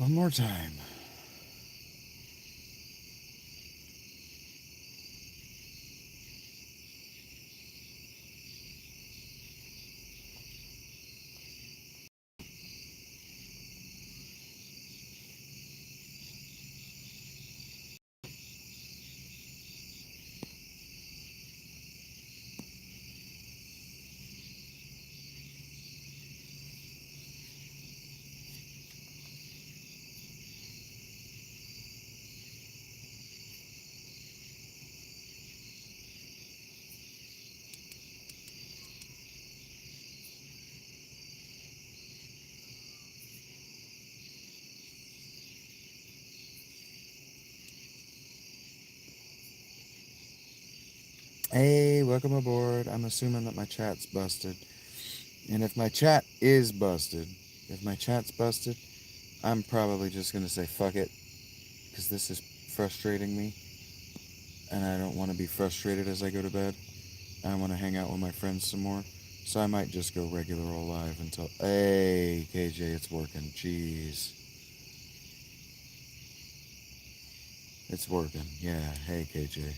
One more time. Hey, welcome aboard. I'm assuming that my chat's busted. And if my chat is busted, if my chat's busted, I'm probably just going to say fuck it. Because this is frustrating me. And I don't want to be frustrated as I go to bed. I want to hang out with my friends some more. So I might just go regular old live until... Hey, KJ, it's working. Jeez. It's working. Yeah, hey, KJ.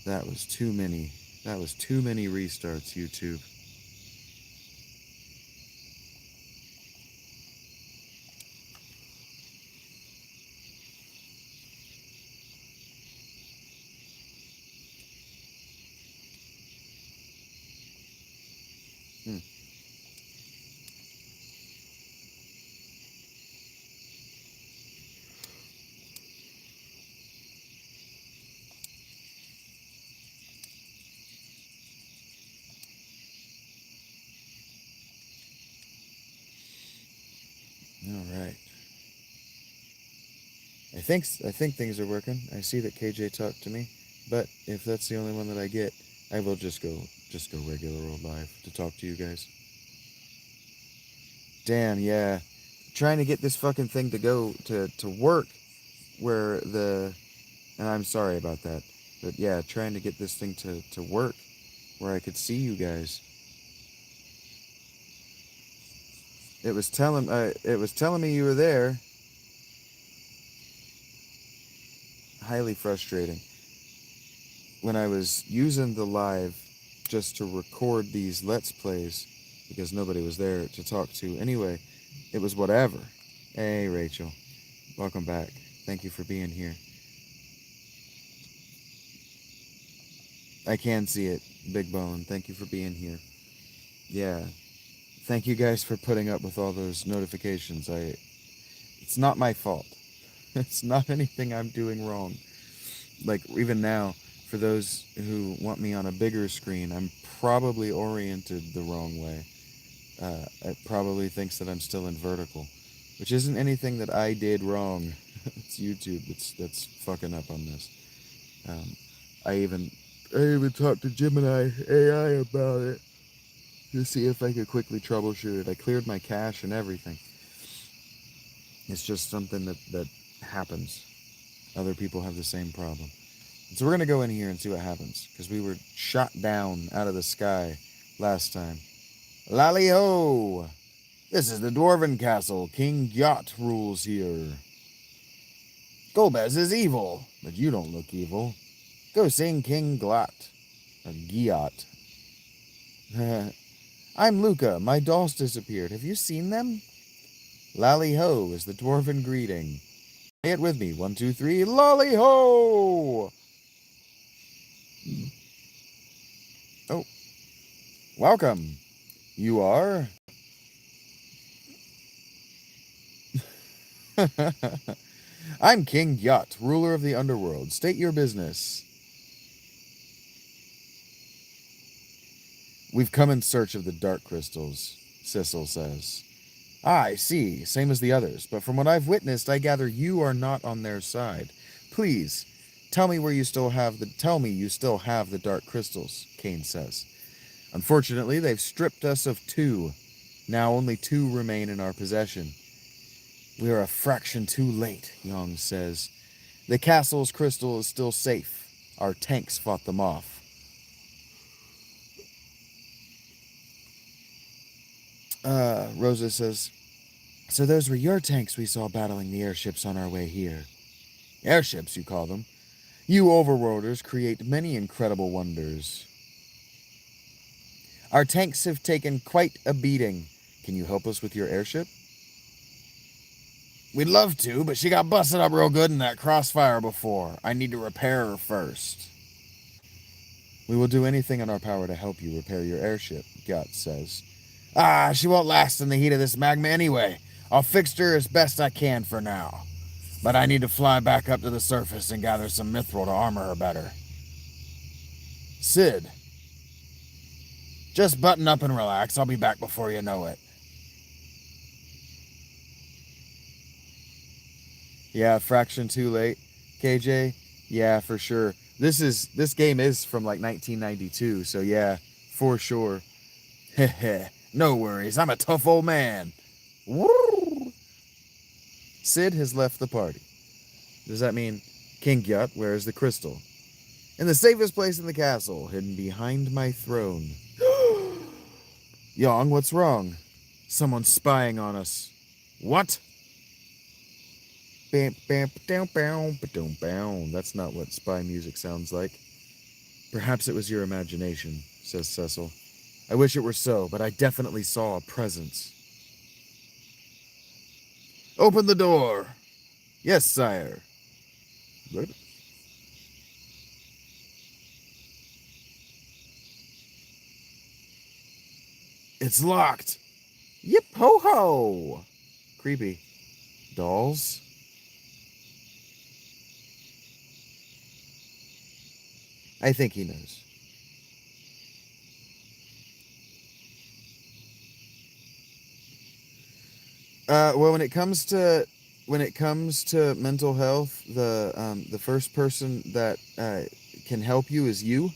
That was too many. That was too many restarts, YouTube. Hmm. All right. I think things are working. I see that KJ talked to me, but if that's the only one that I get, I will just go regular old live to talk to you guys. Damn, yeah. Trying to get this fucking thing to go to work where the and I'm sorry about that. But yeah, trying to get this thing to work where I could see you guys. It was telling me you were there. Highly frustrating. When I was using the live just to record these Let's Plays because nobody was there to talk to anyway, it was whatever. Hey, Rachel. Welcome back. Thank you for being here. I can see it, Big Bone. Thank you for being here. Yeah. Thank you guys for putting up with all those notifications. It's not my fault. It's not anything I'm doing wrong. Like, even now, for those who want me on a bigger screen, I'm probably oriented the wrong way. It probably thinks that I'm still in vertical, which isn't anything that I did wrong. It's YouTube that's fucking up on this. Um, I even talked to Gemini AI about it to see if I could quickly troubleshoot it. I cleared my cache and everything. It's just something that happens. Other people have the same problem. So we're going to go in here and see what happens, because we were shot down out of the sky last time. Lally-ho! This is the Dwarven Castle. King Gyat rules here. Golbez is evil, but you don't look evil. Go sing King Glat. Or Giat. I'm Luca. My dolls disappeared. Have you seen them? Lally-ho is the Dwarven greeting. Say it with me. 1, 2, 3. Lally-ho! Oh, welcome. You are? I'm King Gyat, ruler of the underworld. State your business. We've come in search of the dark crystals, Sissel says. Ah, I see, same as the others, but from what I've witnessed, I gather you are not on their side. Please, tell me you still have the dark crystals, Kane says. Unfortunately, they've stripped us of 2. Now only 2 remain in our possession. We are a fraction too late, Young says. The castle's crystal is still safe. Our tanks fought them off. Rosa says, so those were your tanks we saw battling the airships on our way here. Airships, you call them? You overworlders create many incredible wonders. Our tanks have taken quite a beating. Can you help us with your airship? We'd love to, but she got busted up real good in that crossfire before. I need to repair her first. We will do anything in our power to help you repair your airship, Gut says. She won't last in the heat of this magma anyway. I'll fix her as best I can for now. But I need to fly back up to the surface and gather some mithril to armor her better. Sid, just button up and relax. I'll be back before you know it. Yeah, fraction too late. KJ? Yeah, for sure. This game is from like 1992, so yeah, for sure. Heh, no worries. I'm a tough old man. Woo! Sid has left the party. Does that mean King Gyut wears the crystal? In the safest place in the castle, hidden behind my throne. Yong, what's wrong? Someone's spying on us. What? That's not what spy music sounds like. Perhaps it was your imagination, says Cecil. I wish it were so, but I definitely saw a presence. Open the door. Yes, sire. It's locked. Yip ho ho. Creepy. Dolls? I think he knows. Well, when it comes to mental health, the first person that can help you is you.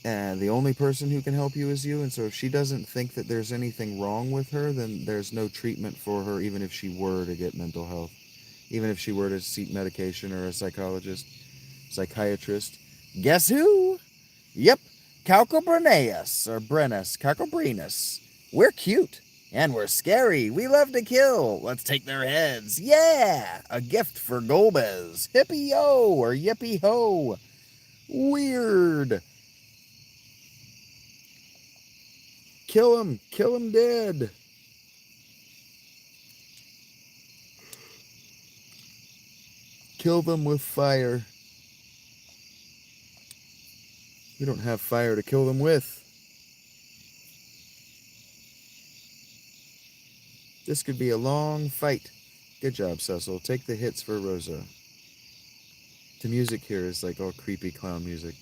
The only person who can help you is you. And so if she doesn't think that there's anything wrong with her, then there's no treatment for her, even if she were to get mental health, even if she were to seek medication or a psychiatrist. Guess who? Yep, Calcobreneus or Brennus, Calcobrenus. We're cute. And we're scary. We love to kill. Let's take their heads. Yeah! A gift for Golbez. Hippie-yo or yippee-ho. Weird. Kill him. Kill him dead. Kill them with fire. We don't have fire to kill them with. This could be a long fight. Good job, Cecil. Take the hits for Rosa. The music here is like all creepy clown music.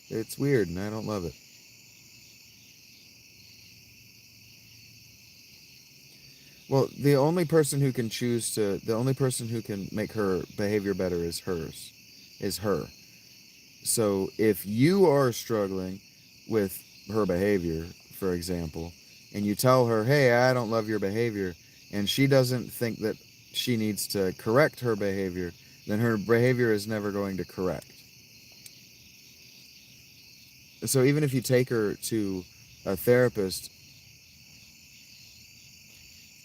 It's weird and I don't love it. Well, the only person who can make her behavior better is her. So if you are struggling with her behavior, for example, and you tell her, hey, I don't love your behavior, and she doesn't think that she needs to correct her behavior, then her behavior is never going to correct. So even if you take her to a therapist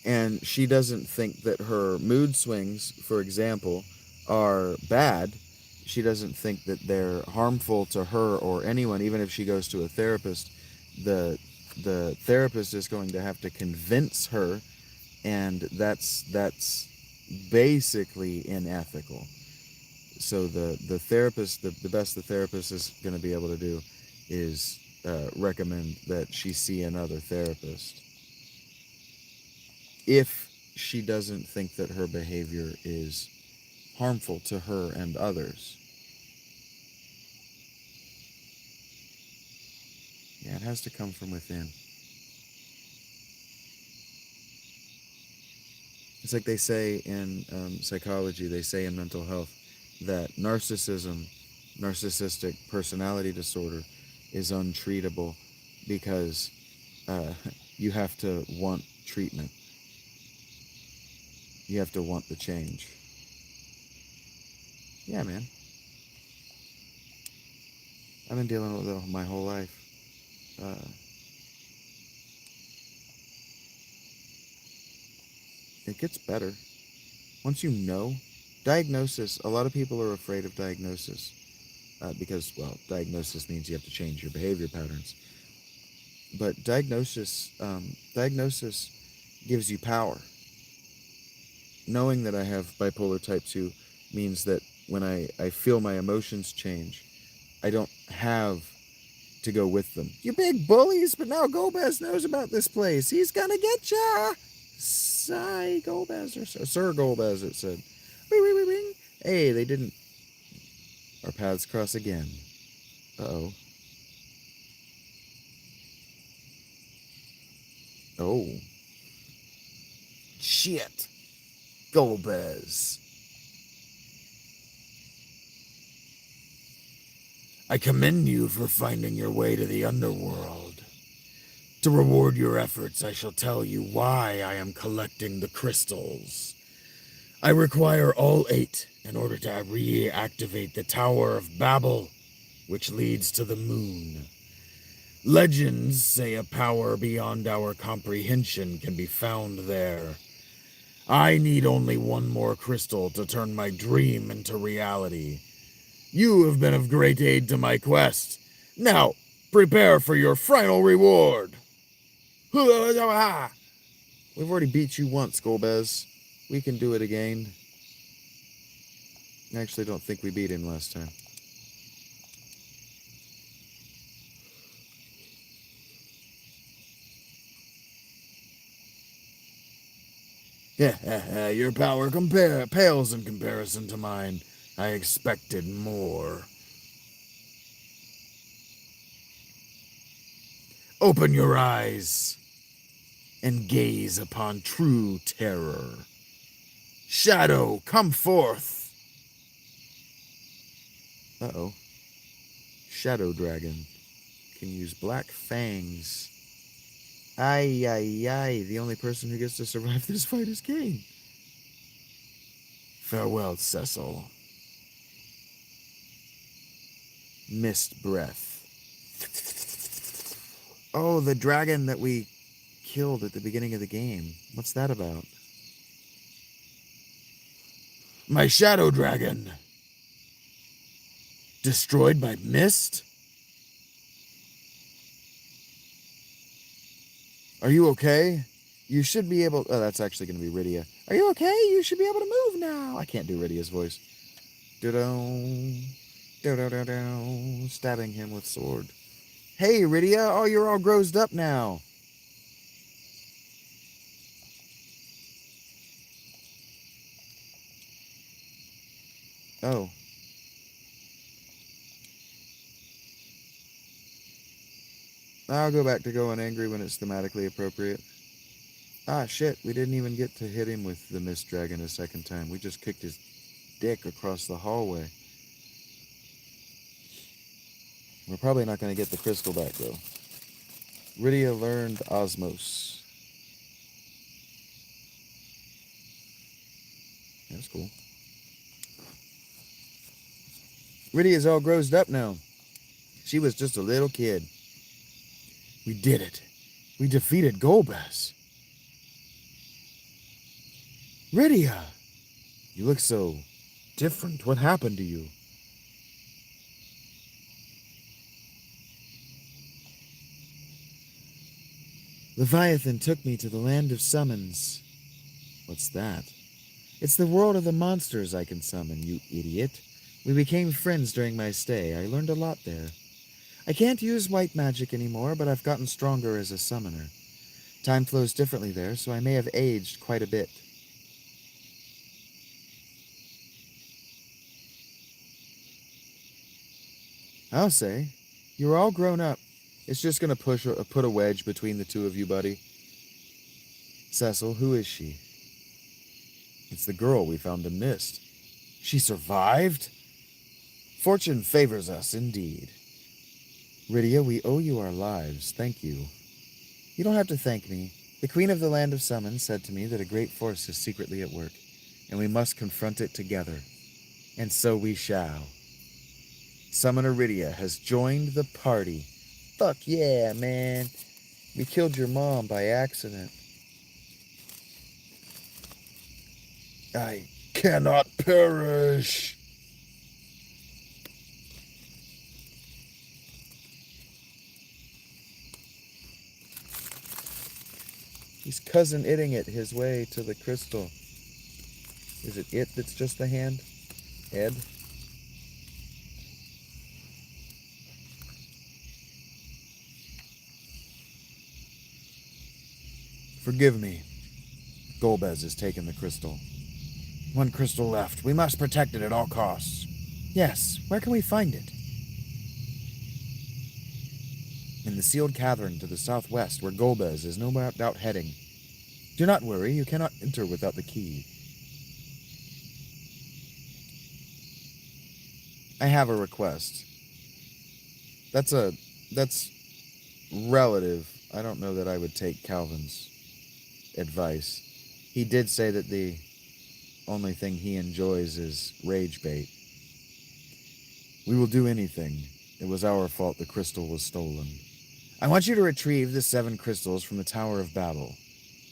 and she doesn't think that her mood swings, for example, are bad, she doesn't think that they're harmful to her or anyone, even if she goes to a therapist, the therapist is going to have to convince her, and that's basically unethical. So the therapist, the best the therapist is going to be able to do is recommend that she see another therapist if she doesn't think that her behavior is harmful to her and others. Yeah, it has to come from within. It's like they say in psychology, they say in mental health, that narcissistic personality disorder, is untreatable because you have to want treatment. You have to want the change. Yeah, man. I've been dealing with it my whole life. It gets better. Once you know, diagnosis, a lot of people are afraid of diagnosis because, well, diagnosis means you have to change your behavior patterns. But diagnosis gives you power. Knowing that I have bipolar type 2 means that when I feel my emotions change, I don't have to go with them. You big bullies, but now Golbez knows about this place. He's gonna get ya! Sigh, Golbez, or Sir Golbez, it said. Wing, wing, wing, wing. Hey, they didn't. Our paths cross again. Uh-oh. Oh. Shit. Golbez. I commend you for finding your way to the underworld. To reward your efforts, I shall tell you why I am collecting the crystals. I require all 8 in order to reactivate the Tower of Babel, which leads to the moon. Legends say a power beyond our comprehension can be found there. I need only 1 more crystal to turn my dream into reality. You have been of great aid to my quest. Now, prepare for your final reward. We've already beat you once, Golbez. We can do it again. I actually don't think we beat him last time. Your power pales in comparison to mine. I expected more. Open your eyes and gaze upon true terror. Shadow, come forth. Uh-oh. Shadow Dragon can use black fangs. Ay, ay, ay. The only person who gets to survive this fight is Kane. Farewell, Cecil. Mist breath. Oh, the dragon that we killed at the beginning of the game. What's that about? My shadow dragon. Destroyed by mist? Are you okay? You should be able... Oh, that's actually going to be Rydia. Are you okay? You should be able to move now. I can't do Rydia's voice. Do-do. Do-do-do-do. Stabbing him with sword. Hey, Rydia. Oh, you're all grossed up now. Oh. I'll go back to going angry when it's thematically appropriate. Ah, shit. We didn't even get to hit him with the Mist Dragon a second time. We just kicked his dick across the hallway. We're probably not going to get the crystal back, though. Rydia learned Osmos. That's cool. Rydia's all grossed up now. She was just a little kid. We did it. We defeated Golbez. Rydia! You look so different. What happened to you? Leviathan took me to the land of summons. What's that? It's the world of the monsters I can summon, you idiot. We became friends during my stay. I learned a lot there. I can't use white magic anymore, but I've gotten stronger as a summoner. Time flows differently there, so I may have aged quite a bit. I'll say. You're all grown up. It's just going to put a wedge between the two of you, buddy. Cecil, who is she? It's the girl we found in Mist. She survived? Fortune favors us, indeed. Rydia, we owe you our lives. Thank you. You don't have to thank me. The Queen of the Land of Summons said to me that a great force is secretly at work, and we must confront it together. And so we shall. Summoner Rydia has joined the party. Fuck yeah, man. We killed your mom by accident. I cannot perish. He's cousin itting it his way to the crystal. Is it it that's just the hand? Ed? Forgive me. Golbez has taken the crystal. One crystal left. We must protect it at all costs. Yes, where can we find it? In the sealed cavern to the southwest, where Golbez is no doubt heading. Do not worry, you cannot enter without the key. I have a request. That's relative. I don't know that I would take Calvin's advice. He did say that the only thing he enjoys is rage bait. We will do anything. It was our fault the crystal was stolen. I want you to retrieve the 7 crystals from the Tower of Babel.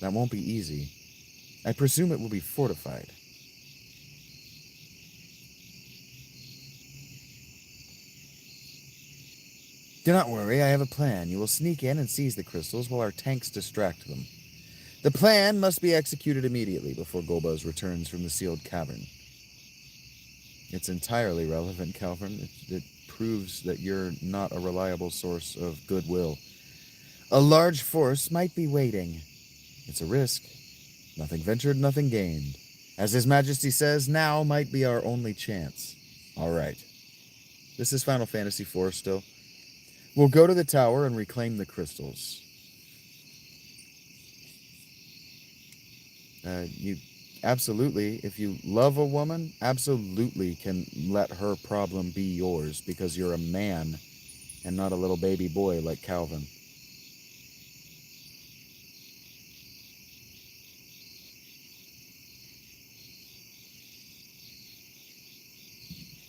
That won't be easy. I presume it will be fortified. Do not worry, I have a plan. You will sneak in and seize the crystals while our tanks distract them. The plan must be executed immediately before Golbez returns from the sealed cavern. It's entirely relevant, Calvin. It proves that you're not a reliable source of goodwill. A large force might be waiting. It's a risk. Nothing ventured, nothing gained. As His Majesty says, now might be our only chance. All right. This is Final Fantasy IV still. We'll go to the tower and reclaim the crystals. You absolutely, if you love a woman, absolutely can let her problem be yours because you're a man and not a little baby boy like Calvin.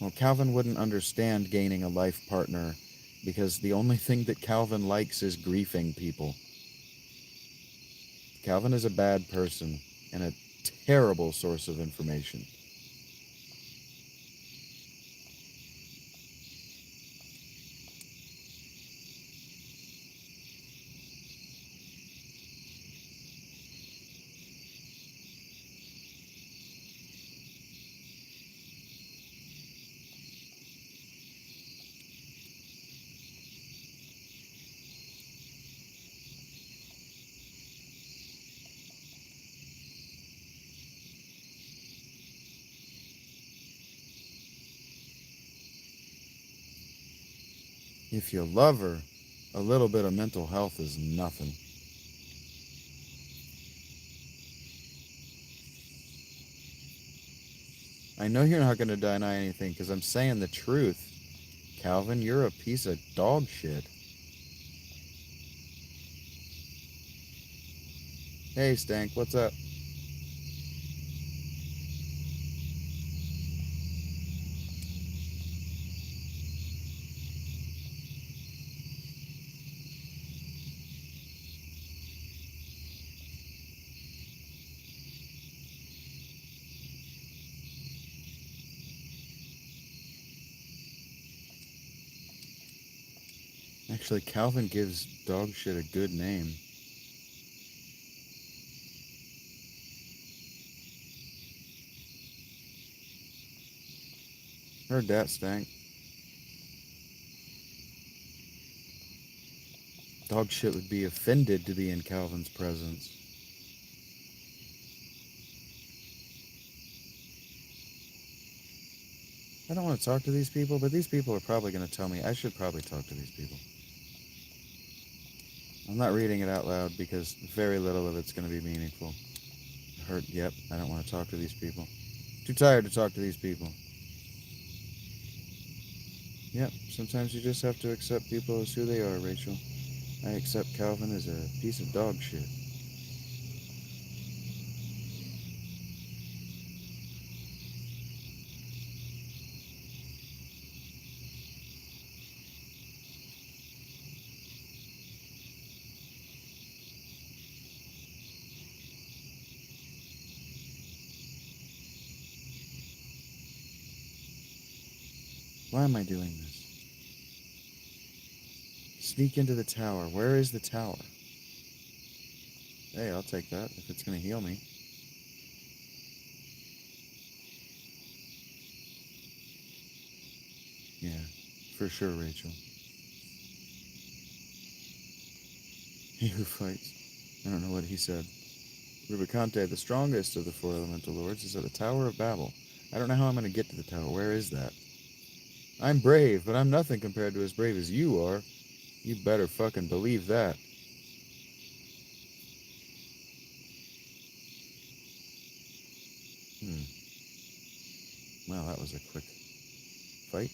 Well, Calvin wouldn't understand gaining a life partner because the only thing that Calvin likes is griefing people. Calvin is a bad person and a terrible source of information. If you love her, a little bit of mental health is nothing. I know you're not going to deny anything because I'm saying the truth. Calvin, you're a piece of dog shit. Hey, Stank, what's up? Actually, Calvin gives dog shit a good name. Heard that, Stank. Dog shit would be offended to be in Calvin's presence. I don't want to talk to these people, but these people are probably going to tell me I should probably talk to these people. I'm not reading it out loud because very little of it's going to be meaningful. Yep, I don't want to talk to these people. Too tired to talk to these people. Yep, sometimes you just have to accept people as who they are, Rachel. I accept Calvin as a piece of dog shit. Why am I doing this? Sneak into the tower. Where is the tower? Hey, I'll take that if it's going to heal me. Yeah, for sure, Rachel. He who fights. I don't know what he said. Rubicante, the strongest of the four elemental lords, is at the Tower of Babel. I don't know how I'm going to get to the tower. Where is that? I'm brave, but I'm nothing compared to as brave as you are. You better fucking believe that. Wow, that was a quick fight.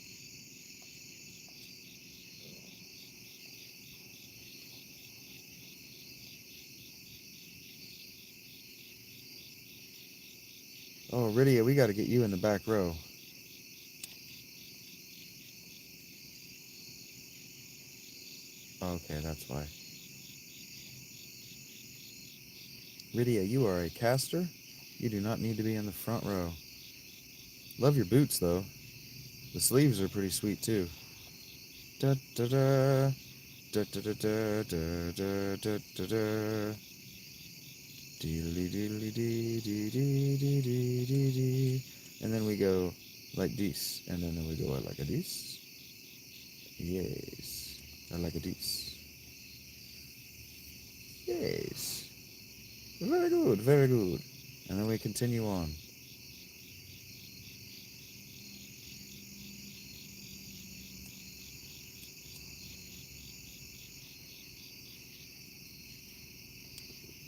Oh, Rydia, we got to get you in the back row. Okay, that's why. Rydia, you are a caster. You do not need to be in the front row. Love your boots, though. The sleeves are pretty sweet, too. Da da da. Da da da da da da da da da. Deedly deedly dee dee dee dee dee dee dee. And then we go like this. And then we go like a this. Yes. I like a this. Yes. Very good, very good. And then we continue on.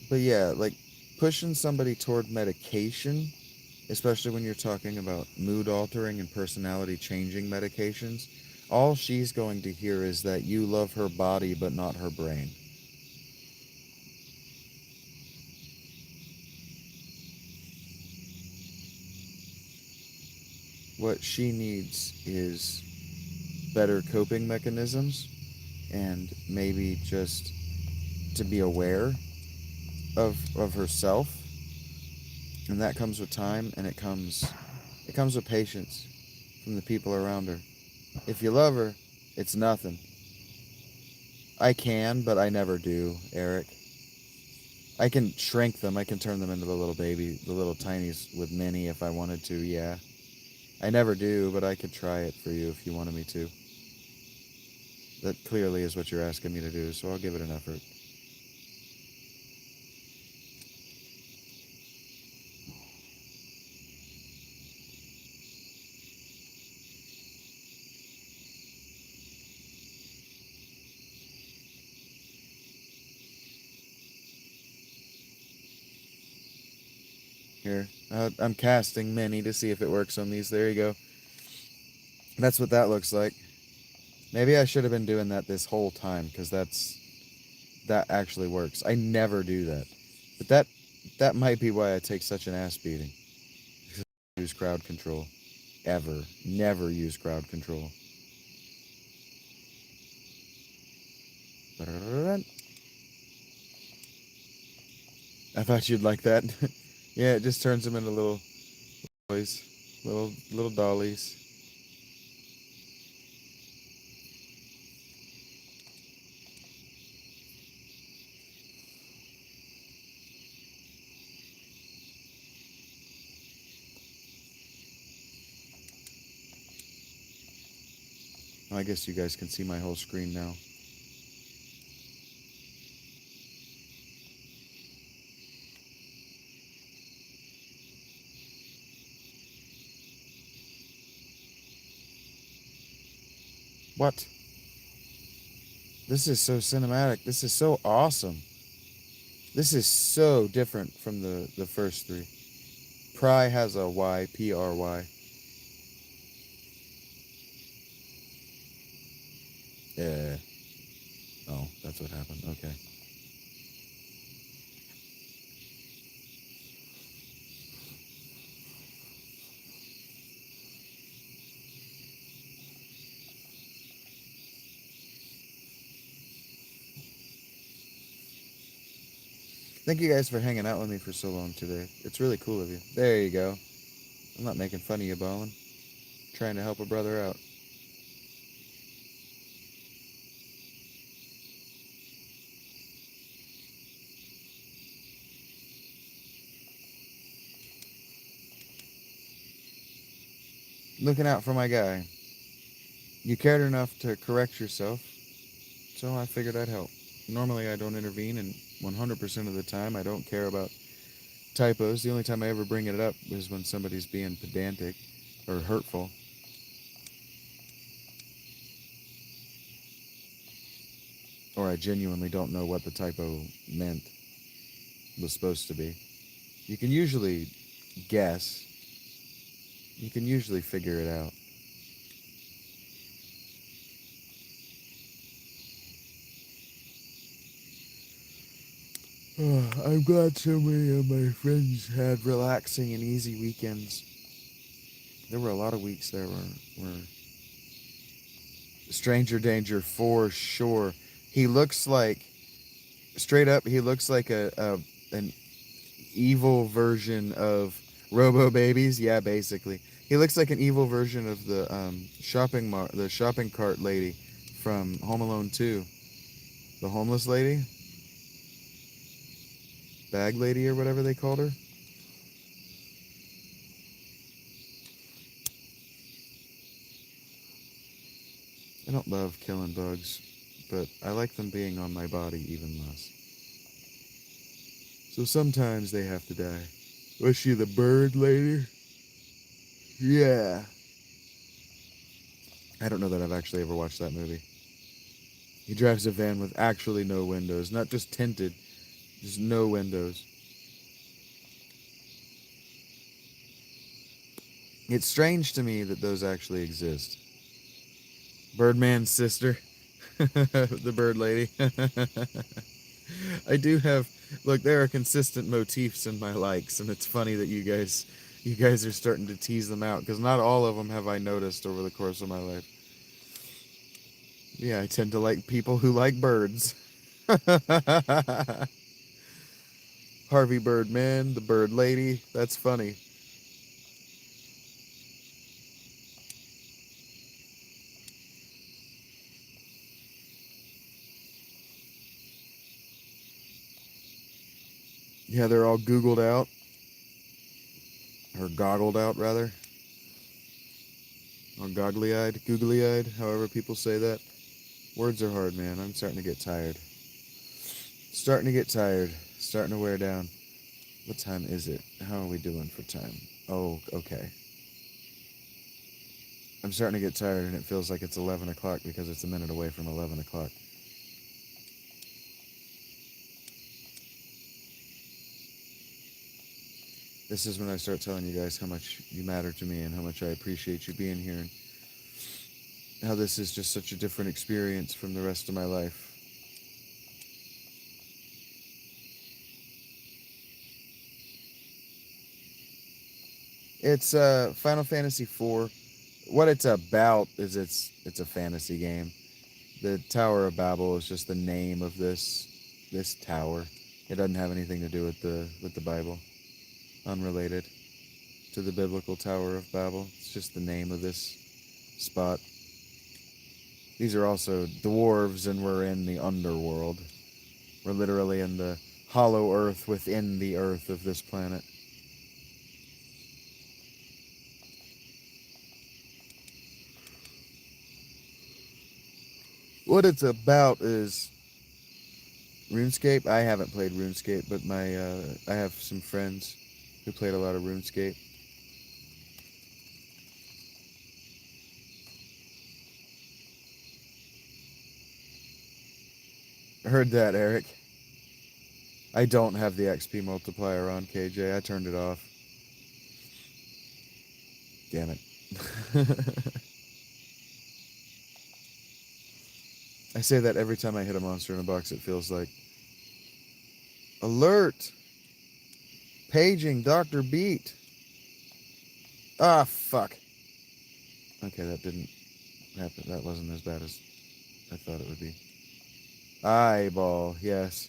But yeah, like pushing somebody toward medication, especially when you're talking about mood altering and personality changing medications, all she's going to hear is that you love her body but not her brain. What she needs is better coping mechanisms and maybe just to be aware of herself, and that comes with time, and it comes with patience from the people around her. If you love her, it's nothing. I can, but I never do, Eric. I can shrink them. I can turn them into the little tinies with Minnie if I wanted to, yeah. I never do, but I could try it for you if you wanted me to. That clearly is what you're asking me to do, so I'll give it an effort. Here, I'm casting Minnie to see if it works on these. There you go. That's what that looks like. Maybe I should have been doing that this whole time, because that actually works. I never do that. But that might be why I take such an ass beating. Use crowd control. Ever. Never use crowd control. I thought you'd like that. Yeah, it just turns them into little toys. Little dollies. I guess you guys can see my whole screen now. What? This is so cinematic. This is so awesome. This is so different from the first three. Pry has a Y, P-R-Y. Yeah. Oh, that's what happened. Okay. Thank you guys for hanging out with me for so long today. It's really cool of you. There you go. I'm not making fun of you, Ballin. Trying to help a brother out. Looking out for my guy. You cared enough to correct yourself, so I figured I'd help. Normally I don't intervene, and 100% of the time I don't care about typos. The only time I ever bring it up is when somebody's being pedantic or hurtful. Or I genuinely don't know what the typo meant, was supposed to be. You can usually guess. You can usually figure it out. I'm glad so many of my friends had relaxing and easy weekends. There were a lot of weeks there where stranger danger for sure. He looks like, straight up, he looks like an evil version of Robo Babies. Yeah, basically, he looks like an evil version of the the shopping cart lady from Home Alone 2, the homeless lady, bag lady or whatever they called her. I don't love killing bugs, but I like them being on my body even less. So sometimes they have to die. Was she the bird lady? Yeah. I don't know that I've actually ever watched that movie. He drives a van with actually no windows, not just tinted, just no windows. It's strange to me that those actually exist. Birdman's sister, the bird lady. I do have, look, there are consistent motifs in my likes, and it's funny that you guys are starting to tease them out, because not all of them have I noticed over the course of my life. Yeah, I tend to like people who like birds. Harvey Birdman, the bird lady. That's funny. Yeah, they're all Googled out, or goggled out, rather. Or googly eyed, however people say that. Words are hard, man. I'm starting to get tired. Starting to get tired. Starting to wear down. What time is it? How are we doing for time? Oh, okay. I'm starting to get tired, and it feels like it's 11 o'clock because it's a minute away from 11 o'clock. This is when I start telling you guys how much you matter to me and how much I appreciate you being here and how this is just such a different experience from the rest of my life. It's Final Fantasy IV. What it's about is it's a fantasy game. The Tower of Babel is just the name of this tower. It doesn't have anything to do with the Bible. Unrelated to the biblical Tower of Babel. It's just the name of this spot. These are also dwarves, and we're in the underworld. We're literally in the hollow earth within the earth of this planet. What it's about is RuneScape. I haven't played RuneScape, but I have some friends who played a lot of RuneScape. I heard that, Eric. I don't have the XP multiplier on, KJ. I turned it off. Damn it. I say that every time I hit a monster in a box, it feels like. Alert! Paging Dr. Beat. Ah, fuck. Okay, that didn't happen. That wasn't as bad as I thought it would be. Eyeball, yes.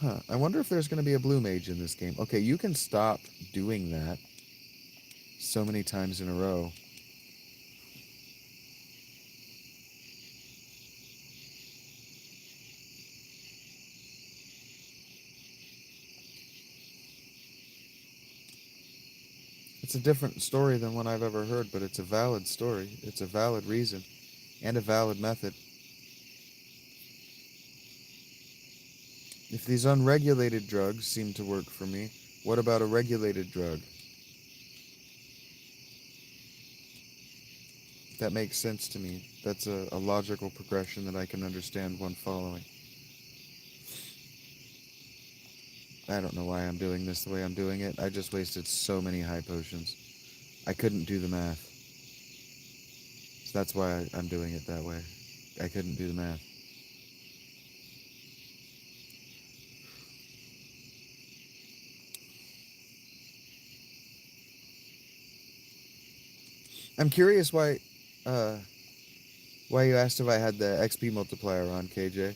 Huh. I wonder if there's going to be a blue mage in this game. Okay, you can stop doing that so many times in a row. it's a different story than one I've ever heard, but it's a valid story. It's a valid reason and a valid method. If these unregulated drugs seem to work for me, what about a regulated drug? That makes sense to me. That's a logical progression that I can understand one following. I don't know why I'm doing this the way I'm doing it. I just wasted so many high potions. I couldn't do the math. So that's why I'm doing it that way. I couldn't do the math. I'm curious why you asked if I had the XP multiplier on, KJ.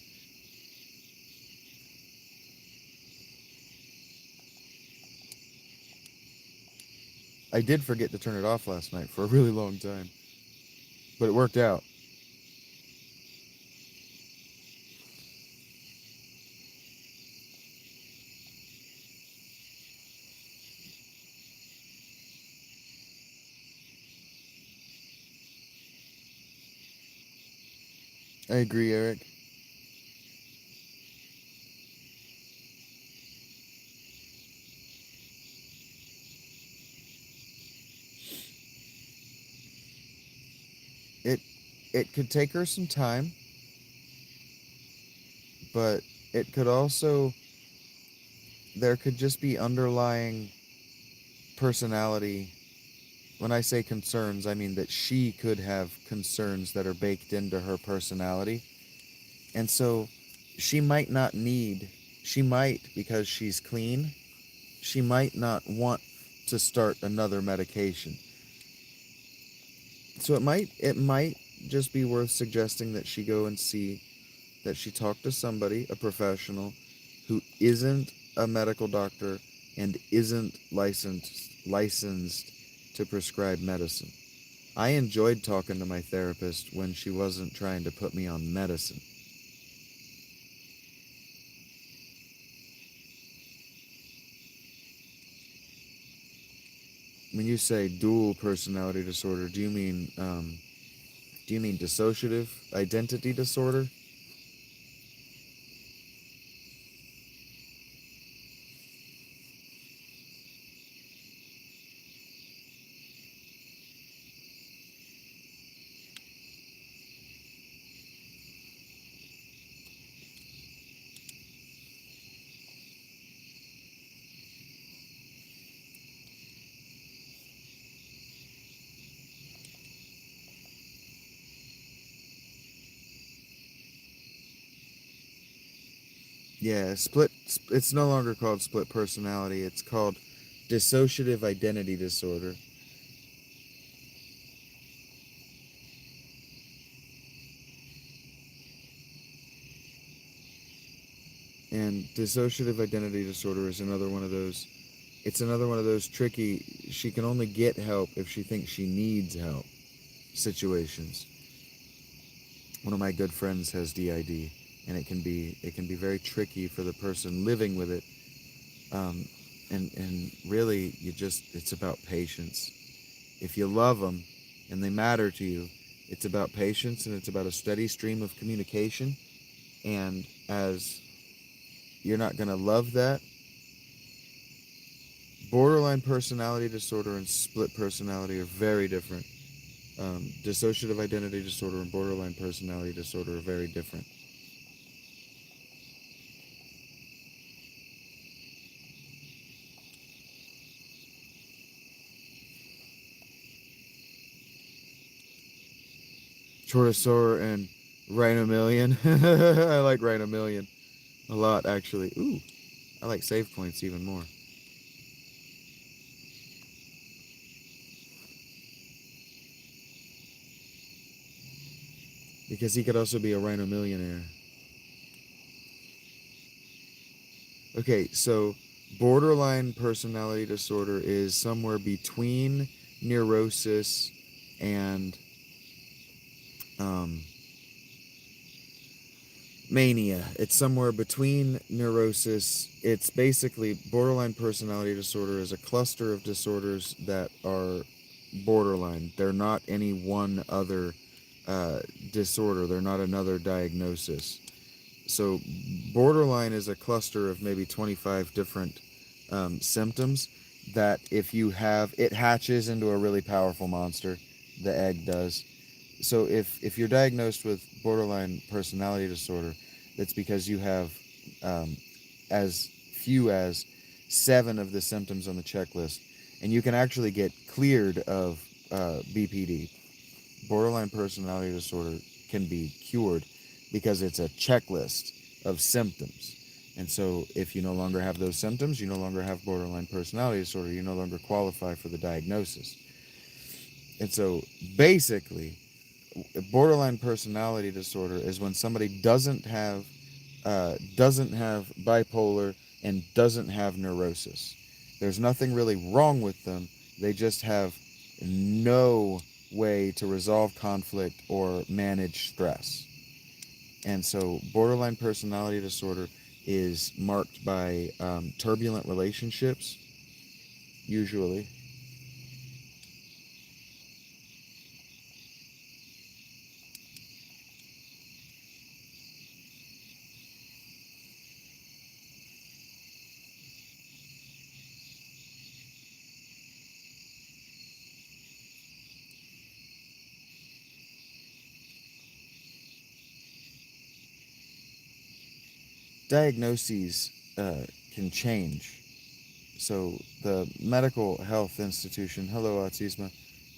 I did forget to turn it off last night for a really long time. But it worked out. I agree, Eric. It it could take her some time, but it could also, there could just be underlying personality. When I say concerns, I mean that she could have concerns that are baked into her personality. And so she might not need, she might, because she's clean, she might not want to start another medication. So it might just be worth suggesting that she go and see, that she talk to somebody, a professional, who isn't a medical doctor and isn't licensed to prescribe medicine. I enjoyed talking to my therapist when she wasn't trying to put me on medicine. When you say dual personality disorder, do you mean dissociative identity disorder? Yeah, it's no longer called split personality. It's called dissociative identity disorder. And dissociative identity disorder is another one of those, it's another one of those tricky, she can only get help if she thinks she needs help situations. One of my good friends has DID, and it can be very tricky for the person living with it. Um, and really, it's about patience. If you love them and they matter to you, it's about patience and it's about a steady stream of communication. And as you're not going to love that, borderline personality disorder and split personality are very different. Dissociative identity disorder and borderline personality disorder are very different. Tortosaur and Rhinomillion. I like Rhinomillion a lot, actually. Ooh, I like save points even more. Because he could also be a Rhinomillionaire. Okay, so borderline personality disorder is somewhere between neurosis and mania. It's somewhere between neurosis. It's basically borderline personality disorder is a cluster of disorders that are borderline. They're not any one other disorder. They're not another diagnosis. So borderline is a cluster of maybe 25 different symptoms that if you have, it hatches into a really powerful monster. The egg does. So if you're diagnosed with borderline personality disorder, it's because you have as few as 7 of the symptoms on the checklist, and you can actually get cleared of BPD. Borderline personality disorder can be cured because it's a checklist of symptoms. And so if you no longer have those symptoms, you no longer have borderline personality disorder. You no longer qualify for the diagnosis. And so basically, borderline personality disorder is when somebody doesn't have bipolar and doesn't have neurosis. There's nothing really wrong with them. They just have no way to resolve conflict or manage stress. And so borderline personality disorder is marked by turbulent relationships, usually. Diagnoses can change. So the medical health institution, hello autisma,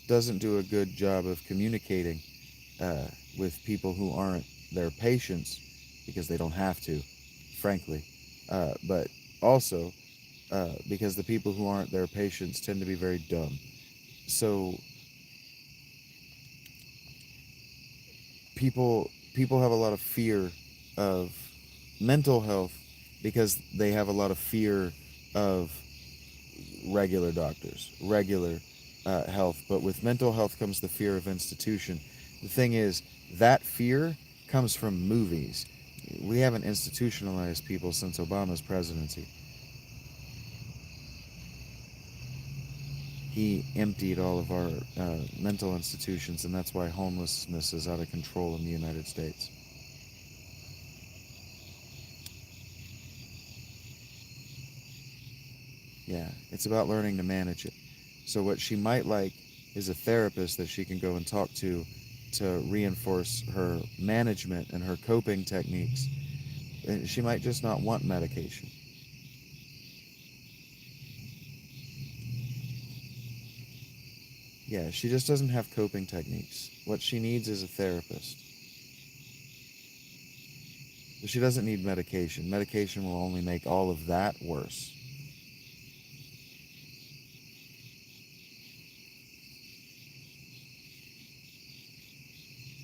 doesn't do a good job of communicating uh, with people who aren't their patients because they don't have to, frankly. But also because the people who aren't their patients tend to be very dumb. So people have a lot of fear of mental health because they have a lot of fear of regular doctors, regular health. But with mental health comes the fear of institution. The thing is, that fear comes from movies. We haven't institutionalized people since Obama's presidency. He emptied all of our mental institutions, and that's why homelessness is out of control in the United States. Yeah, it's about learning to manage it. So what she might like is a therapist that she can go and talk to reinforce her management and her coping techniques. And she might just not want medication. Yeah, she just doesn't have coping techniques. What she needs is a therapist. But she doesn't need medication. Medication will only make all of that worse.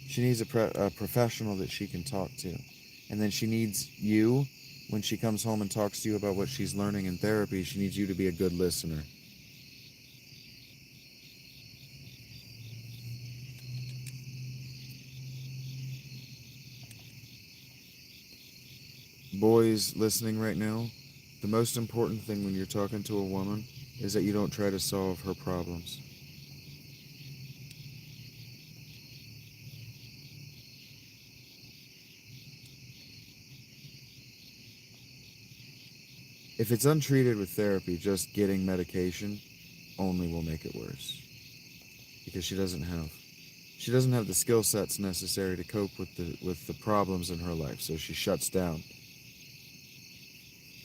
She needs a professional that she can talk to. And then she needs you, when she comes home and talks to you about what she's learning in therapy, she needs you to be a good listener. Boys listening right now, the most important thing when you're talking to a woman is that you don't try to solve her problems. If it's untreated with therapy, just getting medication only will make it worse. Because she doesn't have the skill sets necessary to cope with the problems in her life, so she shuts down.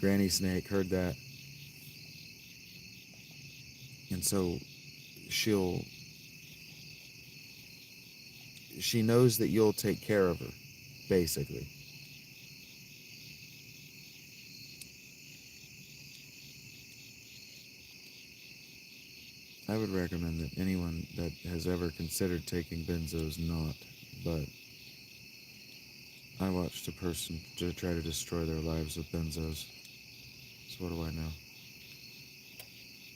Granny Snake heard that, and so she'll she knows that you'll take care of her, basically. I would recommend that anyone that has ever considered taking benzos not, but I watched a person to try to destroy their lives with benzos. So what do I know?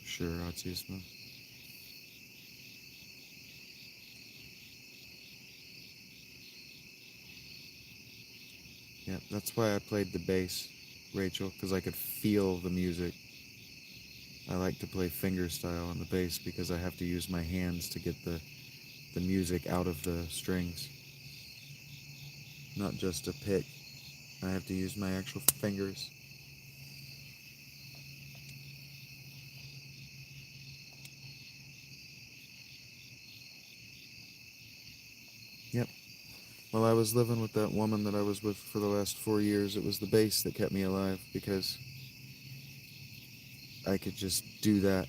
Sure, autism. Yeah, that's why I played the bass, Rachel, because I could feel the music. I like to play fingerstyle on the bass because I have to use my hands to get the music out of the strings, not just a pick. I have to use my actual fingers. Yep. While I was living with that woman that I was with for the last 4 years, it was the bass that kept me alive because I could just do that.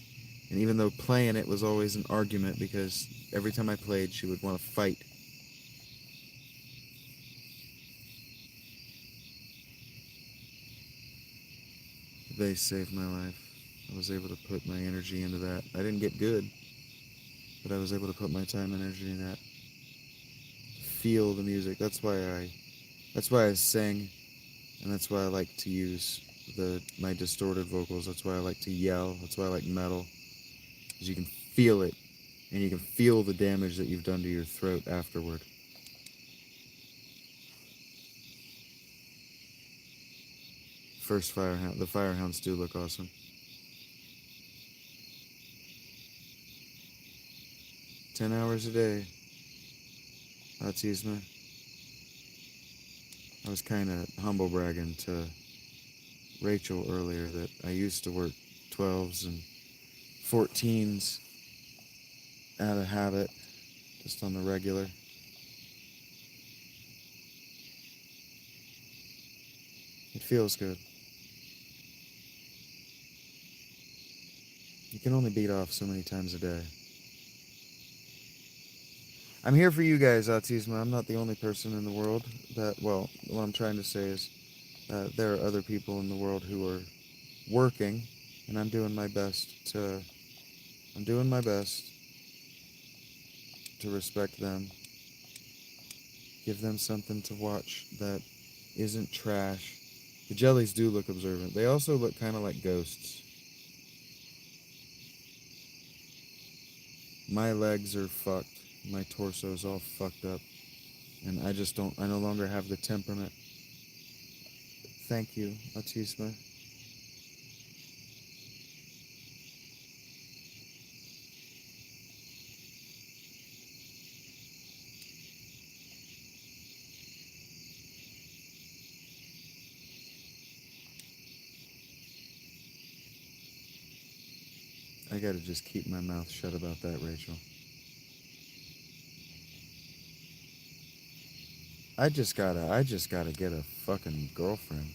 And even though playing it was always an argument because every time I played, she would want to fight. The bass saved my life. I was able to put my energy into that. I didn't get good, but I was able to put my time and energy in that. Feel the music. That's why I sing, and that's why I like to use my distorted vocals. That's why I like to yell. That's why I like metal. Because you can feel it, and you can feel the damage that you've done to your throat afterward. First Firehound. The Firehounds do look awesome. 10 hours a day. Autisma. I was kind of humble bragging to Rachel earlier that I used to work 12s and 14s out of habit, just on the regular. It feels good. You can only beat off so many times a day. I'm here for you guys, Autisma. I'm not the only person in the world that, well, what I'm trying to say is there are other people in the world who are working, and I'm doing my best to respect them, give them something to watch that isn't trash. The jellies do look observant. They also look kind of like ghosts. My legs are fucked. My torso's all fucked up. And I no longer have the temperament. Thank you, Autisma. I gotta just keep my mouth shut about that, Rachel. I just gotta get a fucking girlfriend.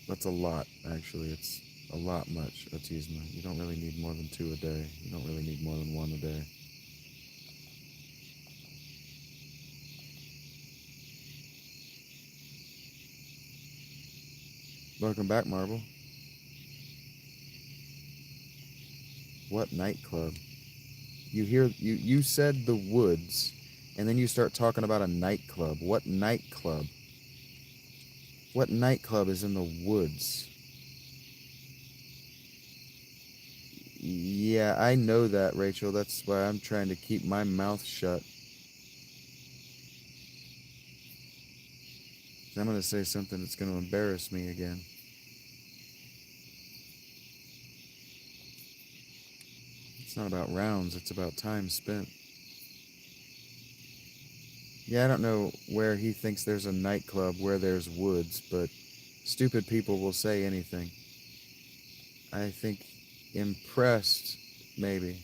That's a lot, actually. It's a lot much, Autisma. You don't really need more than 2 a day. You don't really need more than 1 a day. Welcome back, Marble. What nightclub? You said the woods, and then you start talking about a nightclub. What nightclub? What nightclub is in the woods? Yeah, I know that, Rachel. That's why I'm trying to keep my mouth shut. I'm going to say something that's going to embarrass me again. It's not about rounds, it's about time spent. Yeah, I don't know where he thinks there's a nightclub where there's woods, but stupid people will say anything. I think impressed, maybe.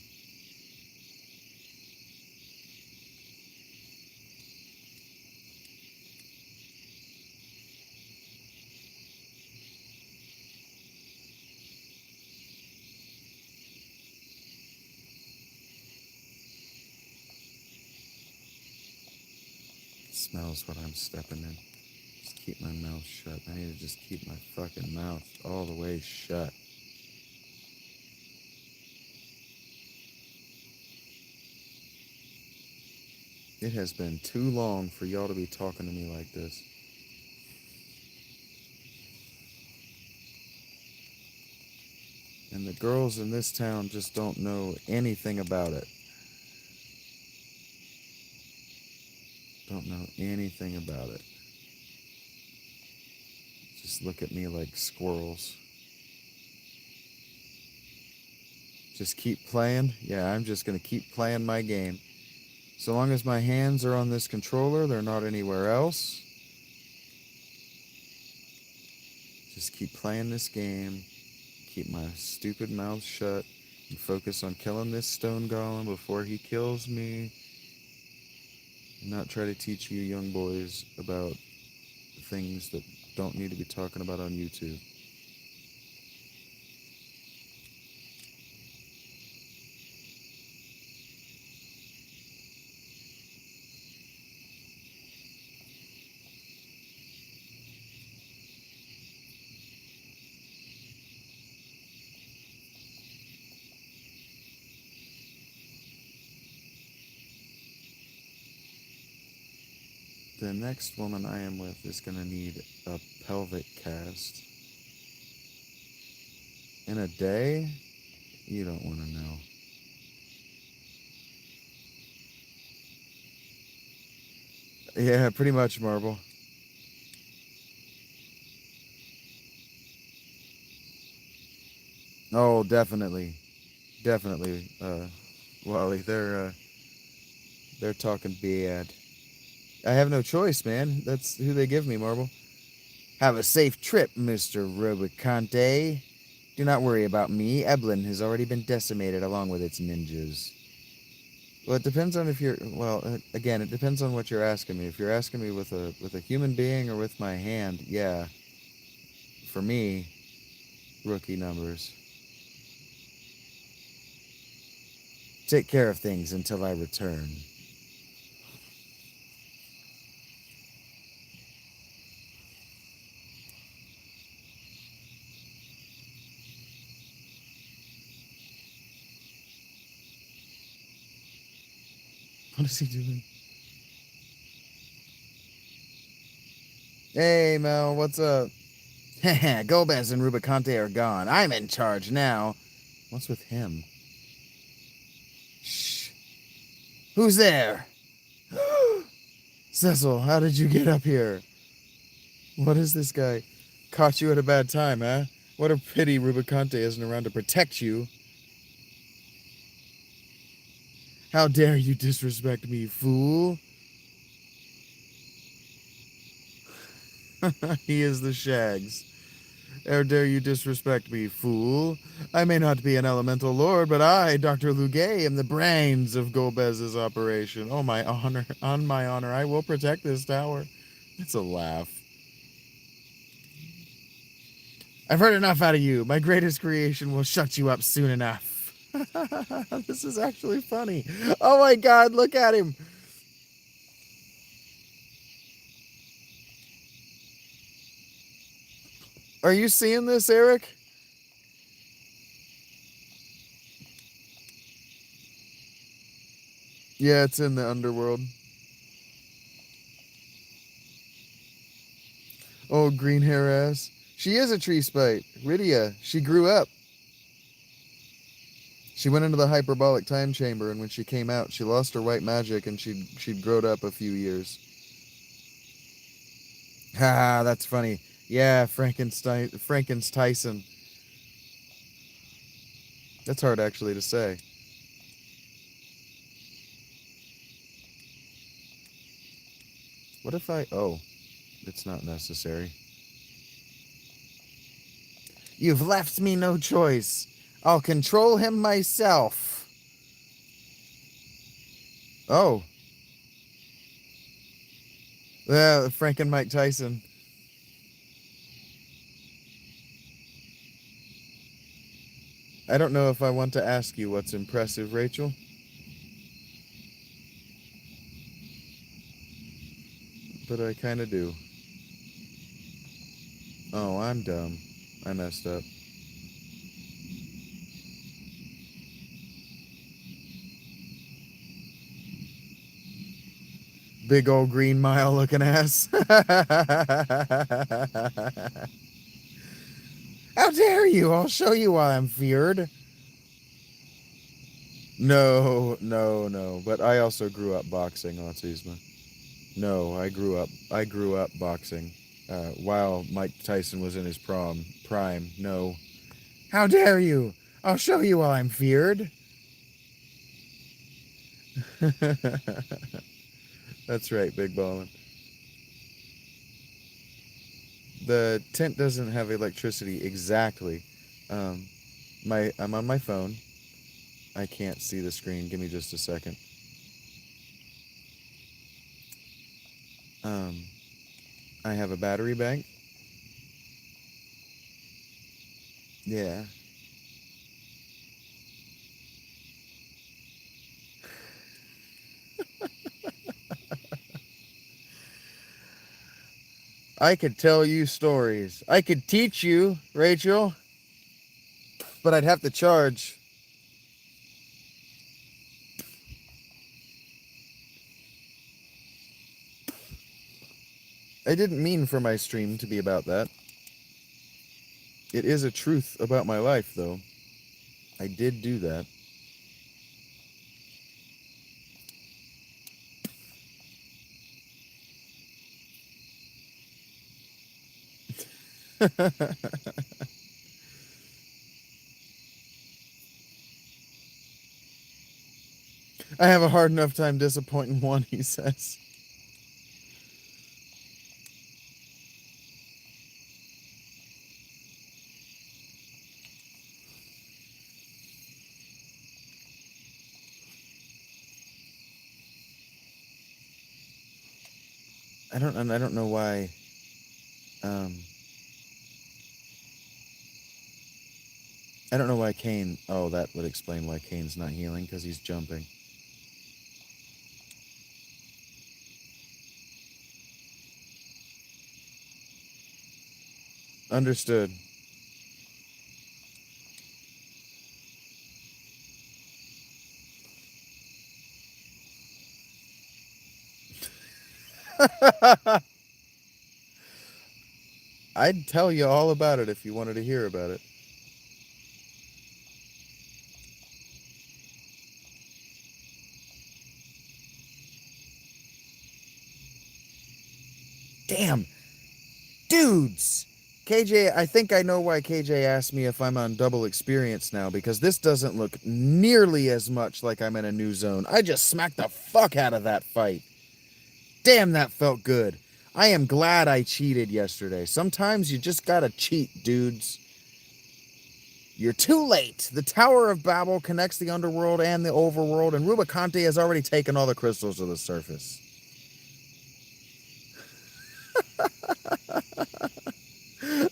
Smells what I'm stepping in. Just keep my mouth shut. I need to just keep my fucking mouth all the way shut. It has been too long for y'all to be talking to me like this. And the girls in this town just don't know anything about it. Don't know anything about it. Just look at me like squirrels. Just keep playing? Yeah, I'm just going to keep playing my game. So long as my hands are on this controller, they're not anywhere else. Just keep playing this game. Keep my stupid mouth shut. And focus on killing this stone golem before he kills me. And not try to teach you young boys about things that don't need to be talking about on YouTube. The next woman I am with is going to need a pelvic cast. In a day? You don't want to know. Yeah, pretty much, Marble. Oh, definitely. Definitely, Wally. They're talking bad. I have no choice, man. That's who they give me, Marble. Have a safe trip, Mr. Robicante. Do not worry about me. Eblin has already been decimated along with its ninjas. Well, it depends on if you're... Well, again, it depends on what you're asking me. If you're asking me with a human being or with my hand, yeah. For me, rookie numbers. Take care of things until I return. What is he doing? Hey, Mel, what's up? Gomez and Rubicante are gone. I'm in charge now. What's with him? Shh. Who's there? Cecil, how did you get up here? What is this guy? Caught you at a bad time, huh? What a pity Rubicante isn't around to protect you. How dare you disrespect me, fool? He is the Shags. How dare you disrespect me, fool? I may not be an elemental lord, but I, Dr. Lugay, am the brains of Golbez's operation. Oh, my honor. On my honor, I will protect this tower. It's a laugh. I've heard enough out of you. My greatest creation will shut you up soon enough. This is actually funny. Oh my god, look at him. Are you seeing this, Eric? Yeah, it's in the underworld. Oh, green hair ass. She is a tree sprite. Rydia. She grew up. She went into the hyperbolic time chamber, and when she came out, she lost her white magic, and she'd grown up a few years. Ha, that's funny. Yeah, Franken's Tyson. That's hard actually to say. What if I... Oh, it's not necessary. You've left me no choice. I'll control him myself. Oh. Yeah, Frank and Mike Tyson. I don't know if I want to ask you what's impressive, Rachel. But I kind of do. Oh, I'm dumb. I messed up. Big old Green Mile looking ass. How dare you? I'll show you why I'm feared. No, no, no. But I also grew up boxing, Autisma. No, I grew up boxing. While Mike Tyson was in his prime. No. How dare you? I'll show you why I'm feared. That's right, Big Ballin'. The tent doesn't have electricity exactly. I'm on my phone. I can't see the screen. Give me just a second. I have a battery bank. Yeah. I could tell you stories. I could teach you, Rachel, but I'd have to charge. I didn't mean for my stream to be about that. It is a truth about my life, though. I did do that. I have a hard enough time disappointing one, he says. I don't know why. I don't know why Kane. Oh, that would explain why Kane's not healing, because he's jumping. Understood. I'd tell you all about it if you wanted to hear about it. Damn. Dudes! KJ, I think I know why KJ asked me if I'm on double experience now, because this doesn't look nearly as much like I'm in a new zone. I just smacked the fuck out of that fight. Damn, that felt good. I am glad I cheated yesterday. Sometimes you just gotta cheat, dudes. You're too late. The Tower of Babel connects the underworld and the overworld, and Rubicante has already taken all the crystals to the surface.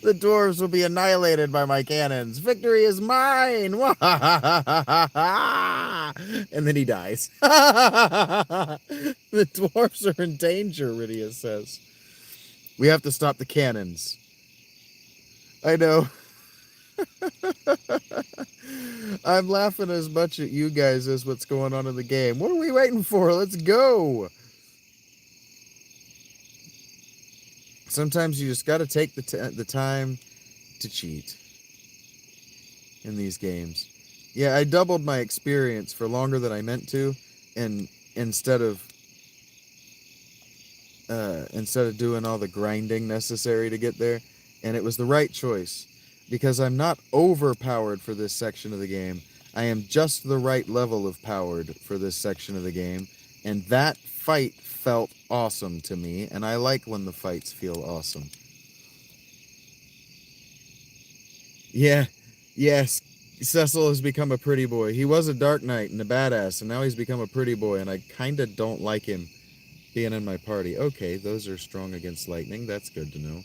The dwarves will be annihilated by my cannons. Victory is mine! And then he dies. The dwarves are in danger, Rydia says. We have to stop the cannons. I know. I'm laughing as much at you guys as what's going on in the game. What are we waiting for? Let's go! Sometimes you just got to take the time to cheat in these games. Yeah, I doubled my experience for longer than I meant to, and instead of doing all the grinding necessary to get there, and it was the right choice because I'm not overpowered for this section of the game. I am just the right level of powered for this section of the game, and that fight felt awesome to me, and I like when the fights feel awesome. Yeah, yes, Cecil has become a pretty boy. He was a Dark Knight and a badass, and now he's become a pretty boy, and I kind of don't like him being in my party. Okay, those are strong against lightning. That's good to know.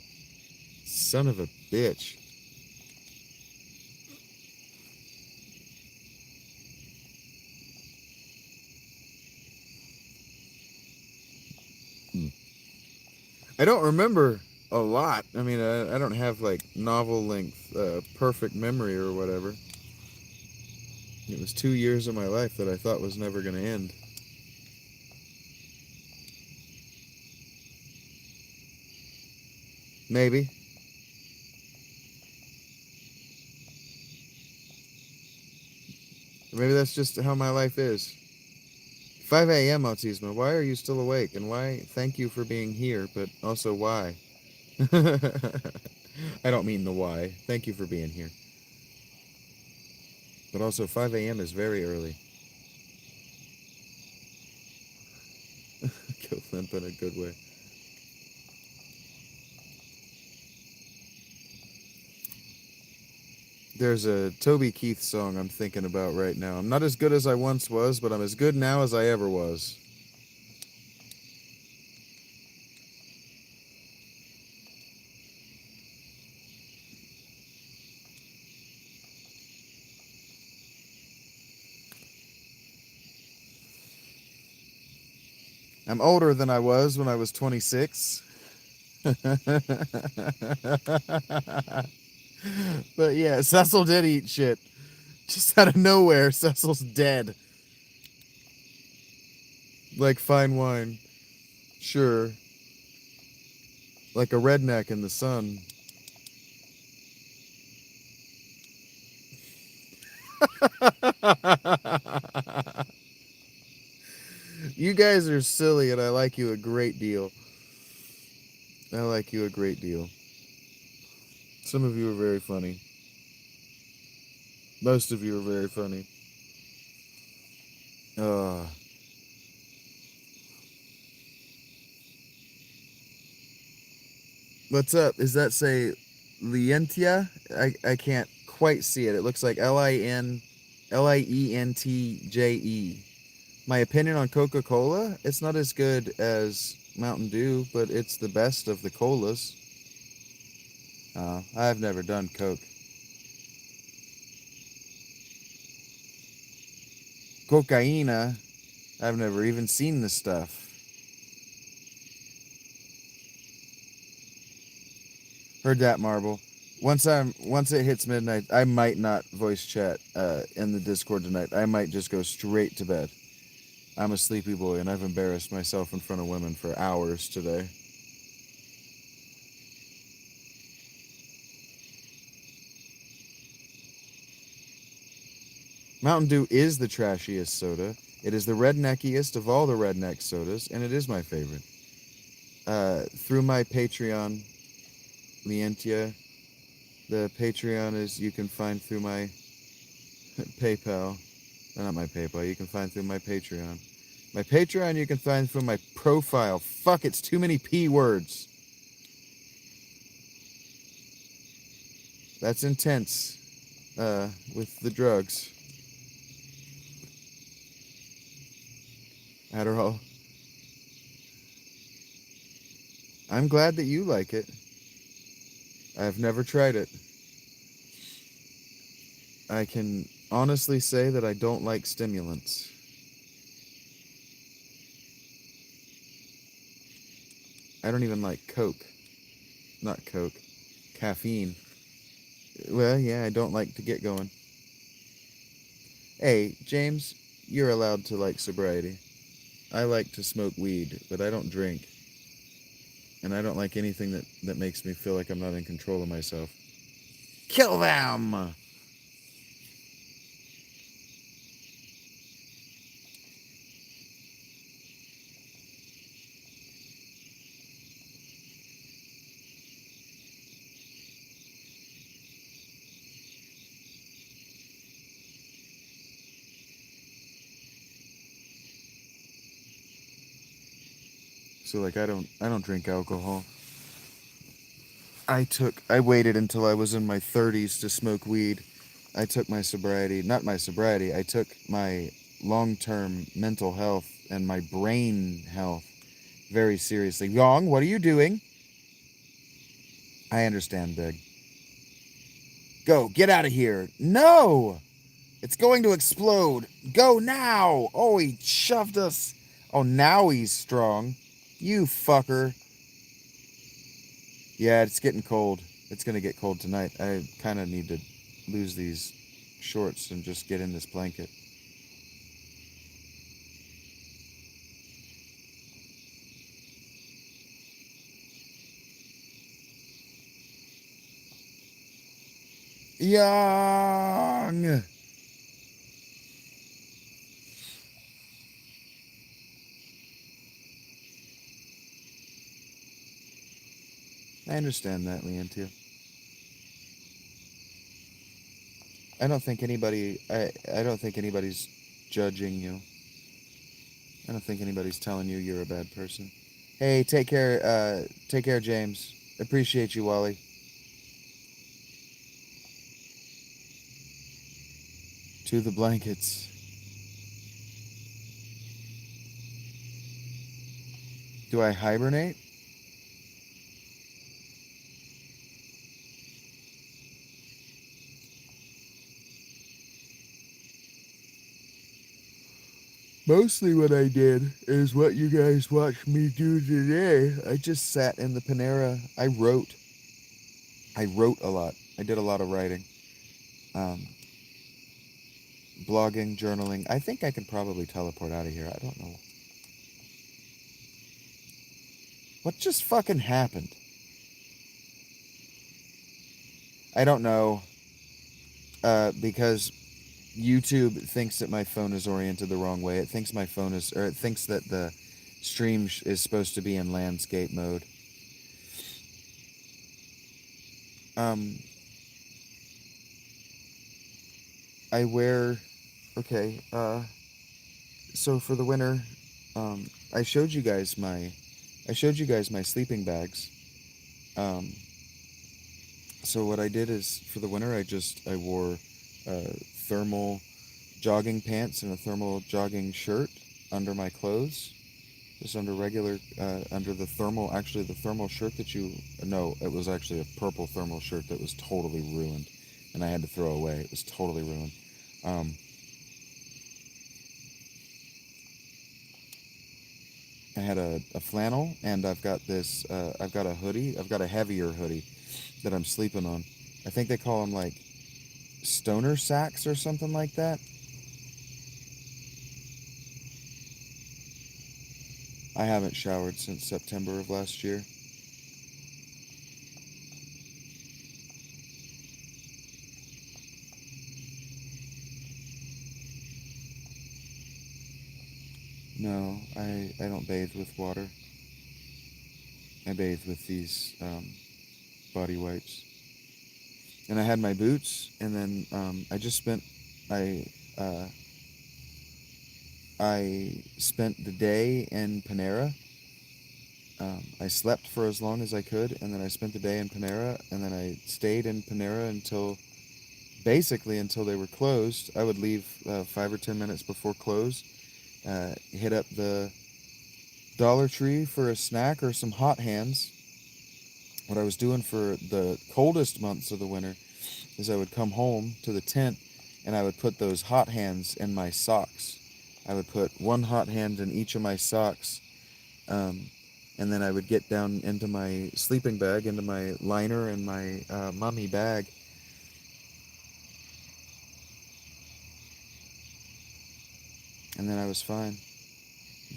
Son of a bitch. I don't remember a lot. I mean, I don't have like novel length perfect memory or whatever. It was 2 years of my life that I thought was never going to end. Maybe. Maybe that's just how my life is. 5 a.m. Autisma, why are you still awake? And why? Thank you for being here, but also why? I don't mean the why. Thank you for being here. But also 5 a.m. is very early. Kill Limp in a good way. There's a Toby Keith song I'm thinking about right now. I'm not as good as I once was, but I'm as good now as I ever was. I'm older than I was when I was 26. But yeah, Cecil did eat shit. Just out of nowhere, Cecil's dead. Like fine wine. Sure. Like a redneck in the sun. You guys are silly and I like you a great deal. I like you a great deal. Some of you are very funny. Most of you are very funny. Uh, what's up? Is that say Lientia? I can't quite see it. It looks like Lientje. My opinion on Coca-Cola? It's not as good as Mountain Dew, but it's the best of the colas. I've never done Coke. Cocaina? I've never even seen the stuff. Heard that, Marble. Once it hits midnight, I might not voice chat in the Discord tonight. I might just go straight to bed. I'm a sleepy boy, and I've embarrassed myself in front of women for hours today. Mountain Dew is the trashiest soda. It is the redneckiest of all the redneck sodas, and it is my favorite. Through my Patreon, Lientia, the Patreon is you can find through my PayPal. Not my PayPal. You can find through my Patreon. My Patreon you can find through my profile. Fuck, it's too many P words. That's intense. With the drugs. Adderall. I'm glad that you like it. I've never tried it. I can honestly say that I don't like stimulants. I don't even like Coke. Not Coke. Caffeine. Well, yeah, I don't like to get going. Hey, James, you're allowed to like sobriety. I like to smoke weed, but I don't drink. And I don't like anything that makes me feel like I'm not in control of myself. Kill them! So like I don't drink alcohol. I waited until I was in my 30s to smoke weed. I took my sobriety, not my sobriety, I took my long-term mental health and my brain health very seriously. Yong, what are you doing? I understand, Big. Go, get out of here. No! It's going to explode. Go now! Oh, he shoved us. Oh, now he's strong. You fucker. Yeah, it's getting cold. It's going to get cold tonight. I kind of need to lose these shorts and just get in this blanket. Young. I understand that, Leontia. I don't think anybody's judging you. I don't think anybody's telling you you're a bad person. Hey, take care, James. Appreciate you, Wally. To the blankets. Do I hibernate? Mostly what I did is what you guys watched me do today. I just sat in the Panera. I wrote. I wrote a lot. I did a lot of writing. Um, blogging, journaling. I think I can probably teleport out of here. I don't know. What just fucking happened? I don't know. Because YouTube thinks that my phone is oriented the wrong way. It thinks my phone is, or it thinks that the stream is supposed to be in landscape mode. Um, I wear, okay, so for the winter, I showed you guys my sleeping bags. Um, so what I did is for the winter, I wore, thermal jogging pants and a thermal jogging shirt under my clothes. Just under regular, under the thermal, actually the thermal shirt that you, no, it was actually a purple thermal shirt that was totally ruined, and I had to throw away. It was totally ruined. Um, I had a flannel, and I've got a hoodie. I've got a heavier hoodie that I'm sleeping on. I think they call them like stoner sacks or something like that. I haven't showered since September of last year. No, I don't bathe with water. I bathe with these body wipes. And I had my boots, and then I uh, I spent the day in Panera. I slept for as long as I could, and then I spent the day in Panera, and then I stayed in Panera until basically until they were closed. I would leave 5 or 10 minutes before close, hit up the Dollar Tree for a snack or some hot hands. What I was doing for the coldest months of the winter is I would come home to the tent and I would put those hot hands in my socks. I would put one hot hand in each of my socks, um, and then I would get down into my sleeping bag, into my liner and my mummy bag, and then I was fine.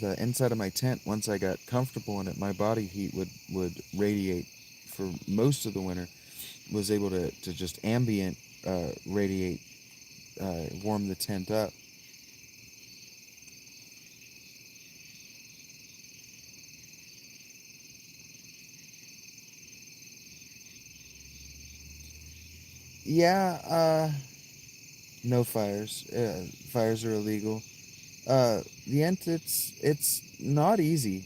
The inside of my tent, once I got comfortable in it, my body heat would radiate for most of the winter, was able to just ambient radiate, warm the tent up. Yeah, no fires. Fires are illegal. The end, it's not easy.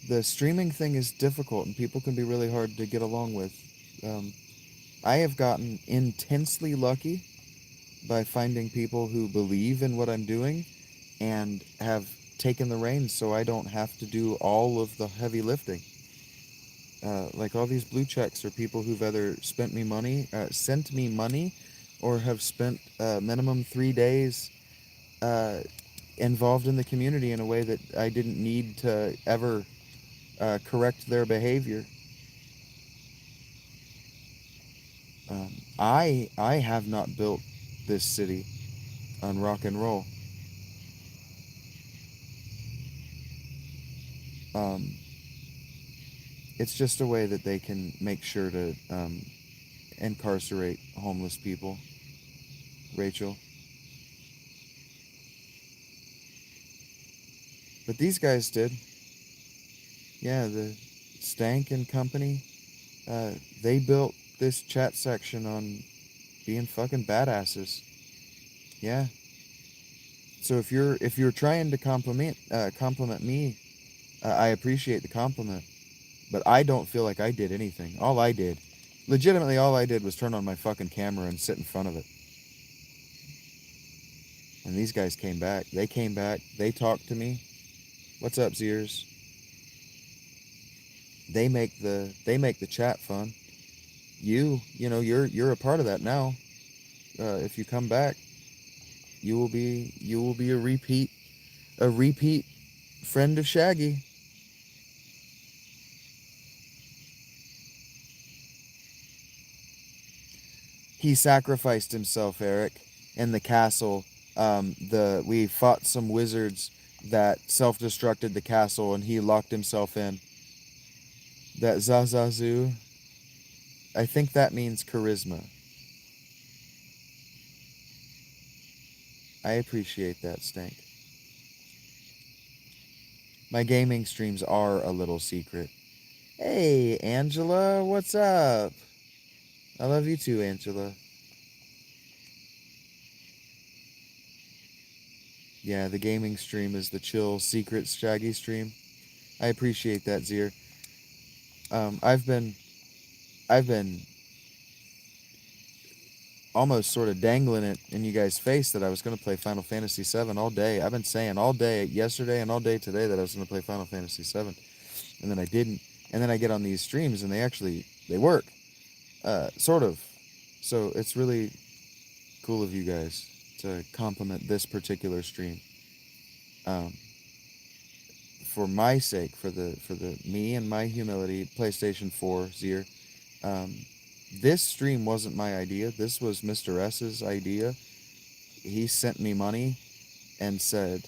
The streaming thing is difficult, and people can be really hard to get along with. Um, I have gotten intensely lucky by finding people who believe in what I'm doing and have taken the reins, so I don't have to do all of the heavy lifting. Like all these blue checks are people who've either sent me money, or have spent minimum 3 days uh, involved in the community in a way that I didn't need to ever correct their behavior. I have not built this city on rock and roll. Um, it's just a way that they can make sure to incarcerate homeless people, Rachel. But these guys did. Yeah, the Stank and company, they built this chat section on being fucking badasses. Yeah. So if you're trying to compliment me, I appreciate the compliment, but I don't feel like I did anything. Legitimately, all I did was turn on my fucking camera and sit in front of it. And these guys came back. They came back. They talked to me. What's up, Zers? They make the chat fun. You're a part of that now. If you come back, you will be a repeat friend of Shaggy. He sacrificed himself, Eric, in the castle. We fought some wizards that self-destructed the castle, and he locked himself in. That Zazazu, I think that means charisma. I appreciate that, Stank. My gaming streams are a little secret. Hey, Angela, what's up? I love you too, Angela. Yeah, the gaming stream is the chill, secret Shaggy stream. I appreciate that, Zier. I've been almost sort of dangling it in you guys' face that I was going to play Final Fantasy VII all day. I've been saying all day yesterday and all day today that I was going to play Final Fantasy VII, and then I didn't. And then I get on these streams and they work, sort of. So it's really cool of you guys to compliment this particular stream. Um, for my sake, for the me and my humility, PlayStation 4 Zier. This stream wasn't my idea. This was Mr. S's idea. He sent me money and said,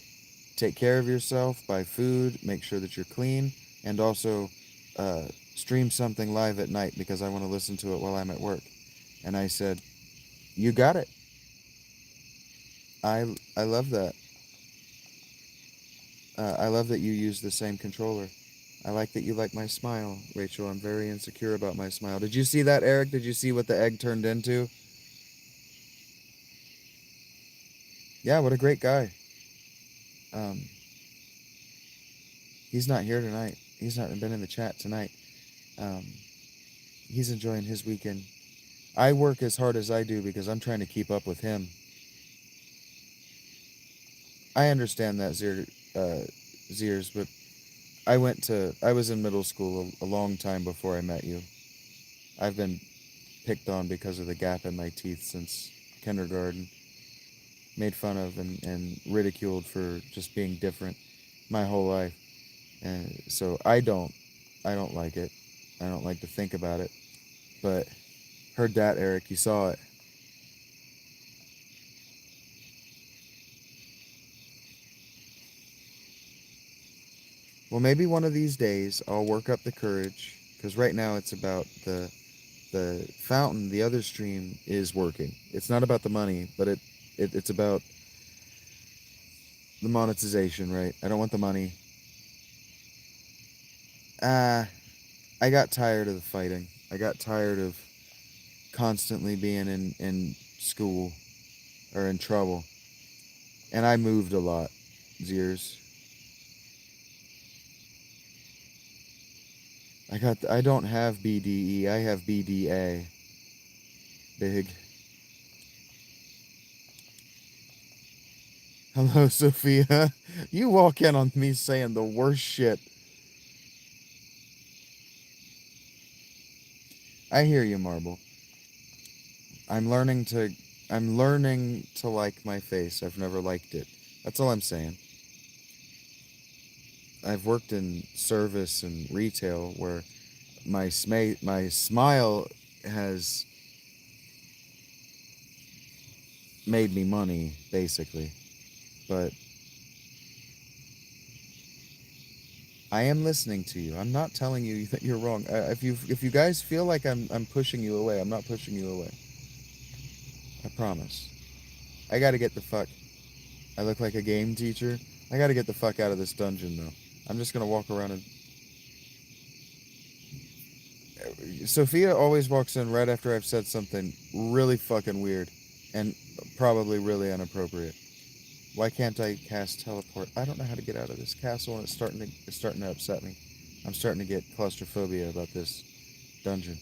take care of yourself, buy food, make sure that you're clean, and also uh, stream something live at night because I want to listen to it while I'm at work. And I said, you got it. I love that. I love that you use the same controller. I like that you like my smile, Rachel. I'm very insecure about my smile. Did you see that, Eric? Did you see what the egg turned into? Yeah, what a great guy. Um, he's not here tonight. He's not been in the chat tonight. Um, he's enjoying his weekend. I work as hard as I do because I'm trying to keep up with him. I understand that, Ziers, but I was in middle school a long time before I met you. I've been picked on because of the gap in my teeth since kindergarten. Made fun of and ridiculed for just being different my whole life. And so I don't like it. I don't like to think about it. But heard that, Eric, you saw it. Well, maybe one of these days I'll work up the courage, because right now it's about the fountain. The other stream is working. It's not about the money, but it's about the monetization, right? I don't want the money. I got tired of the fighting. I got tired of constantly being in school or in trouble. And I moved a lot, Ziers. I don't have BDE, I have BDA. Big. Hello, Sophia. You walk in on me saying the worst shit. I hear you, Marble. I'm learning to like my face. I've never liked it. That's all I'm saying. I've worked in service and retail where my smile has made me money, basically. But I am listening to you. I'm not telling you that you're wrong. If you guys feel like I'm pushing you away, I'm not pushing you away. I promise. I gotta get the fuck. I look like a game teacher. I gotta get the fuck out of this dungeon though. I'm just gonna walk around and. Sophia always walks in right after I've said something really fucking weird, and probably really inappropriate. Why can't I cast teleport? I don't know how to get out of this castle, and it's starting to upset me. I'm starting to get claustrophobia about this dungeon.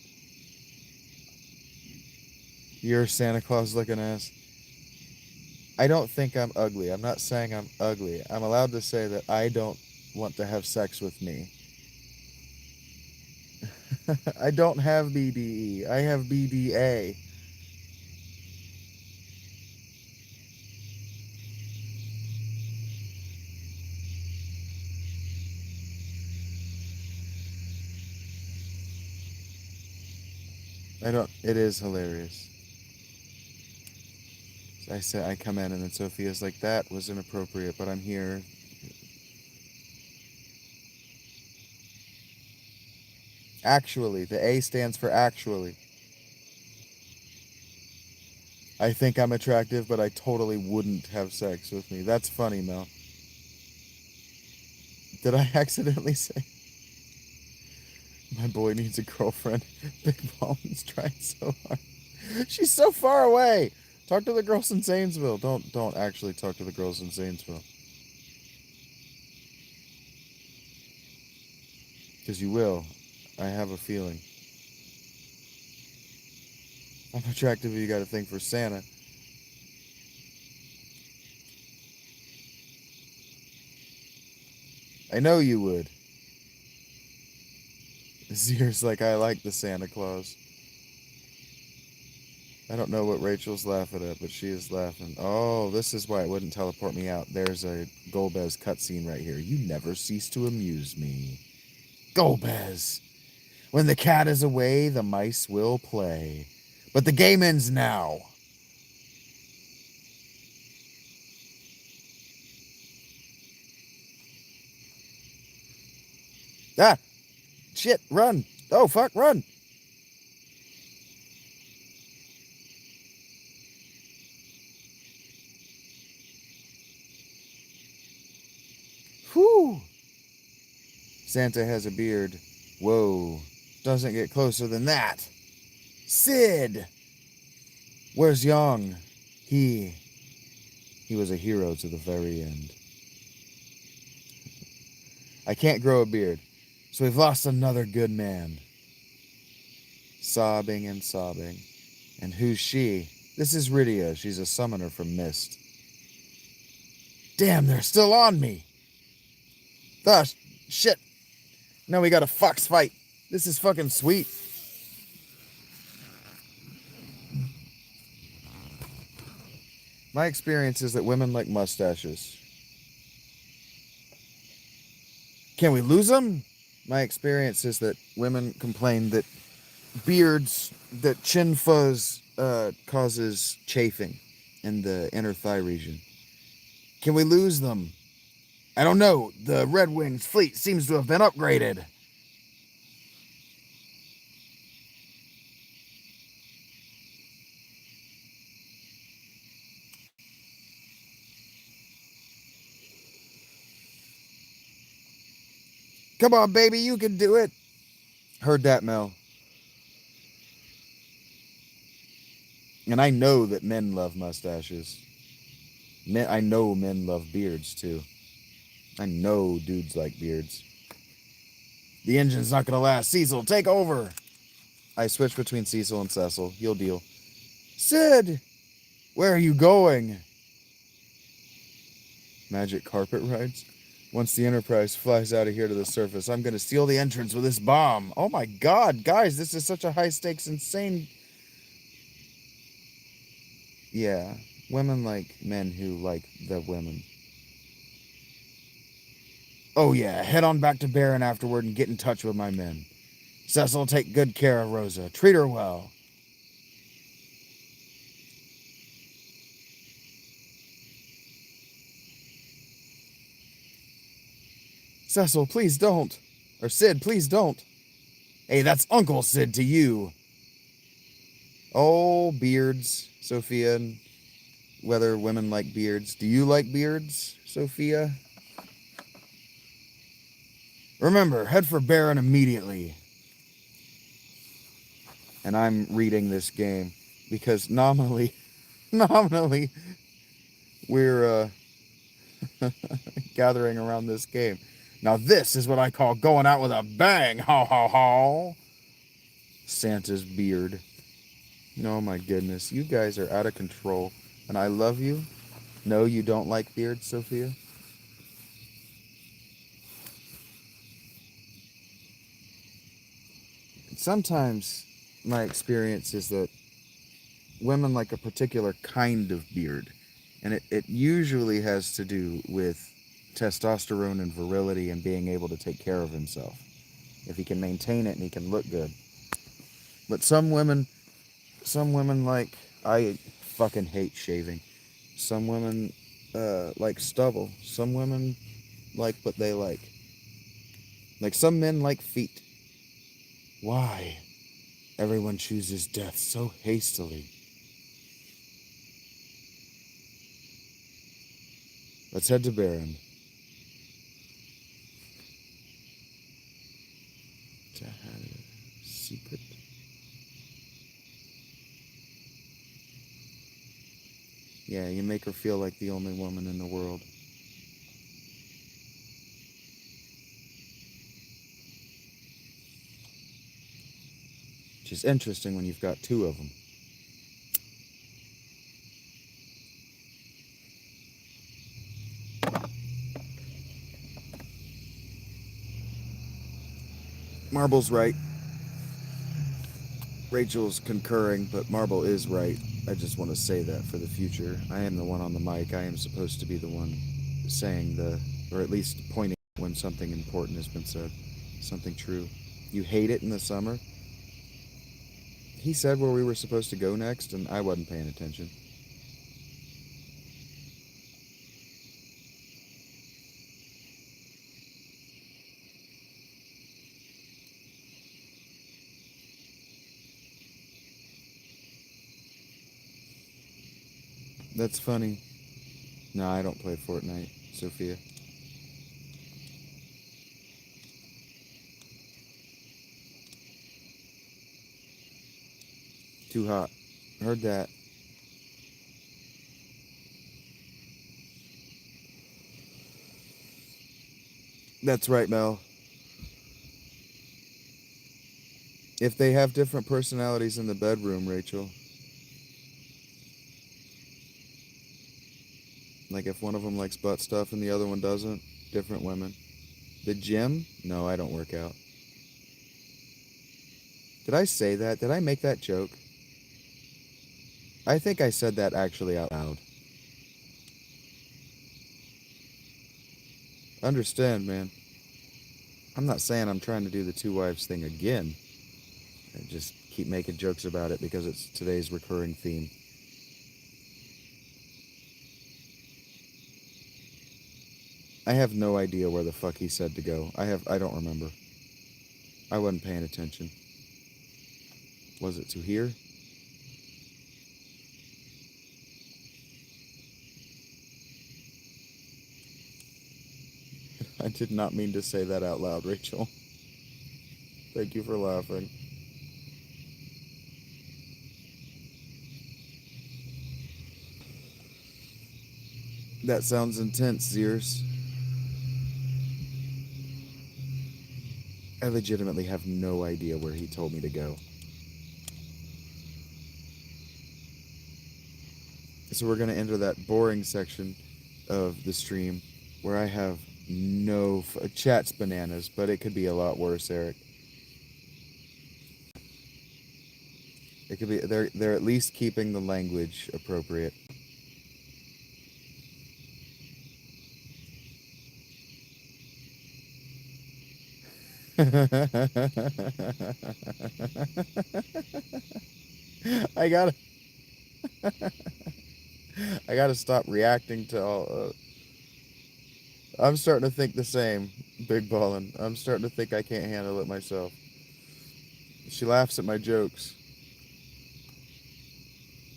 You're Santa Claus looking ass. I don't think I'm ugly. I'm not saying I'm ugly. I'm allowed to say that I don't want to have sex with me. I don't have BDE. I have BDA. I don't. It is hilarious. I say I come in and then Sophia's like, that was inappropriate, but I'm here. Actually, the A stands for actually. I think I'm attractive, but I totally wouldn't have sex with me. That's funny, Mel. Did I accidentally say my boy needs a girlfriend? Big Ballin's trying so hard. She's so far away. Talk to the girls in Zanesville. Don't actually talk to the girls in Zanesville. Because you will. I have a feeling. I'm attractive, you got to think for Santa. I know you would. Zier's like, I like the Santa Claus. I don't know what Rachel's laughing at, but she is laughing. Oh, this is why it wouldn't teleport me out. There's a Golbez cutscene right here. You never cease to amuse me. Golbez! When the cat is away, the mice will play. But the game ends now. Ah! Shit, run! Oh, fuck, run! Whew! Santa has a beard. Whoa. Doesn't get closer than that. Sid! Where's Young? He was a hero to the very end. I can't grow a beard, so we've lost another good man. Sobbing and sobbing. And who's she? This is Rydia. She's a summoner from Mist. Damn, they're still on me! Gosh, shit. Now we got a fox fight. This is fucking sweet. My experience is that women like mustaches. Can we lose them? My experience is that women complain that beards, that chin fuzz causes chafing in the inner thigh region. Can we lose them? I don't know. The Red Wings fleet seems to have been upgraded. Come on, baby, you can do it. Heard that, Mel. And I know that men love mustaches. I know men love beards, too. I know dudes like beards. The engine's not gonna last. Cecil, take over. I switch between Cecil and Cecil. You'll deal. Sid! Where are you going? Magic carpet rides? Once the Enterprise flies out of here to the surface, I'm gonna steal the entrance with this bomb. Oh my god, guys, this is such a high stakes, insane. Yeah, women like men who like the women. Oh yeah, head on back to Baron afterward and get in touch with my men. Cecil will take good care of Rosa. Treat her well. Cecil, please don't. Or Sid, please don't. Hey, that's Uncle Sid to you. Oh, beards, Sophia, and whether women like beards. Do you like beards, Sophia? Remember, head for Baron immediately. And I'm reading this game because nominally, we're gathering around this game. Now this is what I call going out with a bang. Ha ha ha. Santa's beard. Oh my goodness, you guys are out of control. And I love you. No, you don't like beards, Sophia? Sometimes my experience is that women like a particular kind of beard. And it usually has to do with testosterone and virility and being able to take care of himself. If he can maintain it and he can look good. But some women like, I fucking hate shaving. Some women like stubble. Some women like what they like. Like some men like feet. Why? Everyone chooses death so hastily. Let's head to Baron. To have a secret. Yeah, you make her feel like the only woman in the world. Which is interesting when you've got two of them. Marble's right. Rachel's concurring, but Marble is right. I just want to say that for the future. I am the one on the mic. I am supposed to be the one saying or at least pointing when something important has been said. Something true. You hate it in the summer? He said where we were supposed to go next, and I wasn't paying attention. That's funny. No, I don't play Fortnite, Sophia. Too hot. Heard that. That's right, Mel. If they have different personalities in the bedroom, Rachel. Like if one of them likes butt stuff and the other one doesn't. Different women. The gym? No, I don't work out. Did I say that? Did I make that joke? I think I said that actually out loud. Understand, man. I'm not saying I'm trying to do the two wives thing again. I just keep making jokes about it because it's today's recurring theme. I have no idea where the fuck he said to go. I don't remember. I wasn't paying attention. Was it to here? I did not mean to say that out loud, Rachel. Thank you for laughing. That sounds intense, Zeers. I legitimately have no idea where he told me to go. So we're going to enter that boring section of the stream where I have no... chat's bananas, but it could be a lot worse, Eric. It could be... They're at least keeping the language appropriate. I gotta... I gotta stop reacting to all... I'm starting to think the same, Big Ballin'. I'm starting to think I can't handle it myself. She laughs at my jokes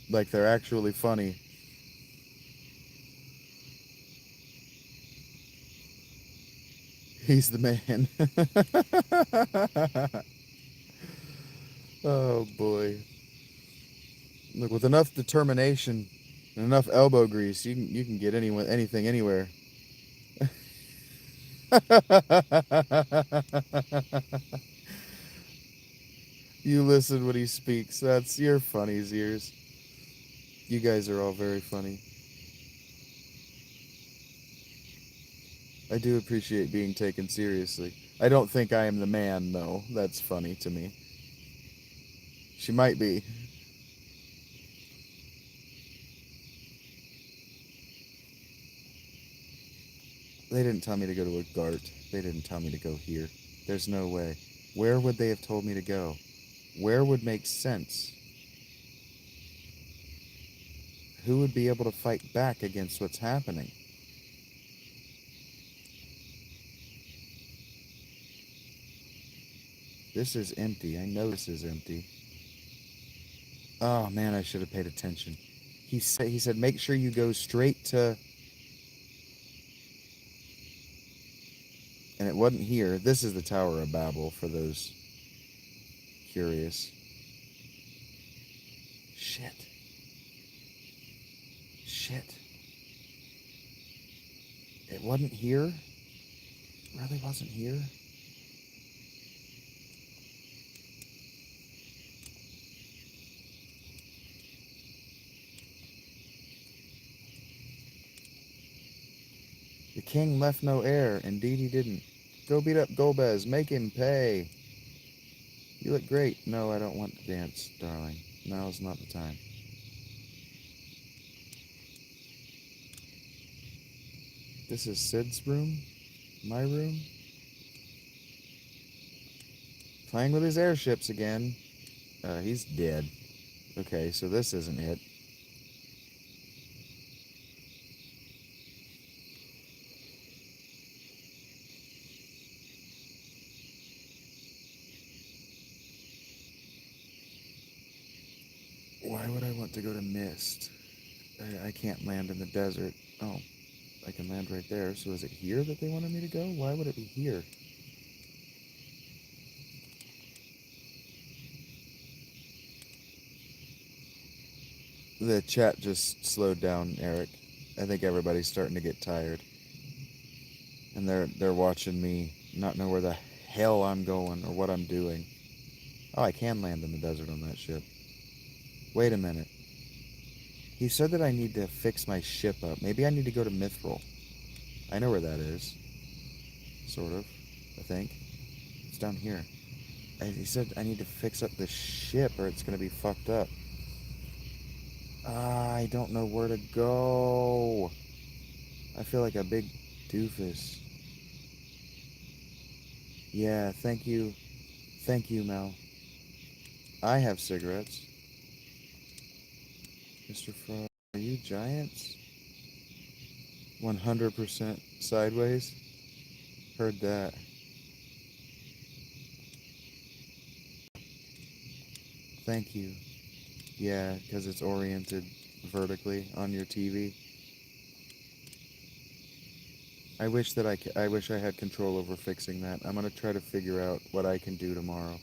like they're actually funny. He's the man. Oh boy. Look, with enough determination and enough elbow grease, you can get anything anywhere. You listen when he speaks. That's your funny's ears. You guys are all very funny. I do appreciate being taken seriously. I don't think I am the man, though. That's funny to me. She might be. They didn't tell me to go to a GART. They didn't tell me to go here. There's no way. Where would they have told me to go? Where would make sense? Who would be able to fight back against what's happening? This is empty. I know this is empty. Oh man, I should have paid attention. He said make sure you go straight to, and it wasn't here. This is the Tower of Babel for those curious. Shit. Shit. It wasn't here? It really wasn't here? The king left no heir. Indeed he didn't. Go beat up Golbez. Make him pay. You look great. No, I don't want to dance, darling. Now's not the time. This is Sid's room? My room? Playing with his airships again. He's dead. Okay, so this isn't it. Why would I want to go to Mist? I can't land in the desert. Oh, I can land right there. So is it here that they wanted me to go? Why would it be here? The chat just slowed down, Eric. I think everybody's starting to get tired. And they're watching me not know where the hell I'm going or what I'm doing. Oh, I can land in the desert on that ship. Wait a minute. He said that I need to fix my ship up. Maybe I need to go to Mithril. I know where that is. Sort of, I think. It's down here. He said I need to fix up the ship or it's going to be fucked up. I don't know where to go. I feel like a big doofus. Yeah, thank you. Thank you, Mel. I have cigarettes. Mr. Frog, are you giants? 100% sideways? Heard that. Thank you. Yeah, because it's oriented vertically on your TV. I wish I had control over fixing that. I'm gonna try to figure out what I can do tomorrow.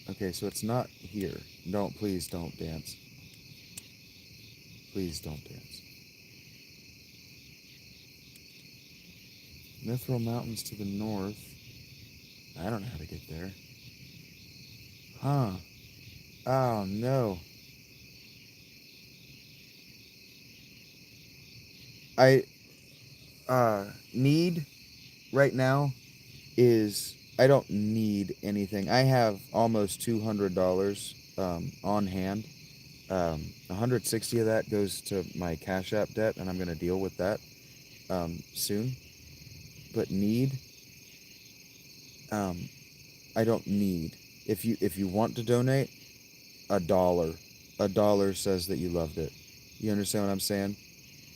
Okay, so it's not here. Please don't dance. Please don't dance. Mithril Mountains to the north. I don't know how to get there. Huh. Oh, no. I, need right now is, I don't need anything. I have almost $200, on hand. 160 of that goes to my Cash App debt, and I'm going to deal with that, soon. But um, I don't need. If you want to donate, $1. $1 says that you loved it. You understand what I'm saying?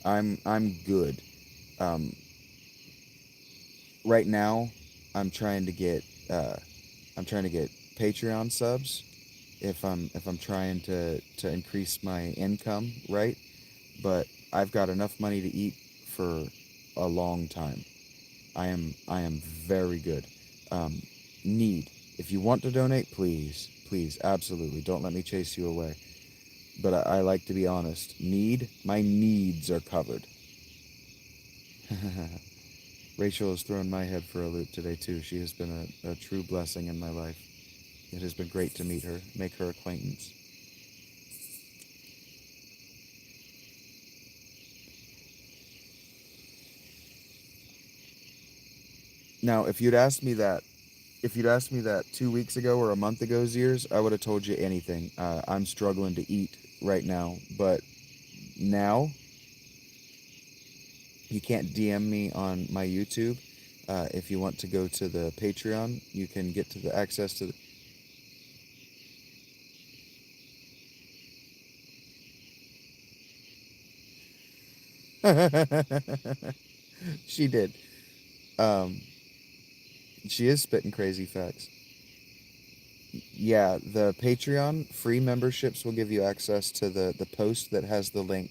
I'm good. Um, right now, I'm trying to get I'm trying to get Patreon subs if I'm trying to increase my income, right? But I've got enough money to eat for a long time. I am very good. Um, need. If you want to donate, please, absolutely. Don't let me chase you away. But I like to be honest. Need. My needs are covered. Rachel has thrown my head for a loop today too. She has been a true blessing in my life. It has been great to meet her, make her acquaintance. Now, if you'd asked me that 2 weeks ago or a month ago, Zeers, I would have told you anything. I'm struggling to eat right now, but now you can't DM me on my YouTube. If you want to go to the Patreon, you can get to the access to the. She did. Um, she is spitting crazy facts. Yeah, the Patreon free memberships will give you access to the post that has the link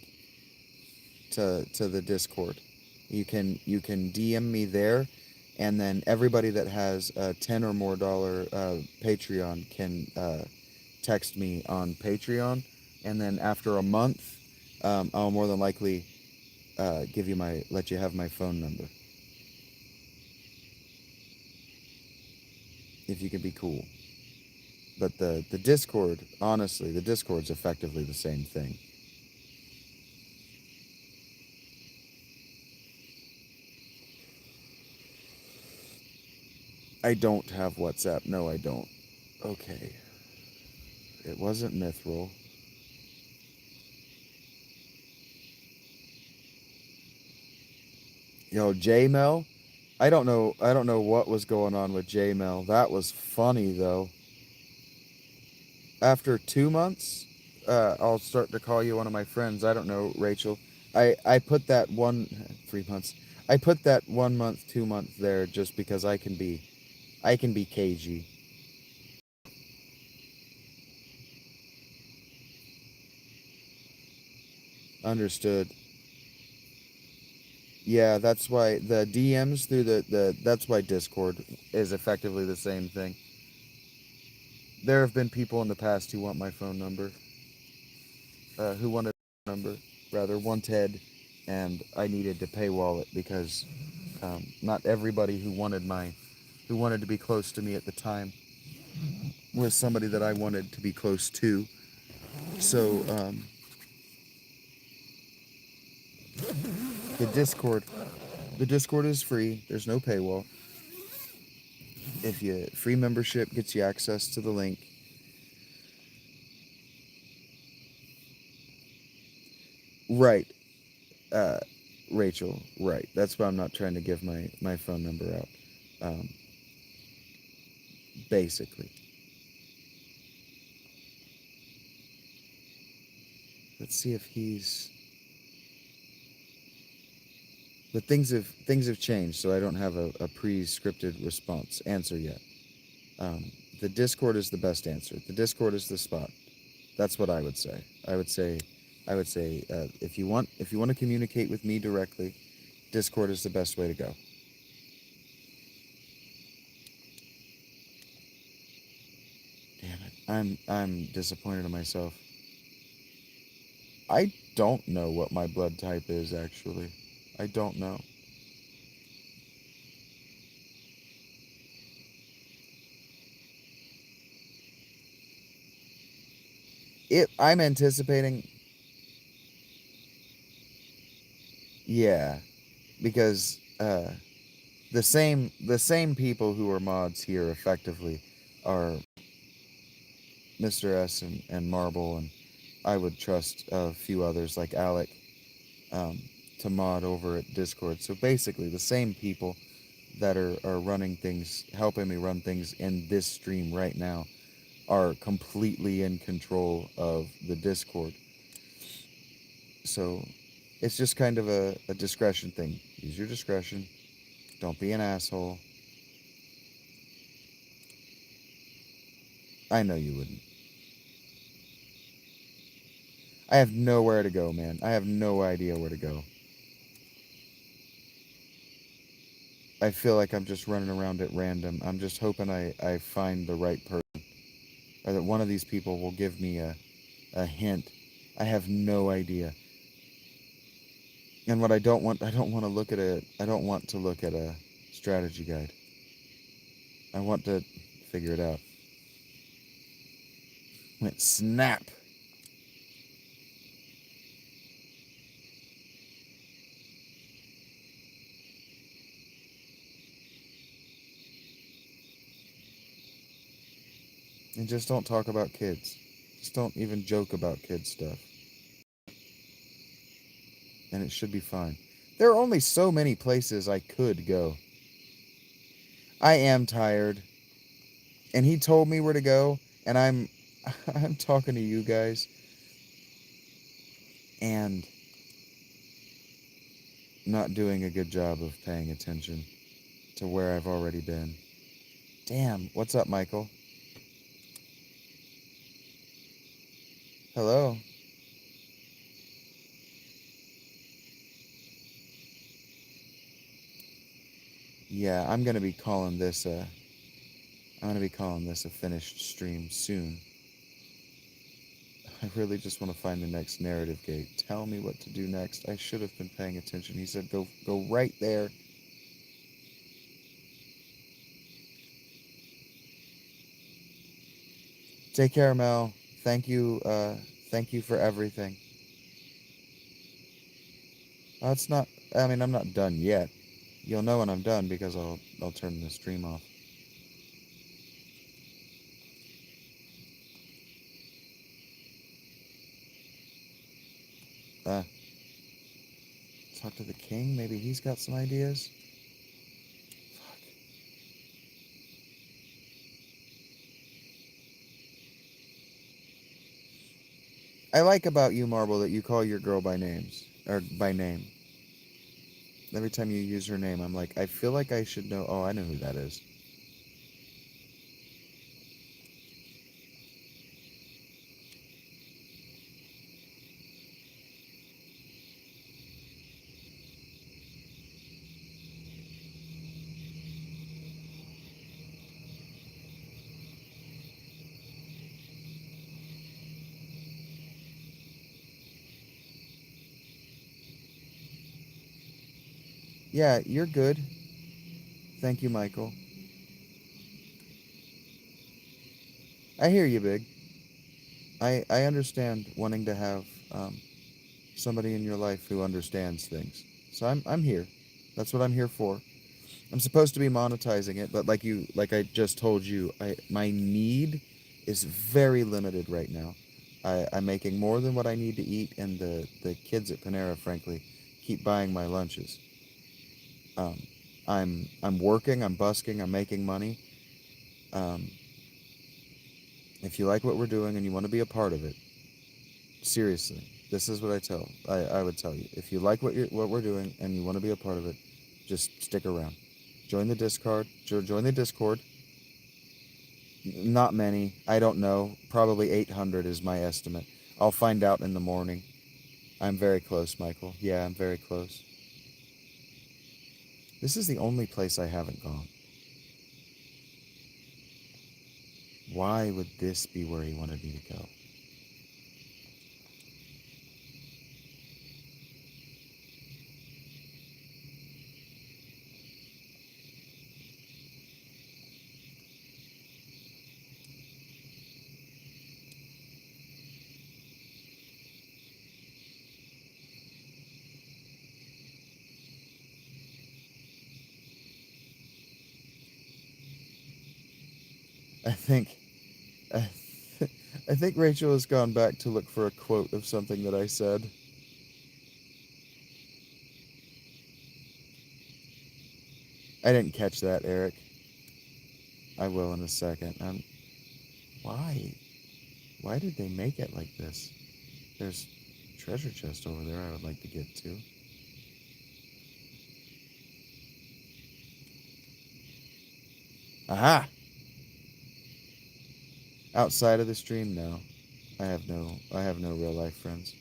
to the Discord. You can DM me there, and then everybody that has a $10 or more Patreon can text me on Patreon, and then after a month, I'll more than likely let you have my phone number if you could be cool. But the Discord, honestly, the Discord's effectively the same thing. I don't have WhatsApp. No, I don't. Okay. It wasn't Mithril. Yo, J-Mel. I don't know what was going on with J-Mel. That was funny though. After 2 months, I'll start to call you one of my friends. I don't know, Rachel. I put that 3 months. I put that 1 month, 2 months there just because I can be cagey. Understood. Yeah, that's why the DMs through that's why Discord is effectively the same thing. There have been people in the past who want my phone number, who wanted my number, rather wanted, and I needed to paywall it because not everybody who wanted to be close to me at the time was somebody that I wanted to be close to. So the Discord, the Discord is free. There's no paywall. If you free membership gets you access to the link. Right, uh, Rachel. Right. That's why I'm not trying to give my phone number out. Um, basically, let's see if he's. But things have changed, so I don't have a pre-scripted response answer yet. The Discord is the best answer. The Discord is the spot. That's what I would say. I would say if you want to communicate with me directly, Discord is the best way to go. Damn it. I'm disappointed in myself. I don't know what my blood type is actually. I don't know. I'm anticipating, yeah, because the same people who are mods here effectively are Mr. S and Marble, and I would trust a few others like Alec um, to mod over at Discord. So basically, the same people that are running things, helping me run things in this stream right now, are completely in control of the Discord. So it's just kind of a discretion thing. Use your discretion. Don't be an asshole. I know you wouldn't. I have nowhere to go, man. I have no idea where to go. I feel like I'm just running around at random. I'm just hoping I find the right person. Or that one of these people will give me a hint. I have no idea. And what I don't want to look at I don't want to look at a strategy guide. I want to figure it out. Went snap. And just don't talk about kids. Just don't even joke about kid stuff. And it should be fine. There are only so many places I could go. I am tired. And he told me where to go, and I'm talking to you guys, and not doing a good job of paying attention to where I've already been. Damn, what's up, Michael? Hello? Yeah, I'm gonna be calling this a finished stream soon. I really just want to find the next narrative gate. Tell me what to do next. I should have been paying attention. He said go right there. Take care, Mel. Thank you for everything. It's not I mean, I'm not done yet. You'll know when I'm done because I'll turn the stream off. Uh Talk to the king. Maybe he's got some ideas. Fuck. I like about you, Marble, that you call your girl by names or by name. Every time you use her name, I'm like, I feel like I should know. Oh, I know who that is. Yeah, you're good. Thank you, Michael. I hear you, Big. I understand wanting to have somebody in your life who understands things. So I'm here. That's what I'm here for. I'm supposed to be monetizing it, but like I just told you, my need is very limited right now. I'm making more than what I need to eat, and the kids at Panera, frankly, keep buying my lunches. Um, I'm working, I'm busking, I'm making money. Um, if you like what we're doing and you want to be a part of it, seriously, this is what I would tell you. If you like what we're doing and you want to be a part of it, just stick around. Join the Discord. Join the Discord. Not many. I don't know. Probably 800 is my estimate. I'll find out in the morning. I'm very close, Michael. Yeah, I'm very close. This is the only place I haven't gone. Why would this be where he wanted me to go? I think, I, I think Rachel has gone back to look for a quote of something that I said. I didn't catch that, Eric. I will in a second. Why? Why did they make it like this? There's a treasure chest over there I would like to get to. Aha! Outside of the stream, no. I have no real life friends.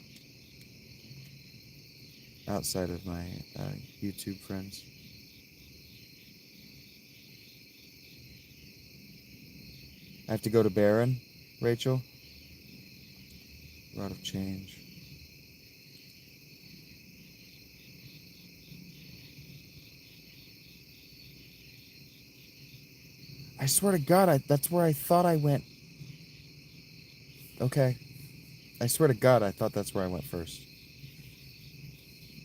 Outside of my YouTube friends. I have to go to Baron, Rachel. Rod of Change. I swear to God, that's where I thought I went. Okay. I swear to God, I thought that's where I went first.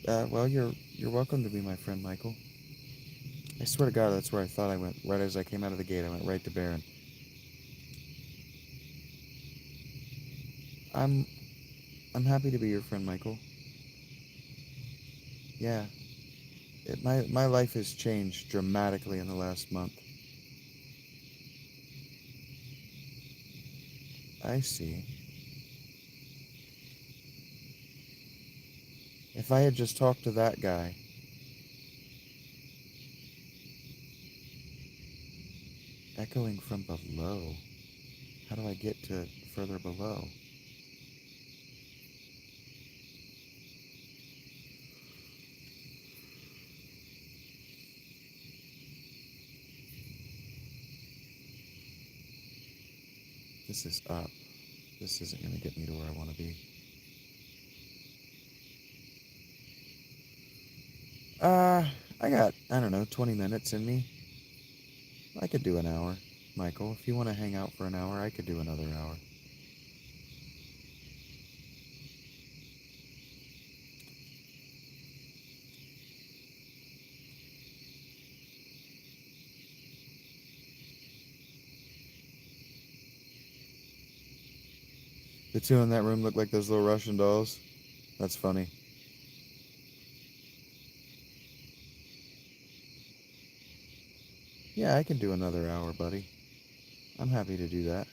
Well, you're welcome to be my friend, Michael. I swear to God, that's where I thought I went. Right as I came out of the gate, I went right to Baron. I'm happy to be your friend, Michael. Yeah. My life has changed dramatically in the last month. I see. If I had just talked to that guy. Echoing from below. How do I get to further below? This is up. This isn't going to get me to where I want to be. I got, I don't know, 20 minutes in me. I could do an hour, Michael. If you want to hang out for an hour, I could do another hour. The two in that room look like those little Russian dolls. That's funny. Yeah, I can do another hour, buddy. I'm happy to do that.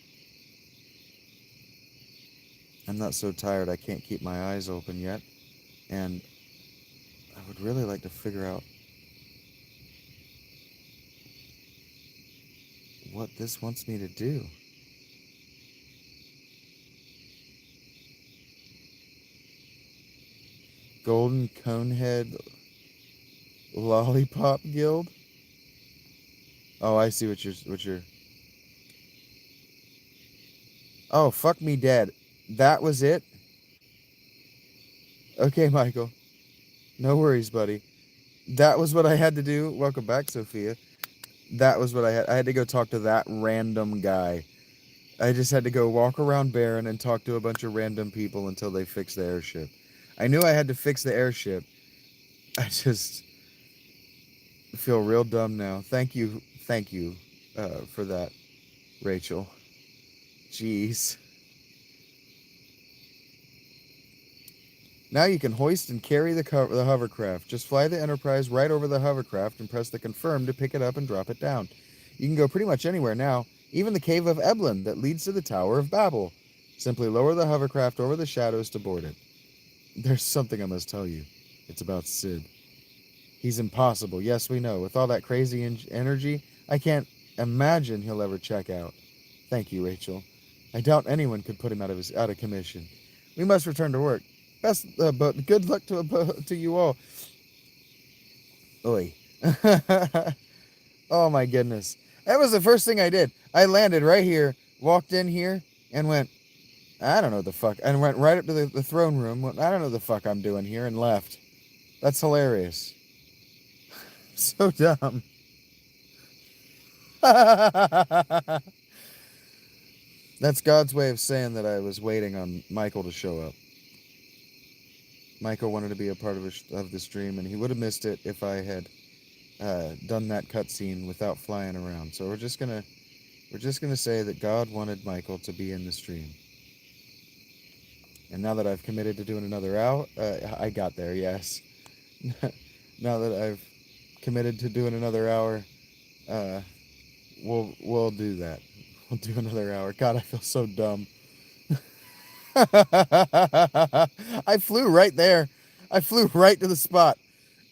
I'm not so tired I can't keep my eyes open yet. And I would really like to figure out what this wants me to do. Golden Conehead Lollipop Guild? Oh, I see what you're... Oh, fuck me dead. That was it? Okay, Michael. No worries, buddy. That was what I had to do. Welcome back, Sophia. That was what I had. I had to go talk to that random guy. I just had to go walk around Barren and talk to a bunch of random people until they fixed the airship. I knew I had to fix the airship. I just feel real dumb now. Thank you for that, Rachel. Jeez. Now you can hoist and carry the hovercraft. Just fly the Enterprise right over the hovercraft and press the confirm to pick it up and drop it down. You can go pretty much anywhere now, even the Cave of Eblin that leads to the Tower of Babel. Simply lower the hovercraft over the shadows to board it. There's something I must tell you. It's about Sid. He's impossible, yes we know. With all that crazy energy, I can't imagine he'll ever check out. Thank you, Rachel. I doubt anyone could put him out of commission. We must return to work. Best, but good luck to you all. Oi. Oh my goodness. That was the first thing I did. I landed right here, walked in here, and went, I don't know what the fuck. And went right up to the throne room, went, I don't know what the fuck I'm doing here, and left. That's hilarious. So dumb. That's God's way of saying that I was waiting on Michael to show up. Michael wanted to be a part of the stream, and he would have missed it if I had done that cutscene without flying around. So we're just gonna say that God wanted Michael to be in the stream. And now that I've committed to doing another hour, I got there, yes. Now that I've committed to doing another hour, we'll do that. We'll do another hour. God, I feel so dumb. I flew right there. I flew right to the spot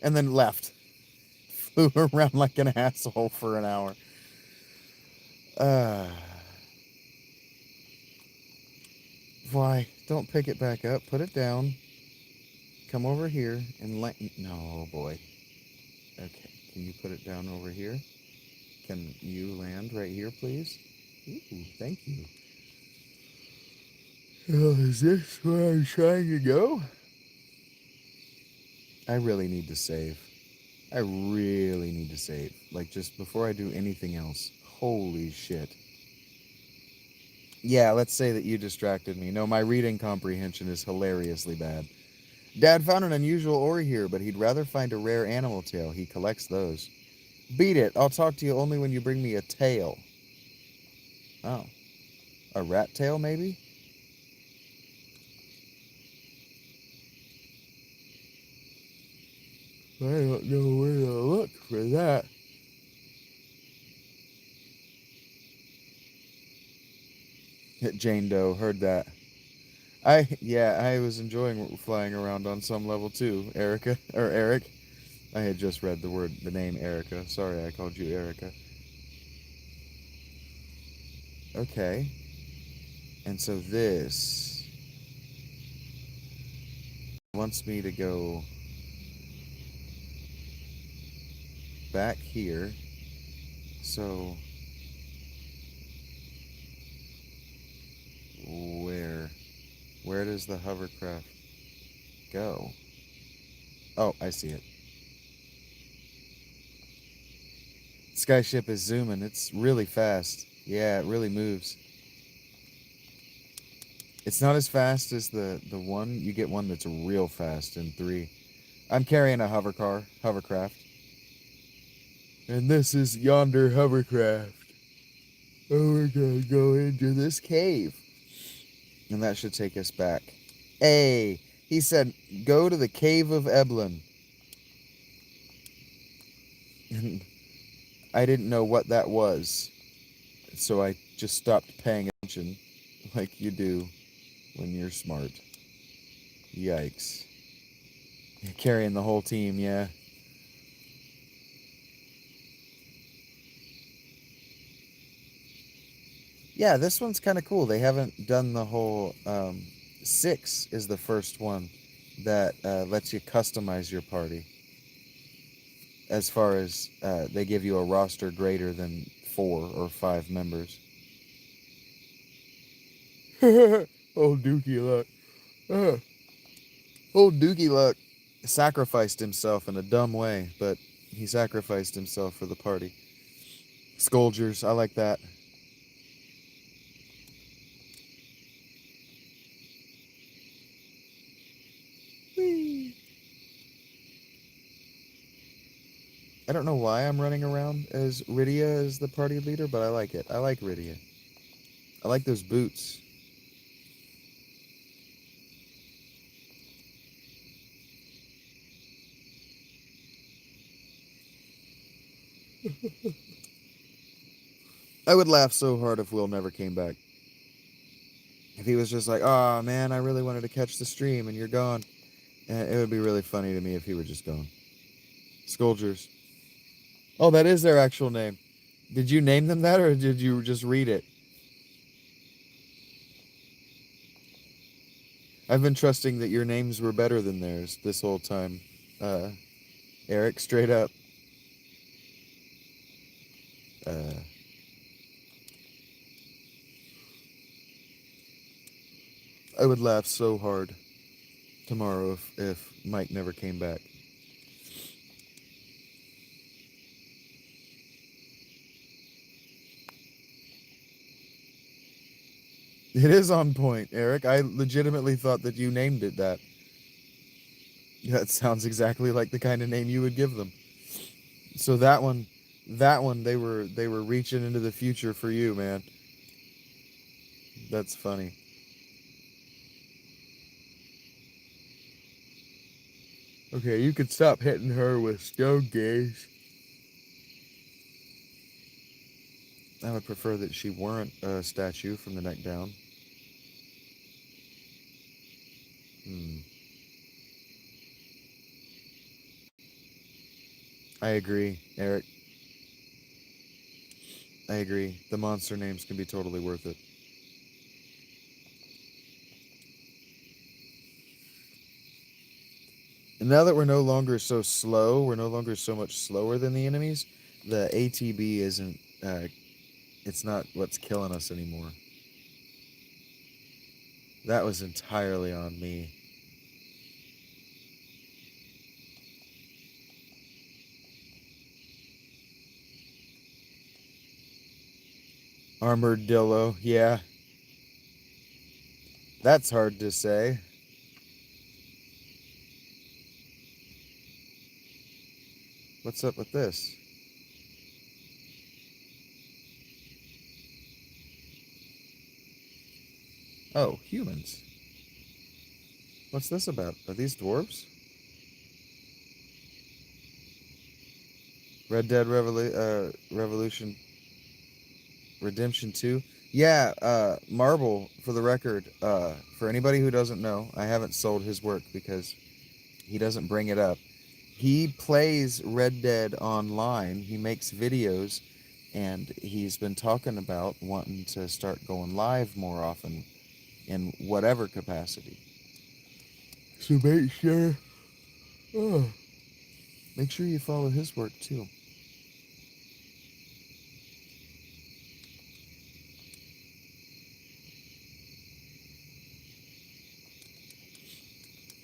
and then left. Flew around like an asshole for an hour. Uh, why? Don't pick it back up. Put it down. Come over here and let... No, oh boy. Okay. Can you put it down over here? Can you land right here, please? Ooh, thank you. Oh, is this where I'm trying to go? I really need to save. I really need to save. Like, just before I do anything else. Holy shit. Yeah, let's say that you distracted me. No, my reading comprehension is hilariously bad. Dad found an unusual ore here, but he'd rather find a rare animal tail. He collects those. Beat it. I'll talk to you only when you bring me a tail. Oh. A rat tail, maybe? I don't know where to look for that. Jane Doe, heard that. I was enjoying flying around on some level too, Erica, or Eric. I had just read the name Erica. Sorry, I called you Erica. Okay. And so this wants me to go back here. So where? Where does the hovercraft go? Oh, I see it. Skyship is zooming. It's really fast. Yeah, it really moves. It's not as fast as the one. You get one that's real fast in 3. I'm carrying a hovercraft. And this is yonder hovercraft. Oh, we're gonna go into this cave. And that should take us back. Hey, he said, go to the cave of Eblin. And I didn't know what that was. So I just stopped paying attention like you do when you're smart. Yikes. Carrying the whole team, yeah. Yeah, this one's kind of cool. They haven't done the whole... 6 is the first one that lets you customize your party. As far as they give you a roster greater than 4 or 5 members. Old Dookie Luck. Old Dookie Luck sacrificed himself in a dumb way, but he sacrificed himself for the party. Scoldgers, I like that. Whee. I don't know why I'm running around as Rydia as the party leader, but I like it. I like Rydia. I like those boots. I would laugh so hard if Will never came back. If he was just like, oh man, I really wanted to catch the stream and you're gone. It would be really funny to me if he were just gone. Scoldgers. Oh, that is their actual name. Did you name them that or did you just read it? I've been trusting that your names were better than theirs this whole time. Eric, straight up. I would laugh so hard tomorrow if Mike never came back. It is on point, Eric. I legitimately thought that you named it that. That sounds exactly like the kind of name you would give them. So that one, they were reaching into the future for you, man. That's funny. Okay, you could stop hitting her with stone gaze. I would prefer that she weren't a statue from the neck down. I agree, Eric. I agree. The monster names can be totally worth it. And now that we're no longer so slow, we're no longer so much slower than the enemies, the ATB isn't, it's not what's killing us anymore. That was entirely on me. Armadillo, yeah. That's hard to say. What's up with this? Oh, humans. What's this about? Are these dwarves? Red Dead Revolution Redemption 2? Yeah, Marble, for the record, for anybody who doesn't know, I haven't sold his work because he doesn't bring it up. He plays Red Dead online. He makes videos, and he's been talking about wanting to start going live more often in whatever capacity. So make sure you follow his work too.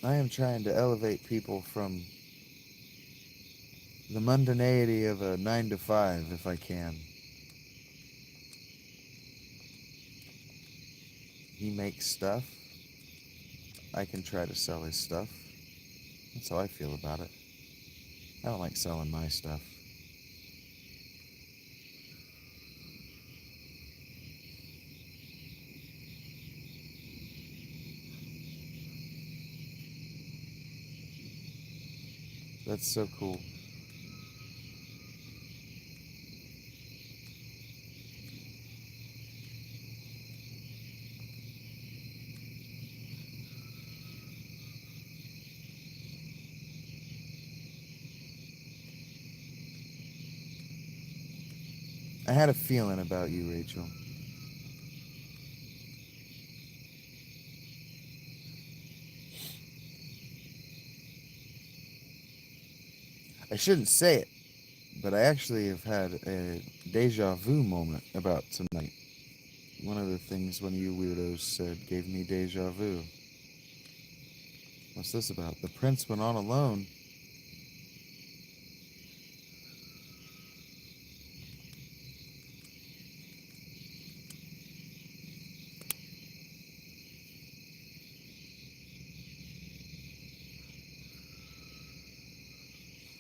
I am trying to elevate people from the mundanity of a 9 to 5 if I can. He makes stuff. I can try to sell his stuff. That's how I feel about it. I don't like selling my stuff. That's so cool. I had a feeling about you, Rachel. I shouldn't say it, but I actually have had a deja vu moment about tonight. One of the things one of you weirdos said gave me deja vu. What's this about? The prince went on alone.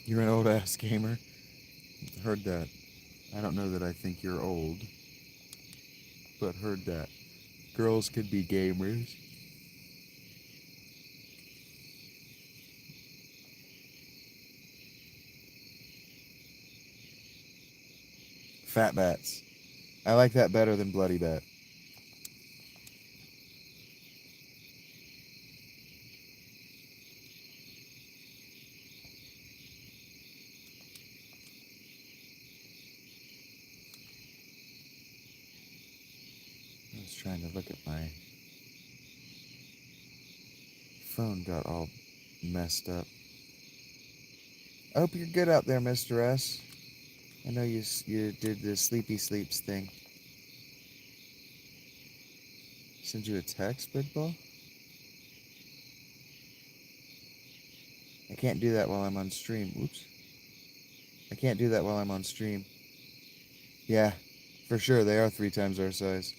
You're an old ass gamer. Heard that. I don't know that I think you're old, but heard that. Girls could be gamers. Fat bats. I like that better than bloody bat. I was trying to look at my phone, got all messed up. I hope you're good out there, Mr. S. I know you did the sleepy sleeps thing. Send you a text, Big Ball? I can't do that while I'm on stream. Oops. I can't do that while I'm on stream. Yeah, for sure, they are 3 times our size.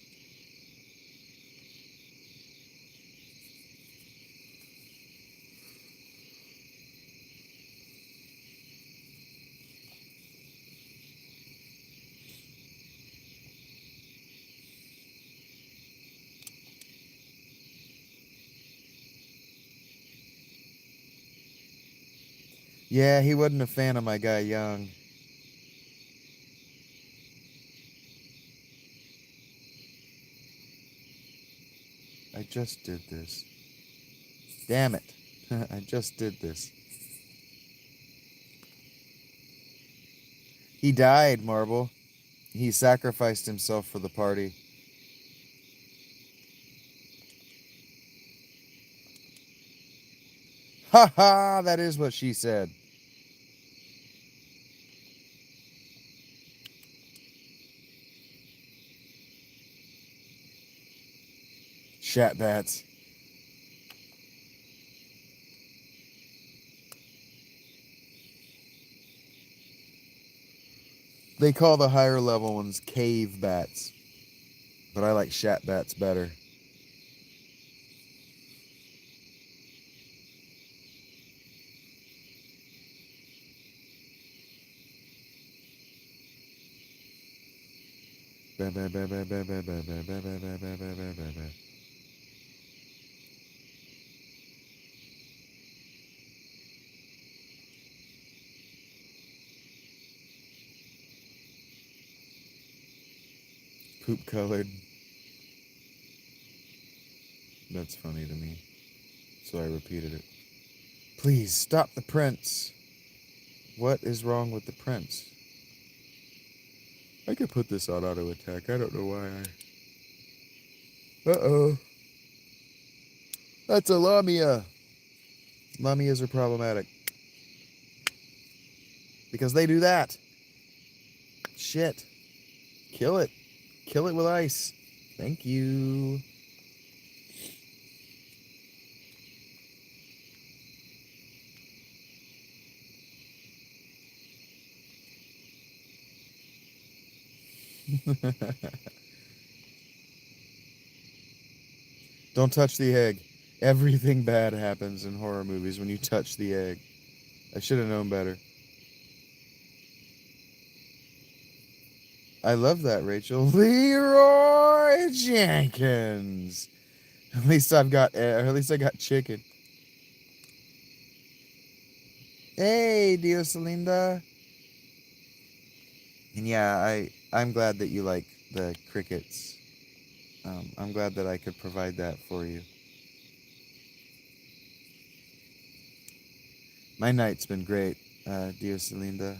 Yeah, he wasn't a fan of my guy Young. I just did this. Damn it. I just did this. He died, Marble. He sacrificed himself for the party. Ha ha! That is what she said. Shat bats. They call the higher level ones cave bats, but I like shat bats better. Poop colored. That's funny to me, so I repeated it. Please stop the prince. What is wrong with the prince? I could put this on auto attack. I don't know why Uh-oh. That's a Lamia. Lamias are problematic. Because they do that. Shit. Kill it. Kill it with ice. Thank you. Don't touch the egg. Everything bad happens in horror movies when you touch the egg. I should have known better. I love that, Rachel. Leroy Jenkins. At least I got chicken. Hey, Diosalinda. And yeah, I'm glad that you like the crickets. I'm glad that I could provide that for you. My night's been great, Diosalinda.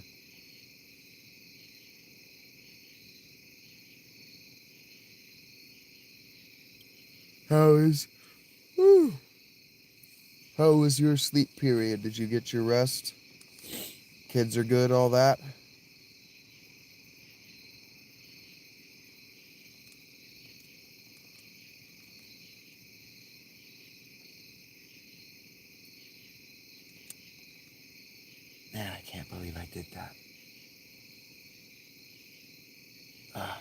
Whew, how was your sleep period? Did you get your rest? Kids are good, all that? Man, I can't believe I did that. Ah.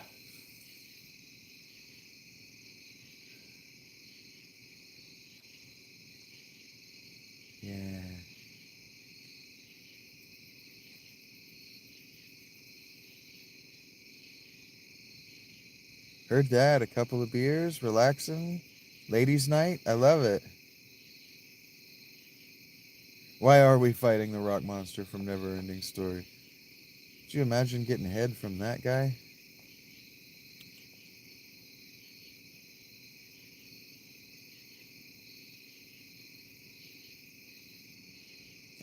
Yeah. Heard that. A couple of beers, relaxing. Ladies' night. I love it. Why are we fighting the rock monster from Neverending Story? Could you imagine getting head from that guy?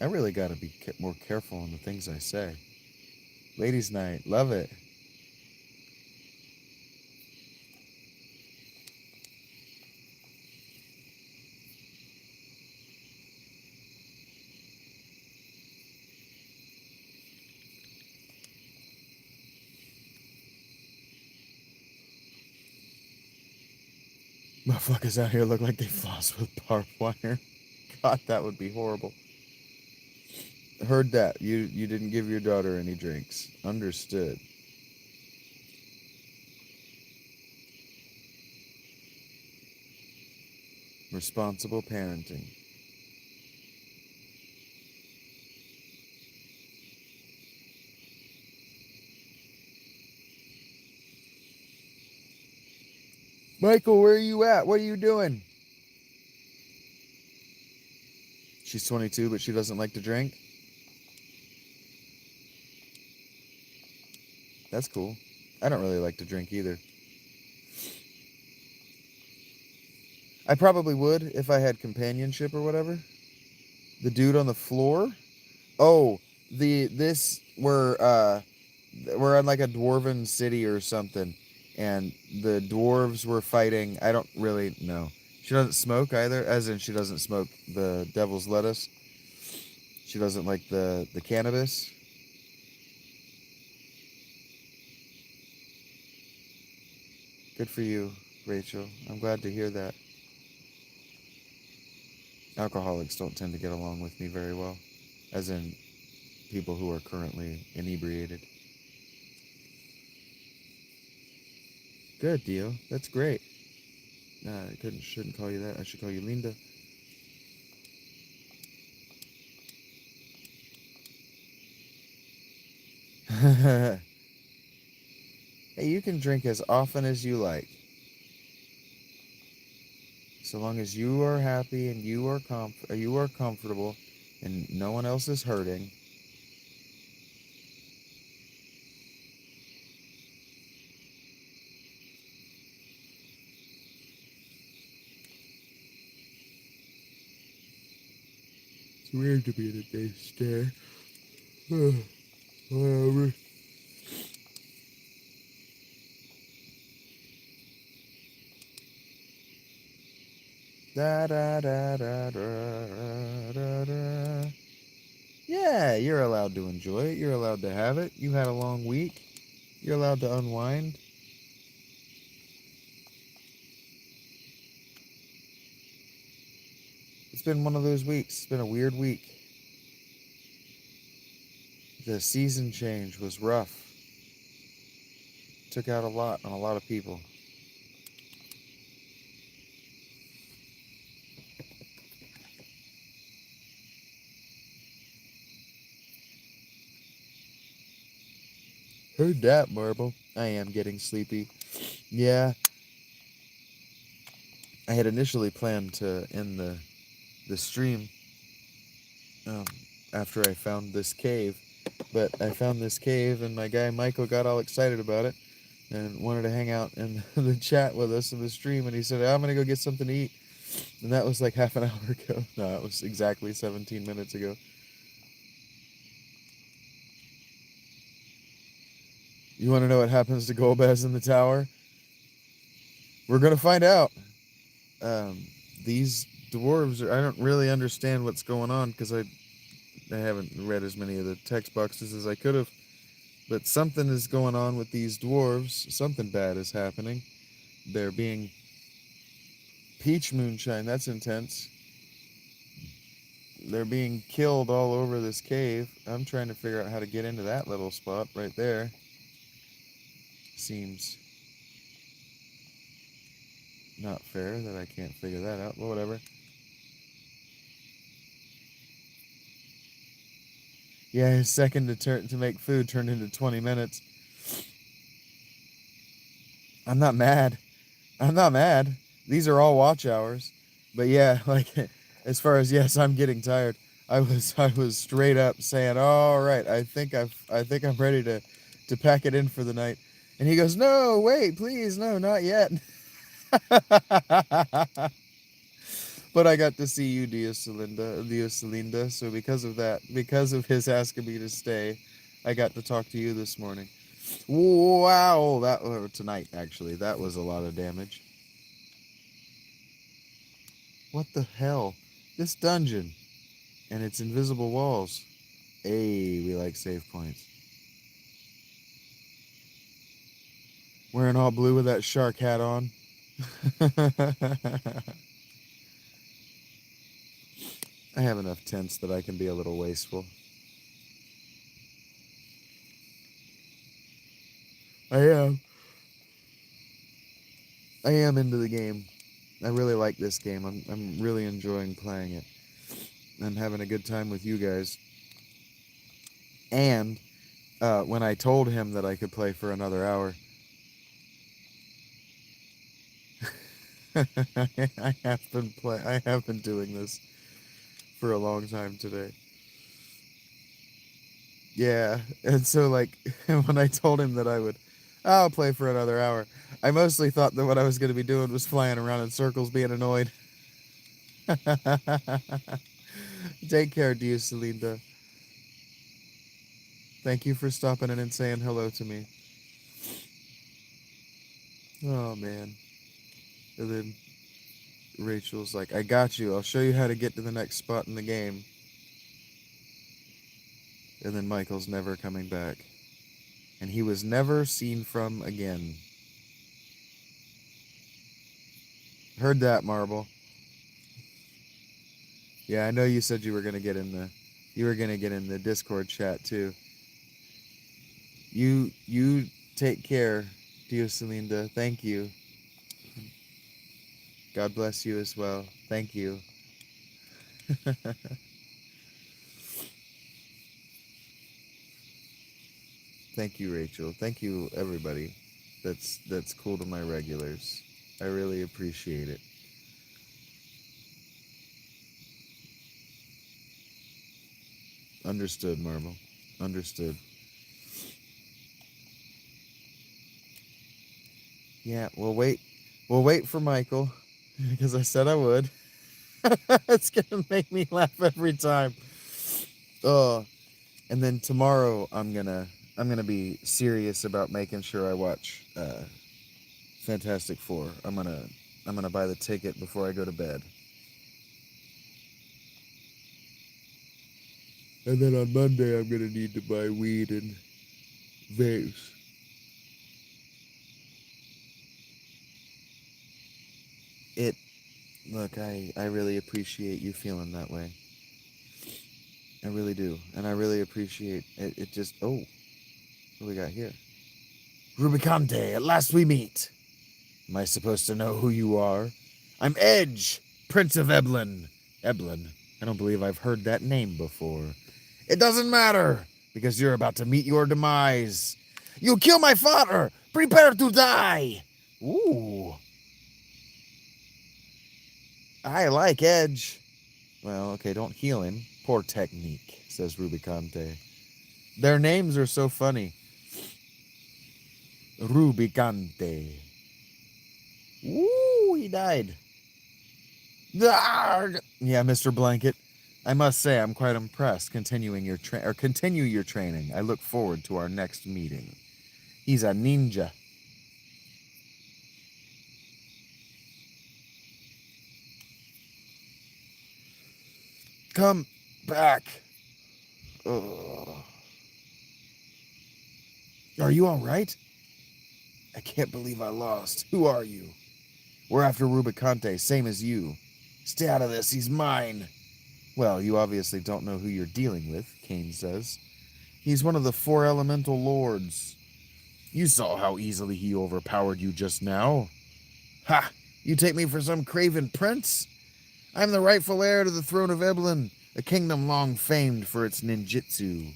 I really got to be more careful on the things I say. Ladies' night. Love it. Motherfuckers out here look like they floss with barbed wire. God, that would be horrible. Heard that. You didn't give your daughter any drinks. Understood. Responsible parenting. Michael, where are you at? What are you doing? She's 22, but she doesn't like to drink? That's cool. I don't really like to drink either. I probably would if I had companionship or whatever. The dude on the floor? Oh, this where we're in like a dwarven city or something, and the dwarves were fighting. I don't really know. She doesn't smoke either, as in she doesn't smoke the devil's lettuce. She doesn't like the cannabis. Good for you, Rachel. I'm glad to hear that. Alcoholics don't tend to get along with me very well, as in people who are currently inebriated. Good deal. That's great. I shouldn't call you that. I should call you Linda. Hey, you can drink as often as you like, so long as you are happy and you are comfortable, and no one else is hurting. It's weird to be in a day stare. Whatever. Da da da da da da da. Yeah, you're allowed to enjoy it. You're allowed to have it. You had a long week. You're allowed to unwind. It's been one of those weeks. It's been a weird week. The season change was rough. Took out a lot on a lot of people. Heard that, Marble. I am getting sleepy. Yeah, I had initially planned to end the stream um, after I found this cave, but I found this cave and my guy Michael got all excited about it and wanted to hang out in the chat with us in the stream, and he said, I'm gonna go get something to eat, and that was like half an hour ago. No, it was exactly 17 minutes ago. You want to know what happens to Golbez in the tower? We're gonna find out. Um, these dwarves I don't really understand what's going on because I haven't read as many of the text boxes as I could have, but something is going on with these dwarves. Something bad is happening. They're being peach moonshine. That's intense. They're being killed all over this cave. I'm trying to figure out how to get into that little spot right there. Seems not fair that I can't figure that out, but whatever. Yeah, his second to make food turned into 20 minutes. I'm not mad. I'm not mad. These are all watch hours. But yeah, like as far as yes, I'm getting tired. I was straight up saying, "All right, I think I'm ready to pack it in for the night." And he goes, "No, wait, please, no, not yet." But I got to see you, Diosalinda. So because of that, because of his asking me to stay, I got to talk to you this morning. Wow, that or tonight actually. That was a lot of damage. What the hell? This dungeon and its invisible walls. Hey, we like save points. Wearing all blue with that shark hat on. I have enough tents that I can be a little wasteful. I am. I am into the game. I really like this game. I'm really enjoying playing it. I'm having a good time with you guys. And when I told him that I could play for another hour, I have been doing this for a long time today. Yeah, and so like when I told him that I'll play for another hour, I mostly thought that what I was going to be doing was flying around in circles, being annoyed. Take care, dear Celinda. Thank you for stopping in and saying hello to me. Oh, man. And then Rachel's like, I got you. I'll show you how to get to the next spot in the game. And then Michael's never coming back. And he was never seen from again. Heard that, Marble. Yeah, I know you said you were gonna get in the Discord chat too. You take care, Dioselinda. Thank you. God bless you as well. Thank you. Thank you, Rachel. Thank you, everybody. That's cool to my regulars. I really appreciate it. Understood, Marble. Understood. Yeah, we'll wait. We'll wait for Michael because I said I would. It's gonna make me laugh every time. Oh, and then tomorrow I'm gonna be serious about making sure I watch Fantastic Four. I'm gonna buy the ticket before I go to bed. And then on Monday I'm gonna need to buy weed and vapes. It look, I really appreciate you feeling that way. I really do. And I really appreciate it. It just oh, what do we got here? Rubicante, at last we meet. Am I supposed to know who you are? I'm Edge, Prince of Eblin. Eblin? I don't believe I've heard that name before. It doesn't matter, because you're about to meet your demise. You kill my father! Prepare to die! Ooh. I like Edge. Well, okay, don't heal him. Poor technique, says Rubicante. Their names are so funny. Rubicante. Ooh, he died. Yeah, Mr. Blanket. I must say I'm quite impressed. Continue your training. I look forward to our next meeting. He's a ninja. Come back. Ugh. Are you all right? I can't believe I lost. Who are you? We're after Rubicante, same as you. Stay out of this. He's mine. Well, you obviously don't know who you're dealing with, Kane says. He's one of the four elemental lords. You saw how easily he overpowered you just now. Ha! You take me for some craven prince? I'm the rightful heir to the throne of Eblin, a kingdom long famed for its ninjutsu.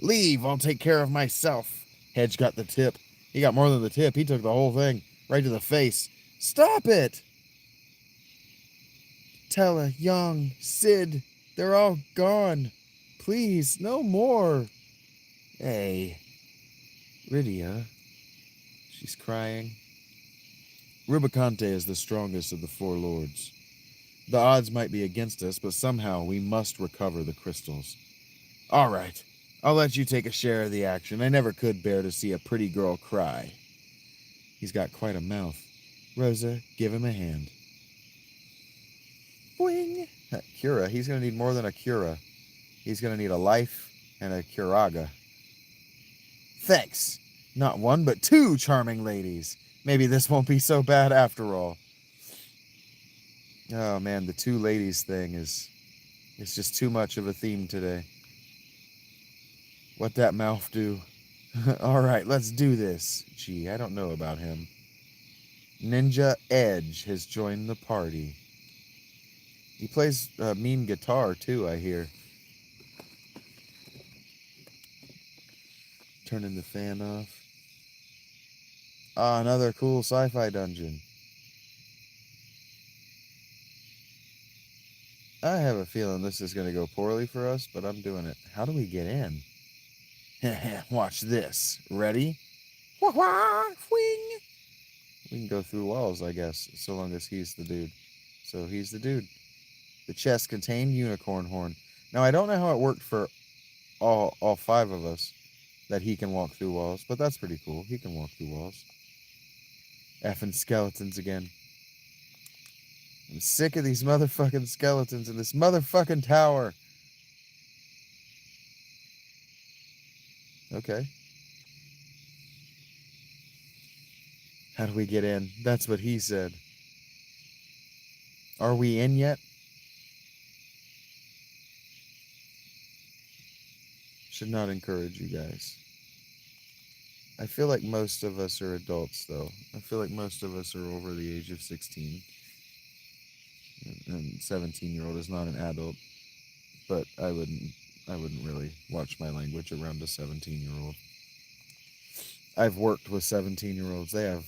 Leave, I'll take care of myself. Hedge got the tip. He got more than the tip. He took the whole thing, right to the face. Stop it! Tella, Young, Sid, they're all gone. Please, no more. Hey, Rydia. She's crying. Rubicante is the strongest of the four lords. The odds might be against us, but somehow we must recover the crystals. All right, I'll let you take a share of the action. I never could bear to see a pretty girl cry. He's got quite a mouth. Rosa, give him a hand. Boing! Cura, he's going to need more than a Cura. He's going to need a life and a Curaga. Thanks. Not one, but two charming ladies. Maybe this won't be so bad after all. Oh man, the two ladies thing it's just too much of a theme today. What that mouth do? All right, let's do this. Gee, I don't know about him. Ninja Edge has joined the party. He plays mean guitar too, I hear. Turning the fan off. Ah, another cool sci-fi dungeon. I have a feeling this is going to go poorly for us, but I'm doing it. How do we get in? Watch this. Ready? Wah-wah! Wing! We can go through walls, I guess, so long as he's the dude. So he's the dude. The chest contained unicorn horn. Now, I don't know how it worked for all five of us. that he can walk through walls, but that's pretty cool. He can walk through walls. Effing skeletons again. I'm sick of these motherfucking skeletons in this motherfucking tower. Okay. How do we get in? That's what he said. Are we in yet? Should not encourage you guys. I feel like most of us are adults, though. I feel like most of us are over the age of 16. And 17-year-old is not an adult, but I wouldn't really watch my language around a 17-year-old. I've worked with 17-year-olds. They have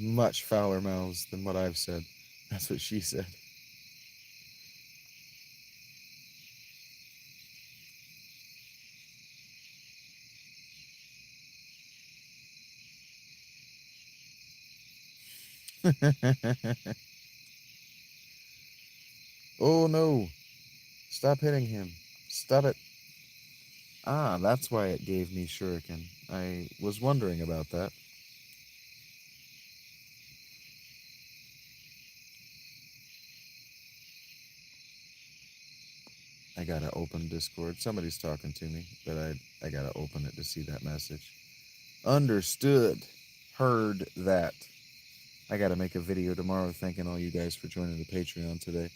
much fouler mouths than what I've said. That's what she said. Oh no. Stop hitting him. Stop it. Ah, that's why it gave me shuriken. I was wondering about that. I gotta open Discord. Somebody's talking to me, but I gotta open it to see that message. Understood. Heard that. I gotta make a video tomorrow thanking all you guys for joining the Patreon today.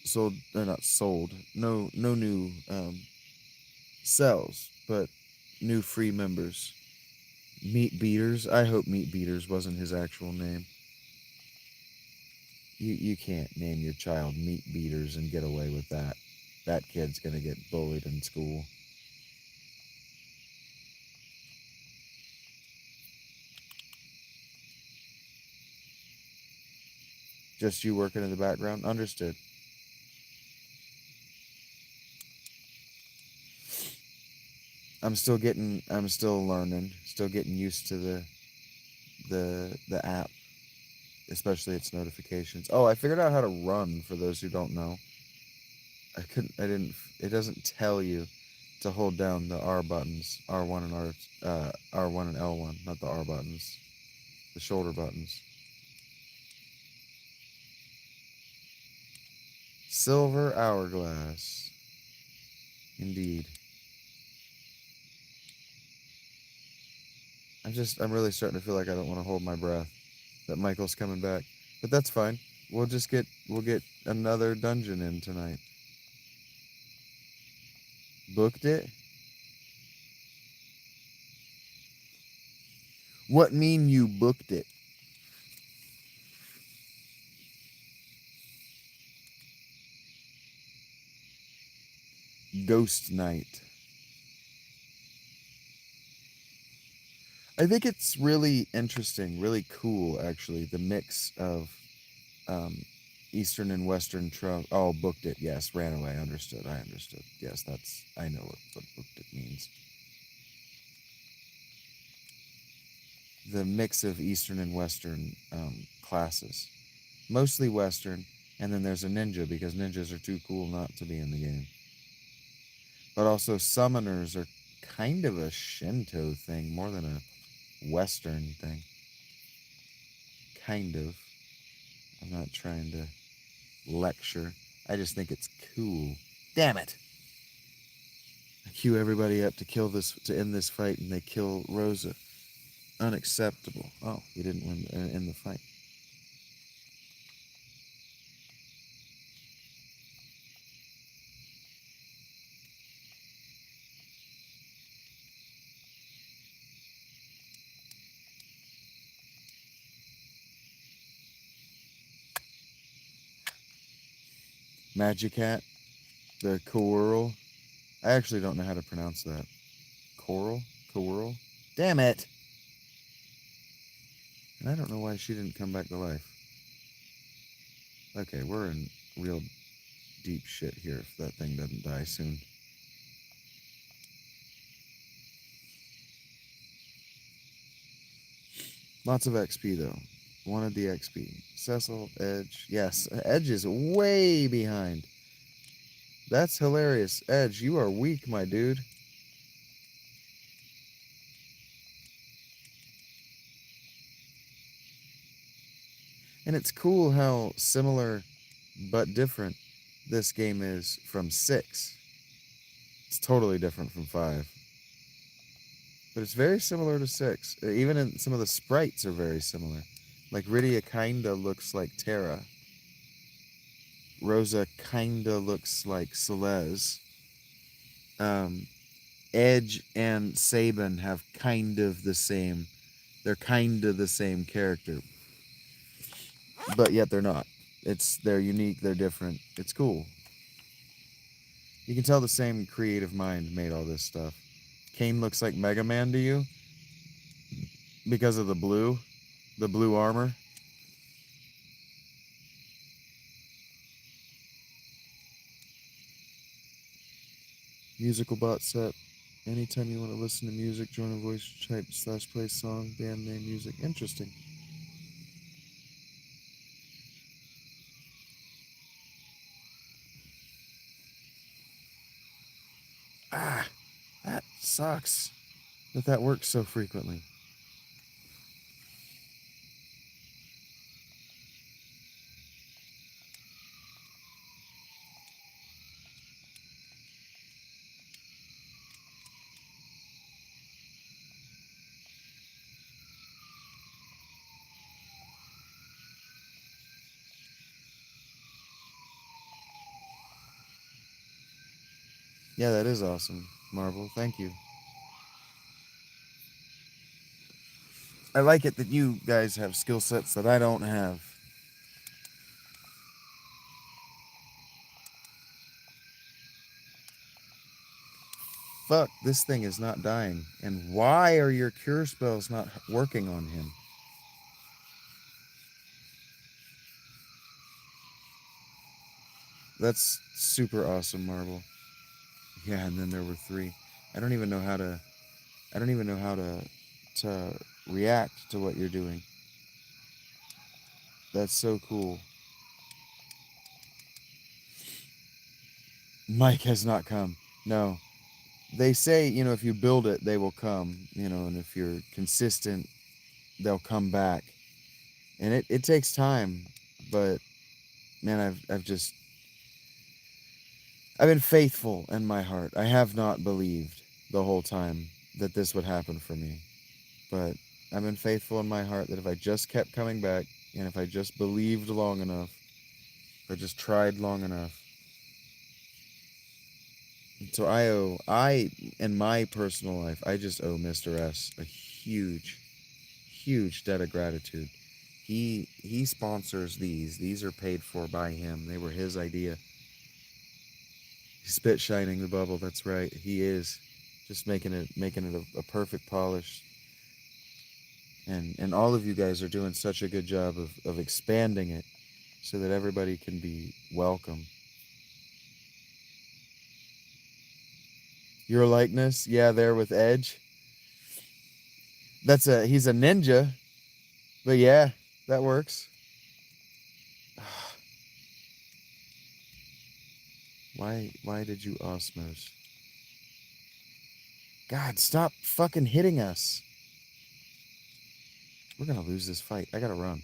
Sold, or not sold. No new cells, but new free members. Meat Beaters. I hope Meat Beaters wasn't his actual name. You can't name your child Meat Beaters and get away with that. That kid's gonna get bullied in school. Just you working in the background? Understood. I'm still learning, still getting used to the app, especially its notifications. Oh, I figured out how to run for those who don't know. It doesn't tell you to hold down the R buttons, R1 and R1 and L1, not the R buttons, the shoulder buttons. Silver hourglass. Indeed. I'm really starting to feel like I don't want to hold my breath that Michael's coming back. But that's fine. We'll get another dungeon in tonight. Booked it? What mean you booked it? Ghost Night. I think it's really interesting, really cool, actually, the mix of Eastern and Western trunk. Oh, booked it. Yes, ran away. Understood. I understood. Yes, I know what booked it means. The mix of Eastern and Western classes. Mostly Western, and then there's a ninja because ninjas are too cool not to be in the game. But also summoners are kind of a Shinto thing more than a Western thing. Kind of. I'm not trying to lecture. I just think it's cool. Damn it! I cue everybody up to end this fight, and they kill Rosa. Unacceptable. Oh, we didn't win in the fight. Magicat, the Coral. I actually don't know how to pronounce that. Coral? Coral? Damn it! And I don't know why she didn't come back to life. Okay, we're in real deep shit here if that thing doesn't die soon. Lots of XP though. Wanted the XP. Cecil, Edge. Yes, Edge is way behind. That's hilarious. Edge, you are weak, my dude. And it's cool how similar but different this game is from 6. It's totally different from 5. But it's very similar to 6. Even in some of the sprites are very similar. Like Rydia kinda looks like Terra. Rosa kinda looks like Celeste. Edge and Sabin have kind of the same. They're kind of the same character, but yet they're not. They're unique. They're different. It's cool. You can tell the same creative mind made all this stuff. Kane looks like Mega Man to you because of the blue armor. Musical bot set. Anytime you want to listen to music, join a voice type / play song, band name, music. Interesting. Ah, that sucks that works so frequently. Yeah, that is awesome, Marvel. Thank you. I like it that you guys have skill sets that I don't have. Fuck, this thing is not dying. And why are your cure spells not working on him? That's super awesome, Marble. Yeah, and then there were 3. I don't even know how to to react to what you're doing. That's so cool. Mike has not come. No. They say, if you build it, they will come, and if you're consistent, they'll come back. And it takes time, but man, I've been faithful in my heart. I have not believed the whole time that this would happen for me. But I've been faithful in my heart that if I just kept coming back and if I just believed long enough, if I just tried long enough. So in my personal life, I just owe Mr. S a huge, huge debt of gratitude. He sponsors these. These are paid for by him. They were his idea. Spit shining the bubble. That's right. He is just making it a perfect polish. And all of you guys are doing such a good job of expanding it so that everybody can be welcome. Your likeness, yeah, there with Edge. He's a ninja, but yeah, that works. Why did you osmose? God, stop fucking hitting us. We're gonna lose this fight. I gotta run.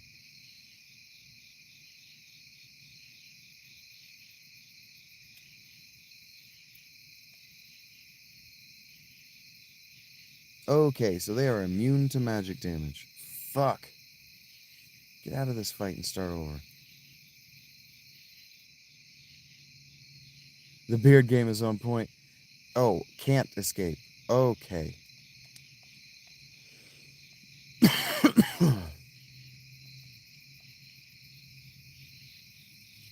Okay, so they are immune to magic damage. Fuck. Get out of this fight and start over. The beard game is on point. Oh, can't escape. Okay.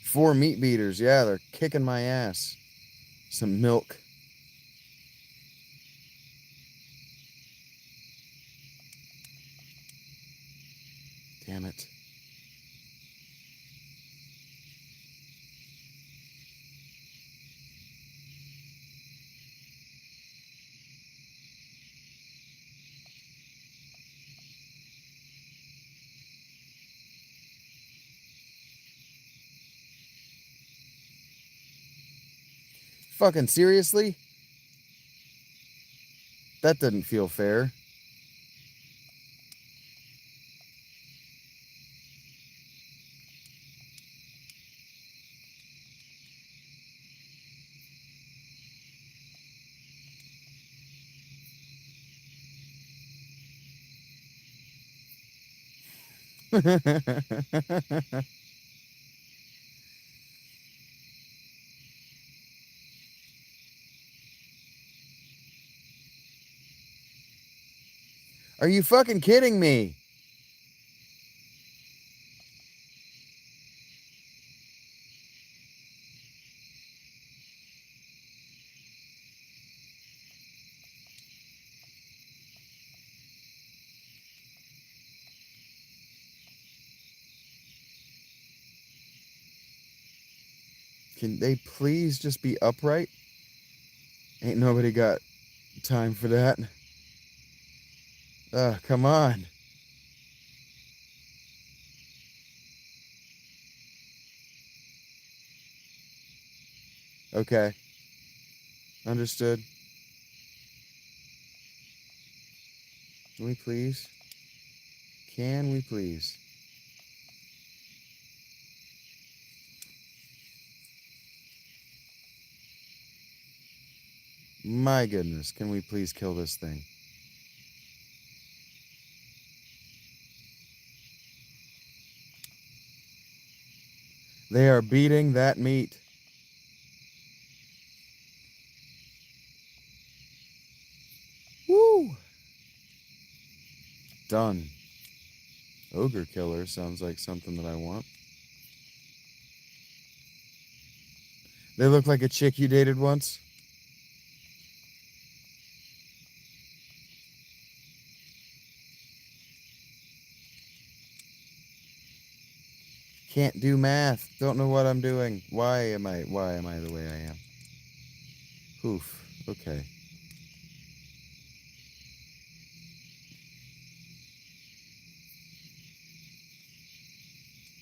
4 meat beaters. Yeah, they're kicking my ass. Some milk. Damn it. Fucking seriously? That didn't feel fair. Are you fucking kidding me? Can they please just be upright? Ain't nobody got time for that. Come on. Okay. Understood. Can we please? Can we please? My goodness, can we please kill this thing? They are beating that meat. Woo! Done. Ogre killer sounds like something that I want. They look like a chick you dated once. Can't do math. Don't know what I'm doing. Why am I the way I am? Oof. Okay.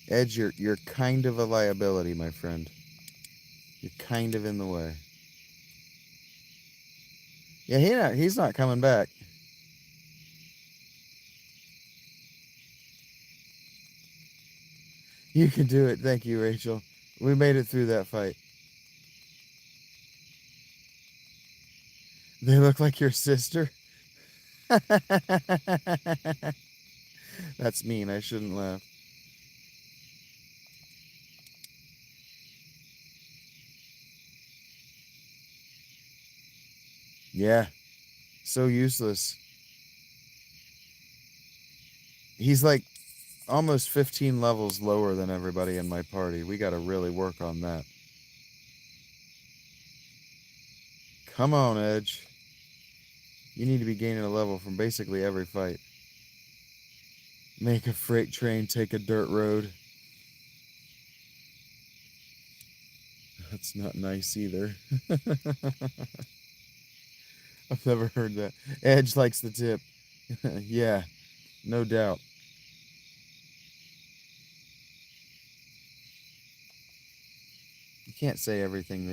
Edge, you're kind of a liability, my friend. You're kind of in the way. Yeah, he's not coming back. You can do it. Thank you, Rachel. We made it through that fight. They look like your sister. That's mean. I shouldn't laugh. Yeah. So useless. He's like almost 15 levels lower than everybody in my party. We got to really work on that. Come on, Edge. You need to be gaining a level from basically every fight. Make a freight train take a dirt road. That's not nice either. I've never heard that. Edge likes the tip. Yeah, no doubt. You can't say everything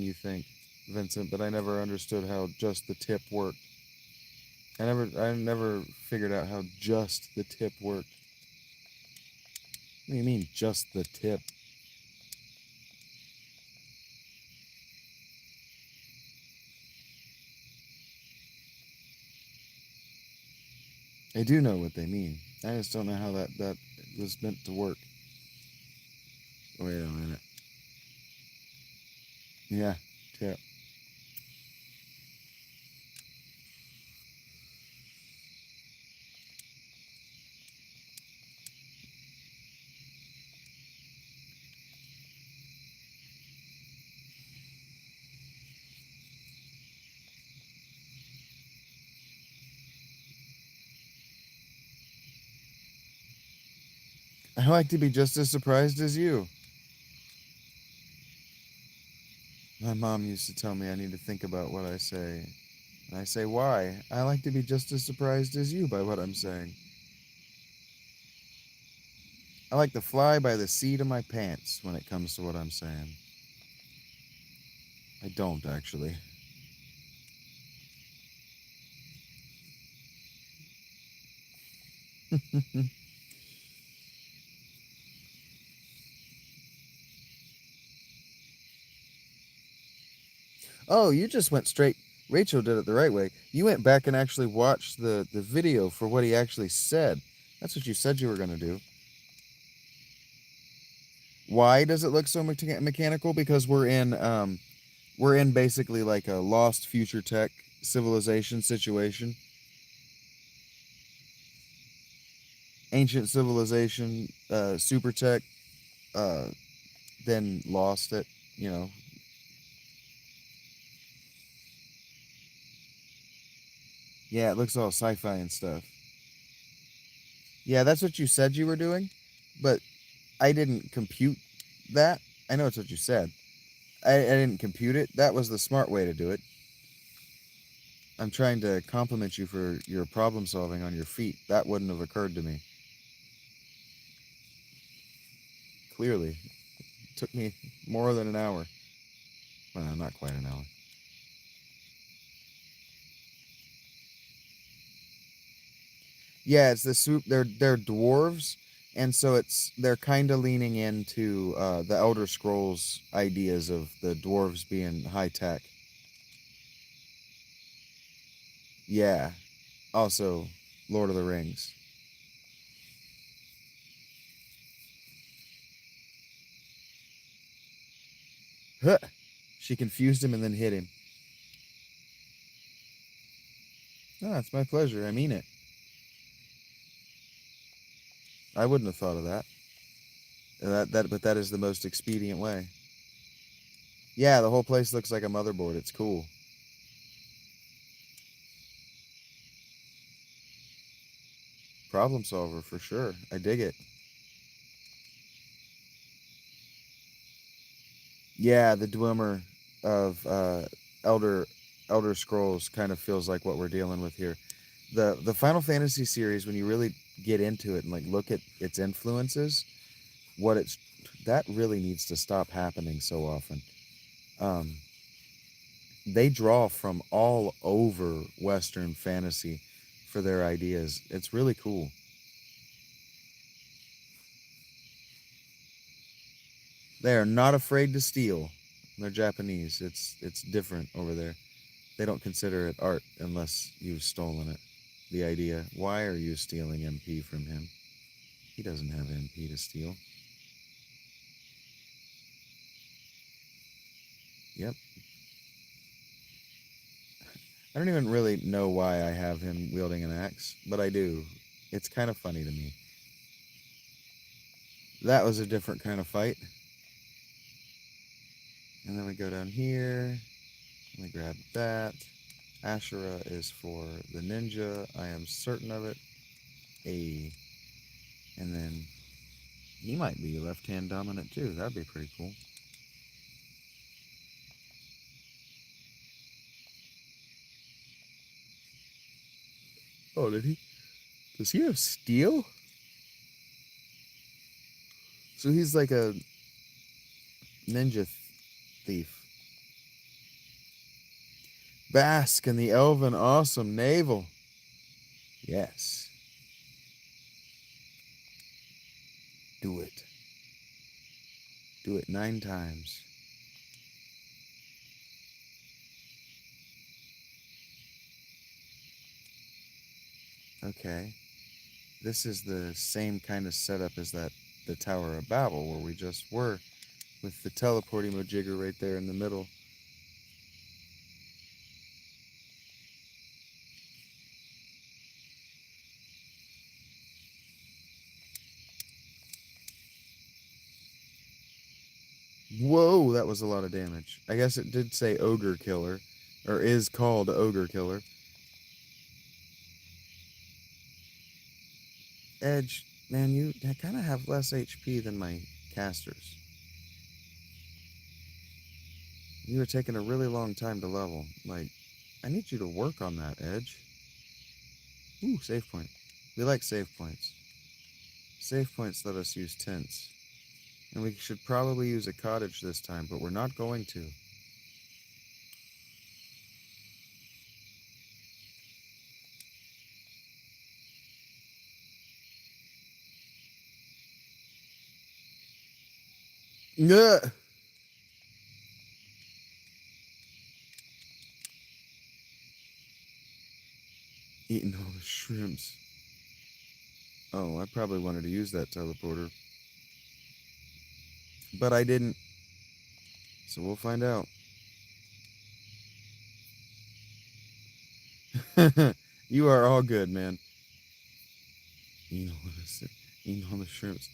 you think, Vincent, but I never understood how just the tip worked. I never figured out how just the tip worked. What do you mean, just the tip? I do know what they mean. I just don't know how that was meant to work. Wait a minute. Yeah, tip. I like to be just as surprised as you. My mom used to tell me I need to think about what I say. And I say, why? I like to be just as surprised as you by what I'm saying. I like to fly by the seat of my pants when it comes to what I'm saying. I don't, actually. Oh, you just went straight. Rachel did it the right way. You went back and actually watched the video for what he actually said. That's what you said you were going to do. Why does it look so mechanical? Because we're in basically like a lost future tech civilization situation. Ancient civilization, super tech, uh, then lost it. You know. Yeah, it looks all sci-fi and stuff. Yeah, that's what you said you were doing, but I didn't compute that. I know it's what you said. I didn't compute it. That was the smart way to do it. I'm trying to compliment you for your problem solving on your feet. That wouldn't have occurred to me. Clearly. It took me more than an hour. Well, not quite an hour. Yeah, it's the soup. They're dwarves, and so they're kind of leaning into the Elder Scrolls ideas of the dwarves being high tech. Yeah. Also, Lord of the Rings. Huh. She confused him and then hit him. Ah, it's my pleasure. I mean it. I wouldn't have thought of that. But that is the most expedient way. Yeah, the whole place looks like a motherboard. It's cool. Problem solver for sure. I dig it. Yeah, the Dwemer of Elder Elder Scrolls kind of feels like what we're dealing with here. The Final Fantasy series, when you really get into it and like look at its influences, what it's that really needs to stop happening so often. Um, they draw from all over Western fantasy for their ideas. It's really cool. They are not afraid to steal. They're Japanese. It's different over there. They don't consider it art unless you've stolen it. The idea, why are you stealing MP from him? He doesn't have MP to steal. Yep. I don't even really know why I have him wielding an axe, but I do. It's kind of funny to me. That was a different kind of fight. And then we go down here. Let me grab that. Ashura is for the ninja. I am certain of it. A. And then he might be left hand dominant too. That'd be pretty cool. Oh, did he? Does he have steel? So he's like a ninja thief. Bask in the elven awesome navel. Yes. Do it. Do it 9 times. Okay. This is the same kind of setup as the Tower of Babel where we just were with the teleporting majigger right there in the middle. Whoa, that was a lot of damage. I guess it did say Ogre Killer, or is called Ogre Killer. Edge, man, you kind of have less HP than my casters. You were taking a really long time to level. Like, I need you to work on that, Edge. Ooh, save point. We like save points. Save points let us use tents. And we should probably use a cottage this time, but we're not going to. Ugh! Eating all the shrimps. Oh, I probably wanted to use that teleporter. But I didn't. So we'll find out. You are all good, man. Eating all the shrooms.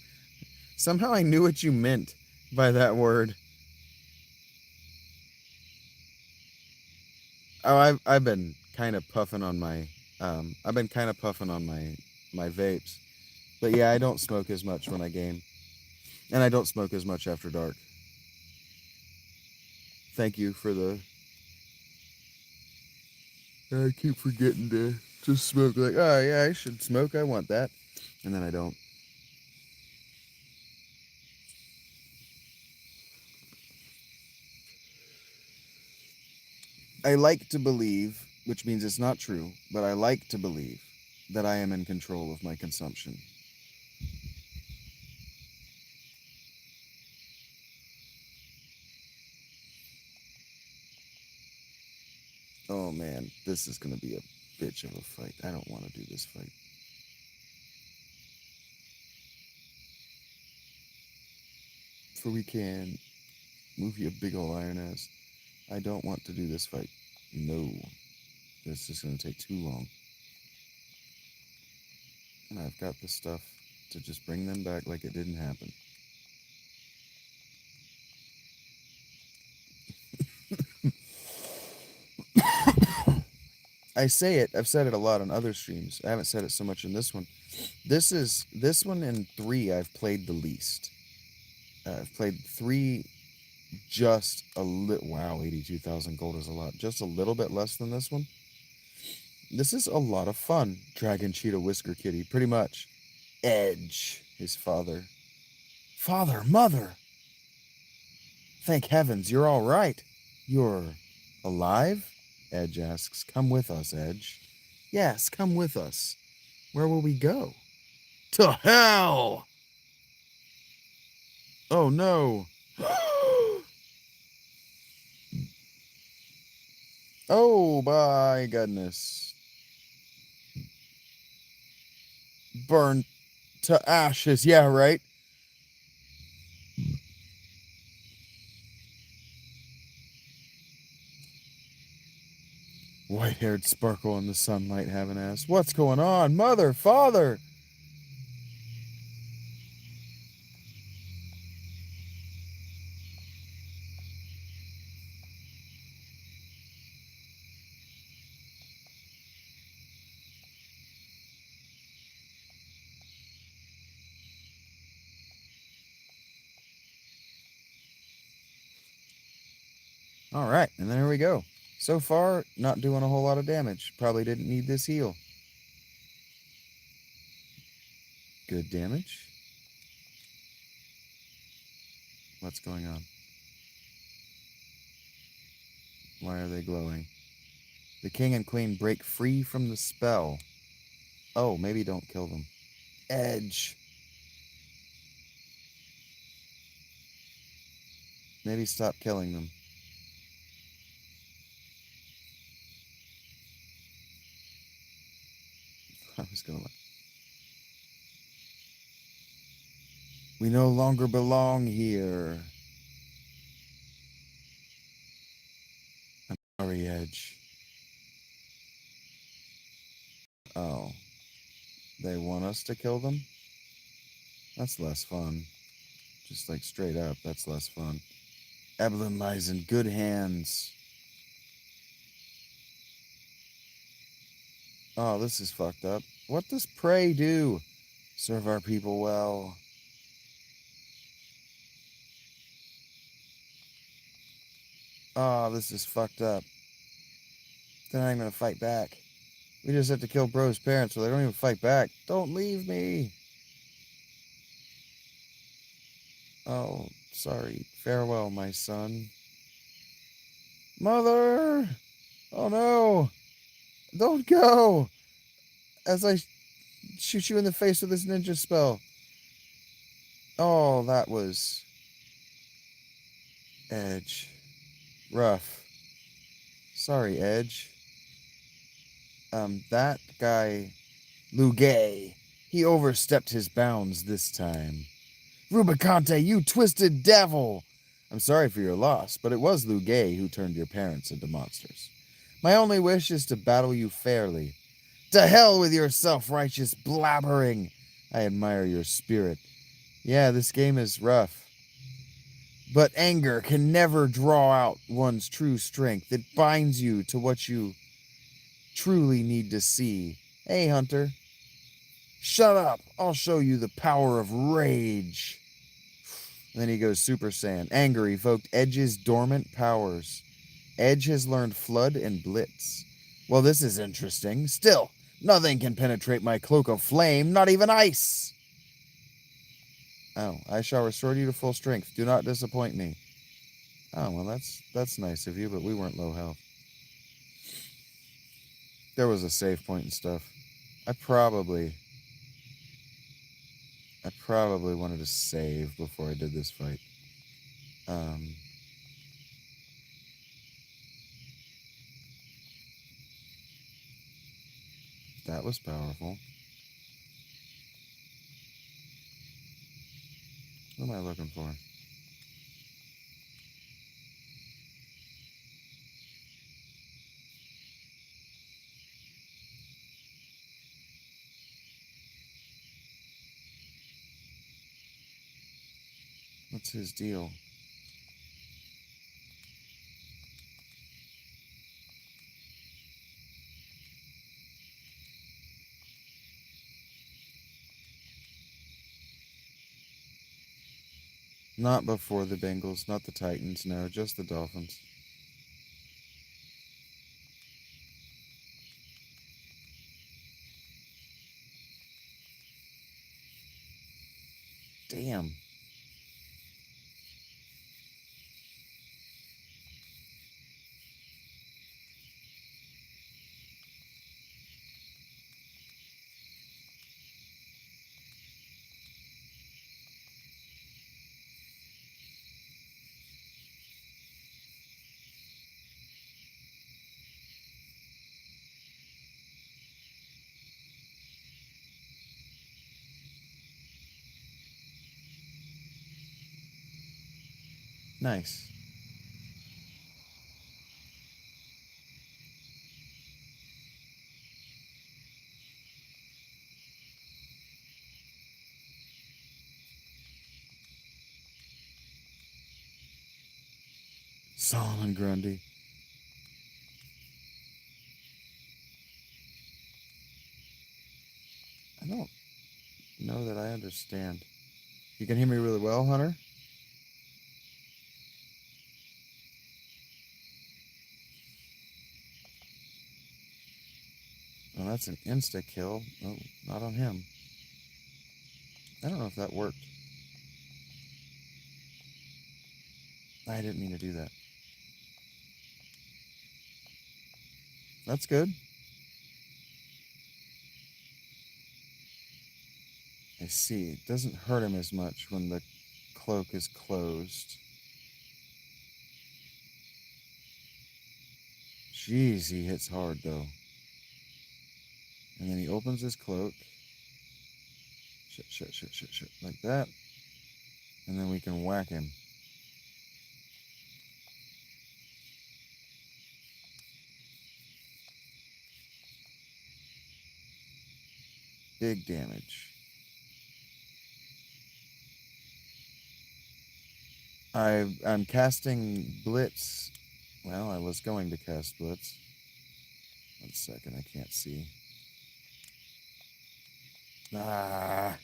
Somehow I knew what you meant by that word. Oh, I've been kind of puffing on my my vapes. But yeah, I don't smoke as much when I game. And I don't smoke as much after dark. Thank you for the I keep forgetting to just smoke like, oh yeah, I should smoke. I want that. And then I don't. I like to believe, which means it's not true, but I like to believe that I am in control of my consumption. Oh man, this is going to be a bitch of a fight. I don't want to do this fight. For we can move you a big ol' iron ass. I don't want to do this fight. No. This is going to take too long. And I've got the stuff to just bring them back like it didn't happen. I say it. I've said it a lot on other streams. I haven't said it so much in this one. This one and 3 I've played the least. I've played 3 just a little. Wow, 82,000 gold is a lot. Just a little bit less than this one. This is a lot of fun. Dragon Cheetah Whisker Kitty, pretty much. Edge, his father. Father, mother. Thank heavens, you're all right. You're alive? Edge asks. Come with us, Edge. Yes, come with us. Where will we go? To hell! Oh no. Oh my goodness. Burned to ashes. Yeah, right? White-haired Sparkle in the sunlight having asked, what's going on? Mother, father! All right, and there we go. So far, not doing a whole lot of damage. Probably didn't need this heal. Good damage. What's going on? Why are they glowing? The king and queen break free from the spell. Oh, maybe don't kill them. Edge. Maybe stop killing them. I was gonna. We no longer belong here. I'm sorry, Edge. Oh. They want us to kill them? That's less fun. Just like straight up, that's less fun. Evelyn lies in good hands. Oh, this is fucked up. What does pray do? Serve our people well. Oh, this is fucked up. They're not even gonna fight back. We just have to kill Bro's parents so they don't even fight back. Don't leave me. Oh, sorry. Farewell, my son. Mother! Oh no! Don't go! As I shoot you in the face with this ninja spell. Oh, that was Edge. Rough. Sorry, Edge. That guy, Lugay, He overstepped his bounds this time. Rubicante, you twisted devil! I'm sorry for your loss, but it was Lugay who turned your parents into monsters. My only wish is to battle you fairly. To hell with your self-righteous blabbering! I admire your spirit. Yeah, this game is rough. But anger can never draw out one's true strength. It binds you to what you truly need to see. Hey, Hunter. Shut up. I'll show you the power of rage. Then he goes Super Saiyan. Anger evoked Edge's dormant powers. Edge has learned Flood and Blitz. Well, this is interesting. Still, nothing can penetrate my cloak of flame, not even ice. Oh, I shall restore you to full strength. Do not disappoint me. Oh, well, that's nice of you, but we weren't low health. There was a save point and stuff. I probably wanted to save before I did this fight. That was powerful. What am I looking for? What's his deal? Not before the Bengals, not the Titans, no, just the Dolphins. Damn. Nice. Solomon Grundy. I don't know that I understand. You can hear me really well, Hunter? Well, that's an insta-kill. Oh, not on him. I don't know if that worked. I didn't mean to do that. That's good. I see. It doesn't hurt him as much when the cloak is closed. Jeez, he hits hard, though. And then he opens his cloak. Shit. Like that. And then we can whack him. Big damage. I'm casting Blitz. Well, I was going to cast Blitz. 1 second, I can't see. Ah.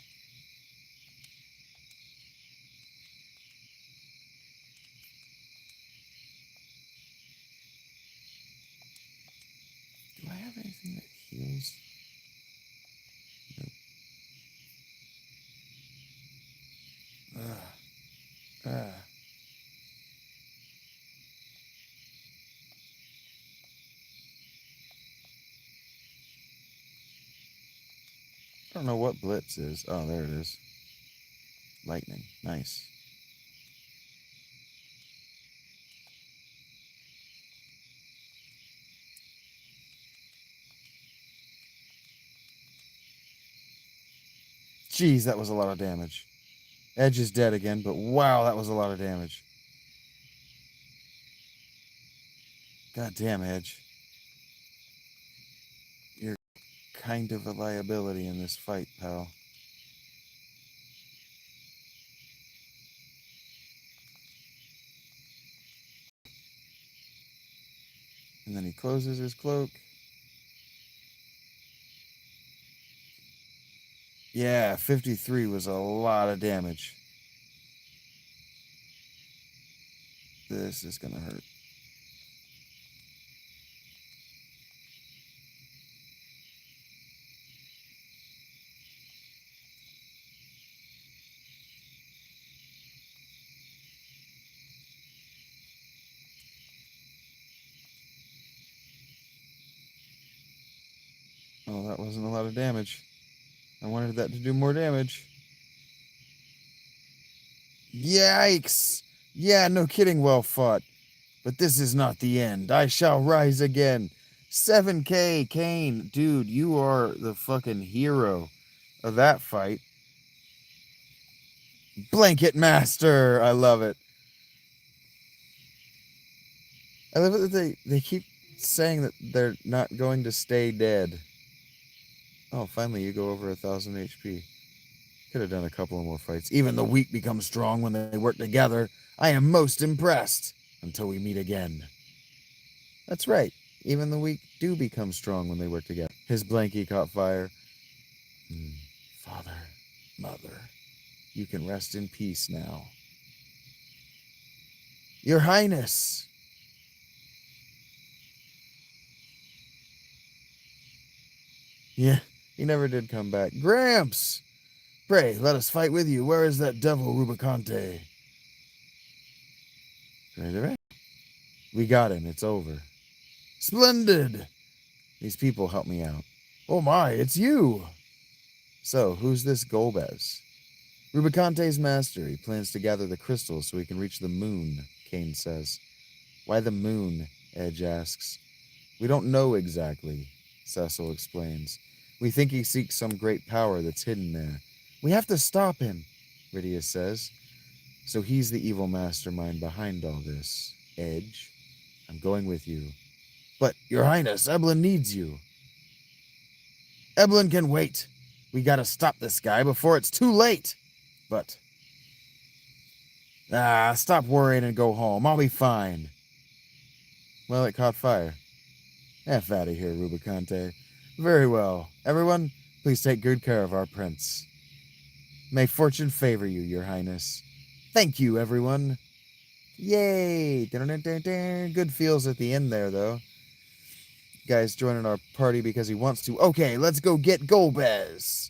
Do I have anything that heals? Nope. Ah. I don't know what Blitz is. Oh, there it is. Lightning. Nice. Jeez, that was a lot of damage. Edge is dead again, but wow, that was a lot of damage. God damn, Edge. You're kind of a liability in this fight, pal. And then he closes his cloak. Yeah, 53 was a lot of damage. This is gonna hurt. Oh, that wasn't a lot of damage. I wanted that to do more damage. Yikes! Yeah, no kidding, well fought. But this is not the end. I shall rise again. 7K, Kane. Dude, you are the fucking hero of that fight. Blanket Master. I love it. I love it that they keep saying that they're not going to stay dead. Oh, finally you go over 1,000 HP. Could have done a couple of more fights. Even the weak become strong when they work together. I am most impressed. Until we meet again. That's right. Even the weak do become strong when they work together. His blankie caught fire. Father, Mother, you can rest in peace now. Your Highness. Yeah, he never did come back. Gramps! Pray, let us fight with you. Where is that devil Rubicante? We got him. It's over. Splendid! These people help me out. Oh my, it's you! So, who's this Golbez? Rubicante's master. He plans to gather the crystals so he can reach the moon, Kane says. Why the moon? Edge asks. We don't know exactly, Cecil explains. We think he seeks some great power that's hidden there. We have to stop him, Rydia says. So he's the evil mastermind behind all this. Edge, I'm going with you. But, Your Highness, Eblin needs you. Eblin can wait. We gotta stop this guy before it's too late. But... stop worrying and go home. I'll be fine. Well, it caught fire. F out of here, Rubicante. Very well. Everyone, please take good care of our prince. May fortune favor you, Your Highness. Thank you, everyone. Yay! Good feels at the end there, though. Guy's joining our party because he wants to. Okay, let's go get Golbez.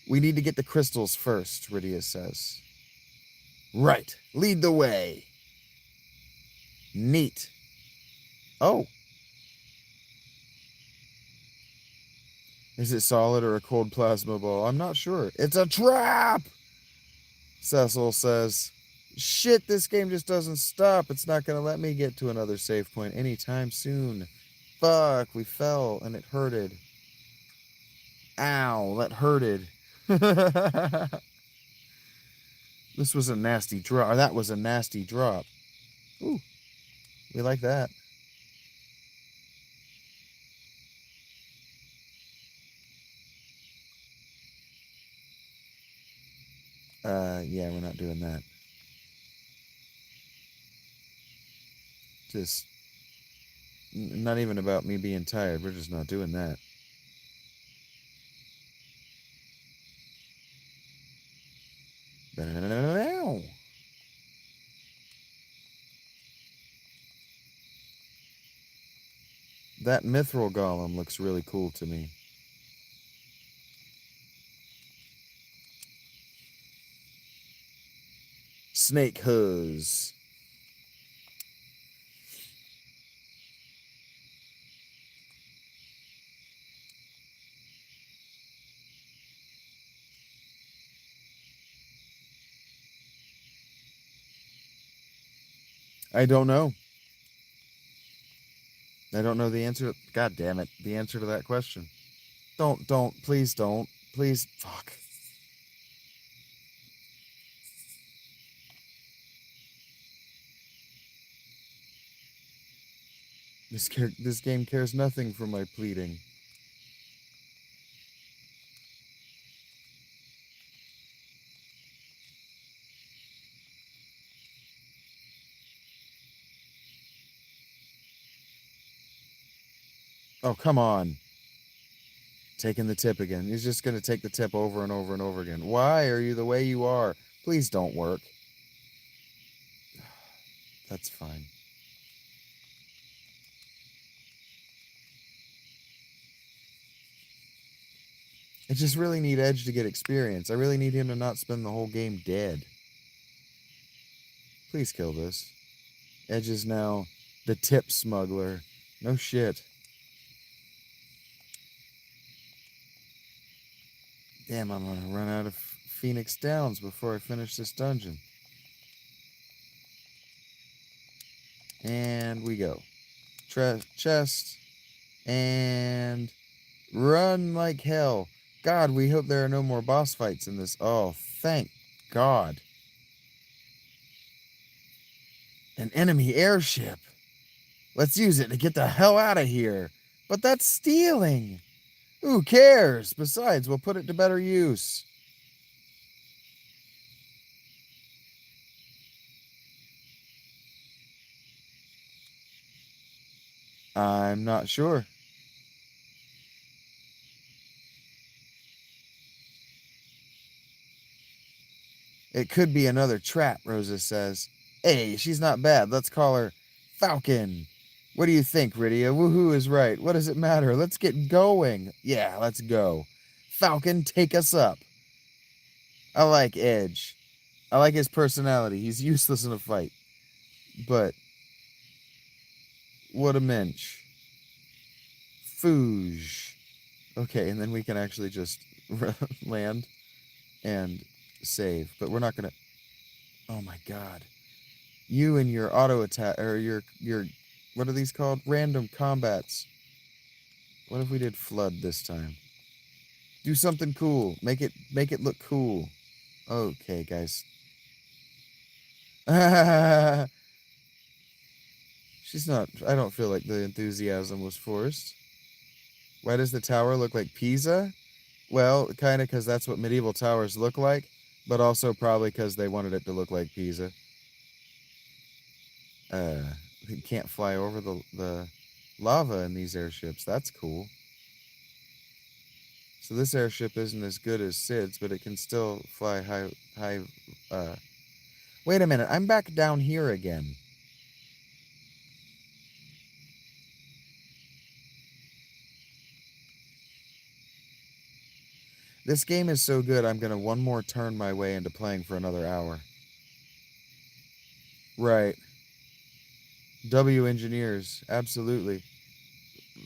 We need to get the crystals first, Rydia says. Right. Lead the way. Neat. Oh. Is it solid or a cold plasma ball? I'm not sure. It's a trap! Cecil says. Shit, this game just doesn't stop. It's not going to let me get to another save point anytime soon. Fuck, we fell and it hurted. Ow, that hurted. This was a nasty drop. That was a nasty drop. Ooh, we like that. Yeah, we're not doing that. Just, not even about me being tired. We're just not doing that. That mithril golem looks really cool to me. Snake hose. I don't know. I don't know the answer. God damn it. The answer to that question. Don't. Please don't. Please. Fuck. This game cares nothing for my pleading. Oh, come on. Taking the tip again. He's just going to take the tip over and over and over again. Why are you the way you are? Please don't work. That's fine. I just really need Edge to get experience. I really need him to not spend the whole game dead. Please kill this. Edge is now the tip smuggler. No shit. Damn, I'm gonna run out of Phoenix Downs before I finish this dungeon. And we go. Chest. And run like hell. God, we hope there are no more boss fights in this. Oh, thank God. An enemy airship. Let's use it to get the hell out of here. But that's stealing. Who cares? Besides, we'll put it to better use. I'm not sure. It could be another trap, Rosa says. Hey, she's not bad. Let's call her Falcon. What do you think, Rydia? Woohoo is right. What does it matter? Let's get going. Yeah, let's go. Falcon, take us up. I like Edge. I like his personality. He's useless in a fight. But what a mensch. Fooge. Okay, and then we can actually just land and save. But we're not going to... Oh my god. You and your auto attack, or your what are these called? Random combats. What if we did flood this time? Do something cool. Make it look cool. Okay, guys. She's not... I don't feel like the enthusiasm was forced. Why does the tower look like Pisa? Well, kind of because that's what medieval towers look like, but also probably because they wanted it to look like Pisa. You can't fly over the lava in these airships. That's cool. So this airship isn't as good as Sid's, but it can still fly high. Wait a minute. I'm back down here again. This game is so good, I'm going to one more turn my way into playing for another hour. Right. W engineers, absolutely.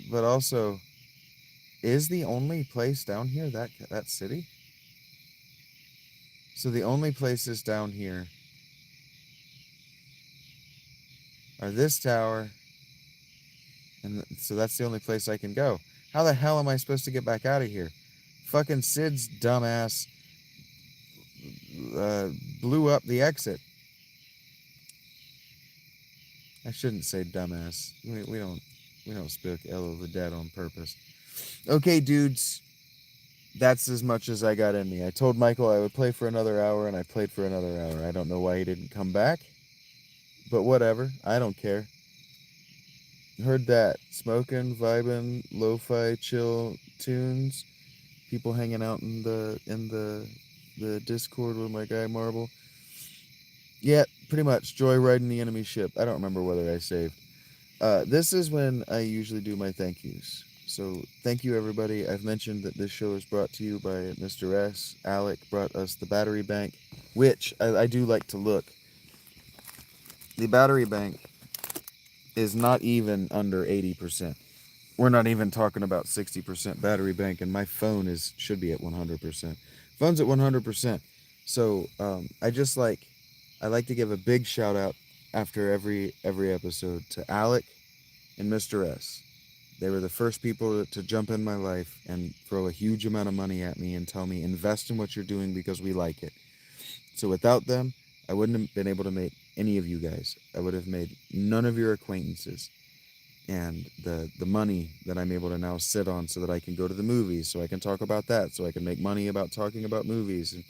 But also, is the only place down here that city? So the only places down here are this tower, and so that's the only place I can go. How the hell am I supposed to get back out of here? Fucking Sid's dumbass blew up the exit. I shouldn't say dumbass. We don't speak ill of the dead on purpose. Okay, dudes. That's as much as I got in me. I told Michael I would play for another hour, and I played for another hour. I don't know why he didn't come back, but whatever. I don't care. Heard that. Smoking, vibing, lo-fi, chill tunes. People hanging out in the Discord with my guy Marble. Yeah, pretty much. Joyriding the enemy ship. I don't remember whether I saved. This is when I usually do my thank yous. So thank you, everybody. I've mentioned that this show is brought to you by Mr. S. Alec brought us the battery bank, which I do like to look. The battery bank is not even under 80%. We're not even talking about 60% battery bank, and my phone should be at 100%. Phone's at 100%. So I like to give a big shout out after every episode to Alec and Mr. S. They were the first people to jump in my life and throw a huge amount of money at me and tell me, invest in what you're doing because we like it. So without them, I wouldn't have been able to make any of you guys. I would have made none of your acquaintances. and the money that I'm able to now sit on so that I can go to the movies, so I can talk about that, so I can make money about talking about movies. And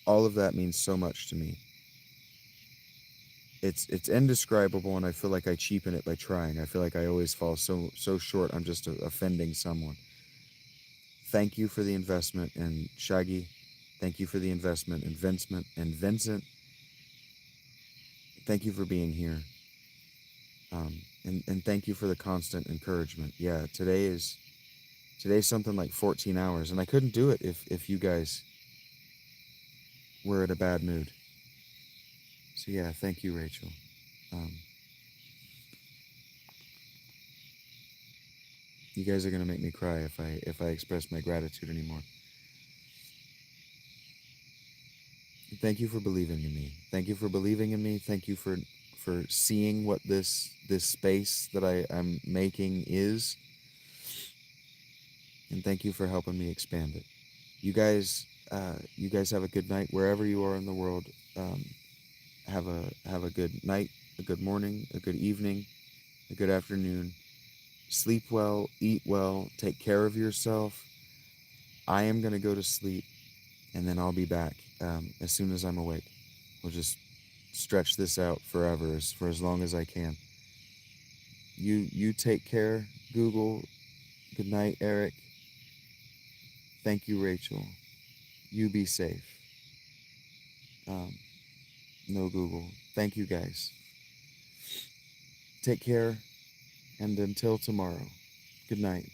all of that means so much to me. It's indescribable, and I feel like I cheapen it by trying. I feel like I always fall so short. I'm just offending someone. Thank you for the investment in Shaggy. Thank you for the investment in Vincent. Thank you for being here. And thank you for the constant encouragement. Yeah, today's something like 14 hours, and I couldn't do it if you guys were in a bad mood. So yeah, thank you, Rachel. Um, you guys are gonna make me cry if I express my gratitude anymore. Thank you for believing in me. Thank you for believing in me. Thank you for seeing what this space that I'm making is, and thank you for helping me expand it. You guys have a good night wherever you are in the world. Um, have a good night, a good morning, a good evening, a good afternoon. Sleep well, eat well, take care of yourself. I am gonna go to sleep, and then I'll be back as soon as I'm awake. We'll just stretch this out forever, for as long as I can. You take care, Google. Good night, Eric. Thank you, Rachel. You be safe. Um, no Google. Thank you, guys. Take care, and until tomorrow, good night.